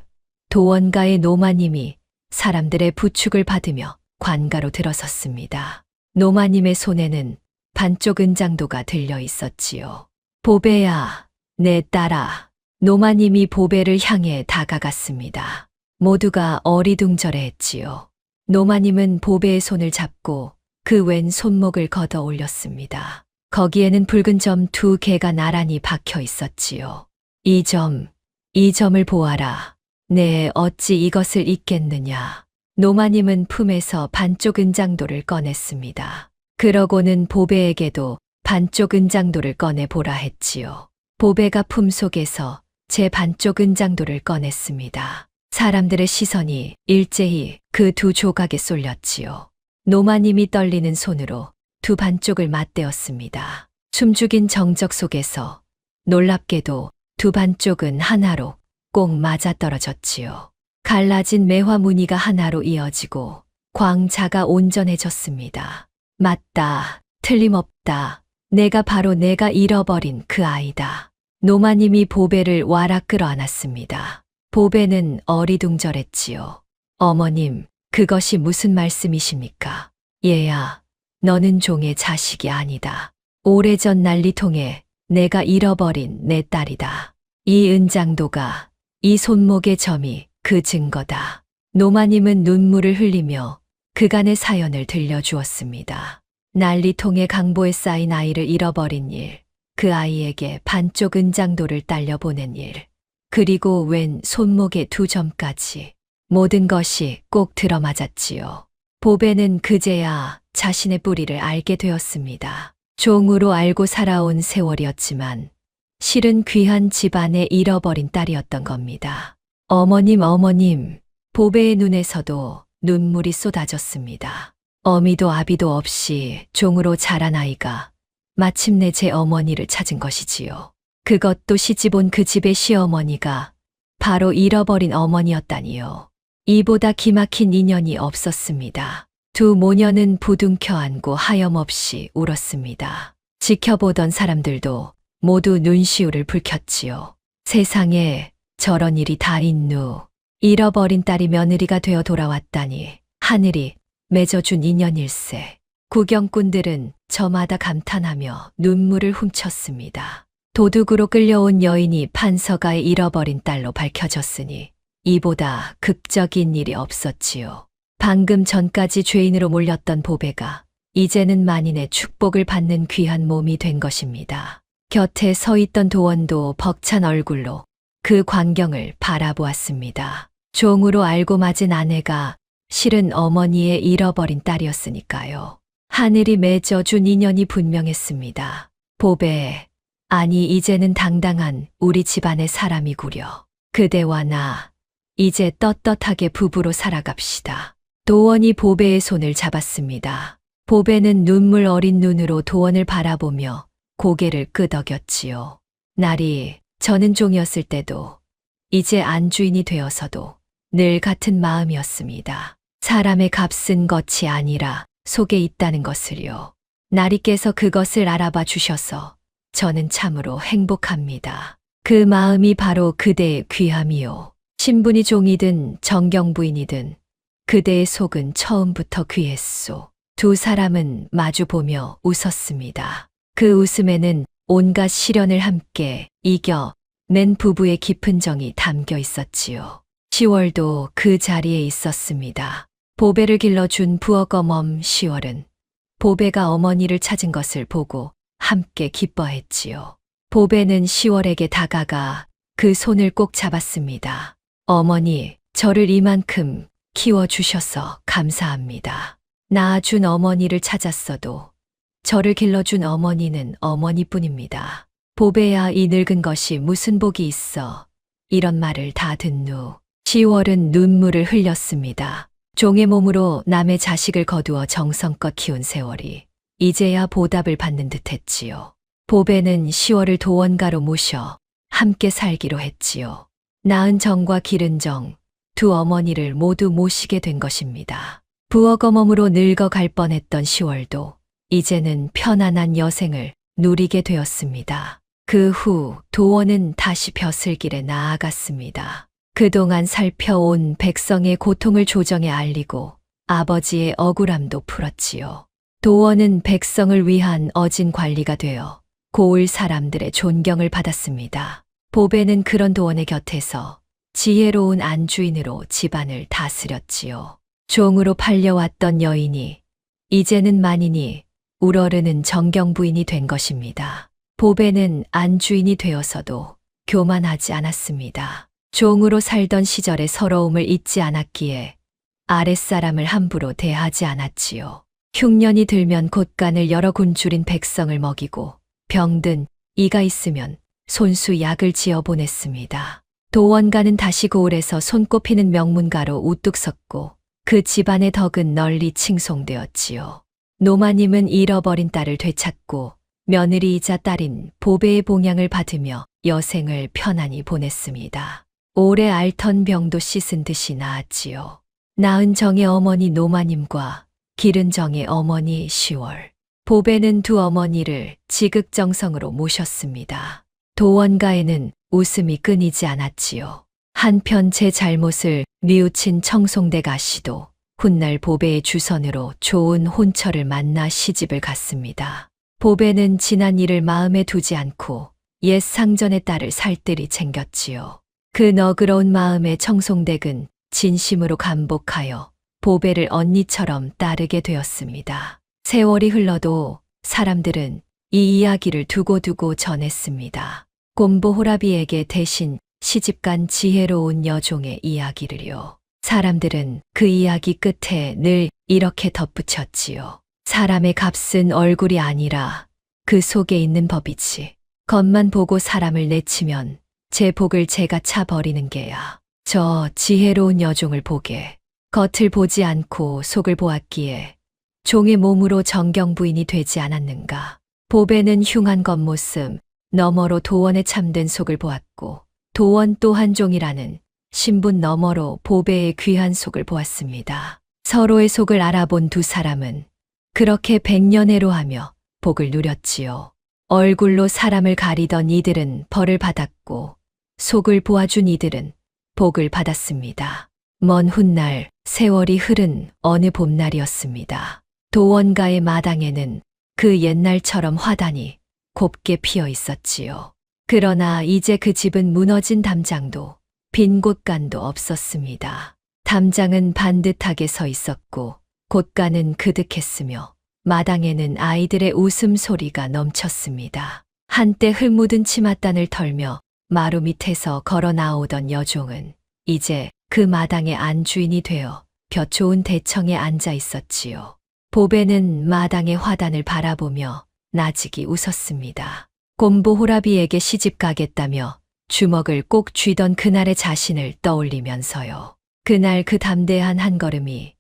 도원가의 노마님이 사람들의 부축을 받으며 관가로 들어섰습니다. 노마님의 손에는 반쪽 은장도가 들려 있었지요. 보배야, 내 딸아. 노마님이 보배를 향해 다가갔습니다. 모두가 어리둥절해했지요. 노마님은 보배의 손을 잡고 그 왼 손목을 걷어 올렸습니다. 거기에는 붉은 점 2개가 나란히 박혀 있었지요. 이 점을 보아라. 네, 어찌 이것을 잊겠느냐. 노마님은 품에서 반쪽 은장도를 꺼냈습니다. 그러고는 보배에게도 반쪽 은장도를 꺼내보라 했지요. 보배가 품속에서 제 반쪽 은장도를 꺼냈습니다. 사람들의 시선이 일제히 그 두 조각에 쏠렸지요. 노마님이 떨리는 손으로 두 반쪽을 맞대었습니다. 숨죽인 정적 속에서 놀랍게도 두 반쪽은 하나로 꼭 맞아떨어졌지요. 갈라진 매화 무늬가 하나로 이어지고 광자가 온전해졌습니다. 맞다. 틀림없다. 내가 바로 내가 잃어버린 그 아이다. 노마님이 보배를 와락 끌어안았습니다. 보배는 어리둥절했지요. 어머님, 그것이 무슨 말씀이십니까? 얘야, 너는 종의 자식이 아니다. 오래전 난리통에 내가 잃어버린 내 딸이다. 이 은장도가, 이 손목의 점이 그 증거다. 노마님은 눈물을 흘리며 그간의 사연을 들려주었습니다. 난리통의 강보에 쌓인 아이를 잃어버린 일, 그 아이에게 반쪽 은장도를 딸려 보낸 일, 그리고 웬 손목의 두 점까지. 모든 것이 꼭 들어맞았지요. 보배는 그제야 자신의 뿌리를 알게 되었습니다. 종으로 알고 살아온 세월이었지만 실은 귀한 집안에 잃어버린 딸이었던 겁니다. 어머님, 보배의 눈에서도 눈물이 쏟아졌습니다. 어미도 아비도 없이 종으로 자란 아이가 마침내 제 어머니를 찾은 것이지요. 그것도 시집 온 그 집의 시어머니가 바로 잃어버린 어머니였다니요. 이보다 기막힌 인연이 없었습니다. 두 모녀는 부둥켜 안고 하염없이 울었습니다. 지켜보던 사람들도 모두 눈시울을 붉혔지요. 세상에 저런 일이 다 있누. 잃어버린 딸이 며느리가 되어 돌아왔다니 하늘이 맺어준 인연일세. 구경꾼들은 저마다 감탄하며 눈물을 훔쳤습니다. 도둑으로 끌려온 여인이 판서가의 잃어버린 딸로 밝혀졌으니 이보다 극적인 일이 없었지요. 방금 전까지 죄인으로 몰렸던 보배가 이제는 만인의 축복을 받는 귀한 몸이 된 것입니다. 곁에 서 있던 도원도 벅찬 얼굴로 그 광경을 바라보았습니다. 종으로 알고 맞은 아내가 실은 어머니의 잃어버린 딸이었으니까요. 하늘이 맺어준 인연이 분명했습니다. 보배, 아니 이제는 당당한 우리 집안의 사람이구려. 그대와 나 이제 떳떳하게 부부로 살아갑시다. 도원이 보배의 손을 잡았습니다. 보배는 눈물 어린 눈으로 도원을 바라보며 고개를 끄덕였지요. 날이 저는 종이었을 때도 이제 안주인이 되어서도 늘 같은 마음이었습니다. 사람의 값은 것이 아니라 속에 있다는 것을요. 나리께서 그것을 알아봐 주셔서 저는 참으로 행복합니다. 그 마음이 바로 그대의 귀함이요. 신분이 종이든 정경부인이든 그대의 속은 처음부터 귀했소. 두 사람은 마주보며 웃었습니다. 그 웃음에는 온갖 시련을 함께 이겨낸 부부의 깊은 정이 담겨 있었지요. 10월도 그 자리에 있었습니다. 보배를 길러준 부엌어멈 10월은 보배가 어머니를 찾은 것을 보고 함께 기뻐했지요. 보배는 10월에게 다가가 그 손을 꼭 잡았습니다. 어머니, 저를 이만큼 키워주셔서 감사합니다. 낳아준 어머니를 찾았어도 저를 길러준 어머니는 어머니뿐입니다. 보배야, 이 늙은 것이 무슨 복이 있어. 이런 말을 다 듣는 후 10월은 눈물을 흘렸습니다. 종의 몸으로 남의 자식을 거두어 정성껏 키운 세월이 이제야 보답을 받는 듯했지요. 보배는 10월을 도원가로 모셔 함께 살기로 했지요. 낳은 정과 기른 정, 두 어머니를 모두 모시게 된 것입니다. 부엌어멈으로 늙어갈 뻔했던 10월도 이제는 편안한 여생을 누리게 되었습니다. 그 후 도원은 다시 벼슬길에 나아갔습니다. 그동안 살펴온 백성의 고통을 조정에 알리고 아버지의 억울함도 풀었지요. 도원은 백성을 위한 어진 관리가 되어 고을 사람들의 존경을 받았습니다. 보배는 그런 도원의 곁에서 지혜로운 안주인으로 집안을 다스렸지요. 종으로 팔려왔던 여인이 이제는 만인이 우러르는 정경부인이 된 것입니다. 보배는 안주인이 되어서도 교만하지 않았습니다. 종으로 살던 시절의 서러움을 잊지 않았기에 아랫사람을 함부로 대하지 않았지요. 흉년이 들면 곳간을 여러 곤줄인 백성을 먹이고 병든 이가 있으면 손수 약을 지어 보냈습니다. 도원가는 다시 고을에서 손꼽히는 명문가로 우뚝 섰고 그 집안의 덕은 널리 칭송되었지요. 노마님은 잃어버린 딸을 되찾고 며느리이자 딸인 보배의 봉양을 받으며 여생을 편안히 보냈습니다. 오래 앓던 병도 씻은 듯이 나았지요. 낳은 정의 어머니 노마님과 기른 정의 어머니 10월. 보배는 두 어머니를 지극정성으로 모셨습니다. 도원가에는 웃음이 끊이지 않았지요. 한편 제 잘못을 뉘우친 청송대 가씨도 훗날 보배의 주선으로 좋은 혼처를 만나 시집을 갔습니다. 보배는 지난 일을 마음에 두지 않고 옛 상전의 딸을 살뜰히 챙겼지요. 그 너그러운 마음에 청송댁은 진심으로 감복하여 보배를 언니처럼 따르게 되었습니다. 세월이 흘러도 사람들은 이 이야기를 두고두고 전했습니다. 곰보 호라비에게 대신 시집간 지혜로운 여종의 이야기를요. 사람들은 그 이야기 끝에 늘 이렇게 덧붙였지요. 사람의 값은 얼굴이 아니라 그 속에 있는 법이지. 겉만 보고 사람을 내치면 제 복을 제가 차버리는 게야. 저 지혜로운 여종을 보게 겉을 보지 않고 속을 보았기에 종의 몸으로 정경 부인이 되지 않았는가. 보배는 흉한 겉모습 너머로 도원에 참된 속을 보았고 도원 또한 종이라는 신분 너머로 보배의 귀한 속을 보았습니다. 서로의 속을 알아본 두 사람은 그렇게 백년해로하며 복을 누렸지요. 얼굴로 사람을 가리던 이들은 벌을 받았고 속을 보아준 이들은 복을 받았습니다. 먼 훗날 세월이 흐른 어느 봄날이었습니다. 도원가의 마당에는 그 옛날처럼 화단이 곱게 피어 있었지요. 그러나 이제 그 집은 무너진 담장도 빈 곳간도 없었습니다. 담장은 반듯하게 서 있었고 곳간은 그득했으며 마당에는 아이들의 웃음소리가 넘쳤습니다. 한때 흙 묻은 치맛단을 털며 마루 밑에서 걸어 나오던 여종은 이제 그 마당의 안주인이 되어 볕 좋은 대청에 앉아 있었지요. 보배는 마당의 화단을 바라보며 나직이 웃었습니다. 곰보 호라비에게 시집 가겠다며 주먹을 꼭 쥐던 그날의 자신을 떠올리면서요. 그날 그 담대한 한 걸음이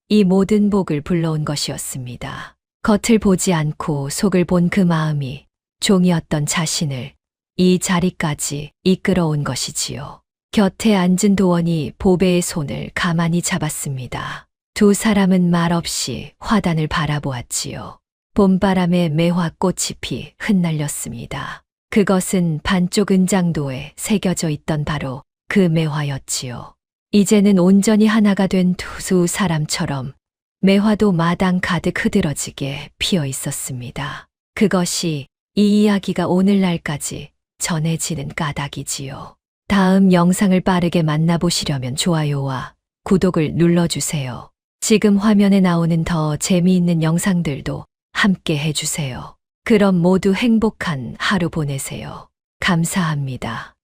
이 모든 복을 불러온 것이었습니다. 겉을 보지 않고 속을 본 그 마음이 종이었던 자신을 이 자리까지 이끌어온 것이지요. 곁에 앉은 도원이 보배의 손을 가만히 잡았습니다. 두 사람은 말없이 화단을 바라보았지요. 봄바람에 매화꽃이 피 흩날렸습니다. 그것은 반쪽 은장도에 새겨져 있던 바로 그 매화였지요. 이제는 온전히 하나가 된 두 사람처럼 매화도 마당 가득 흐드러지게 피어 있었습니다. 그것이 이 이야기가 오늘날까지 전해지는 까닭이지요. 다음 영상을 빠르게 만나보시려면 좋아요와 구독을 눌러주세요. 지금 화면에 나오는 더 재미있는 영상들도 함께 해주세요. 그럼 모두 행복한 하루 보내세요. 감사합니다.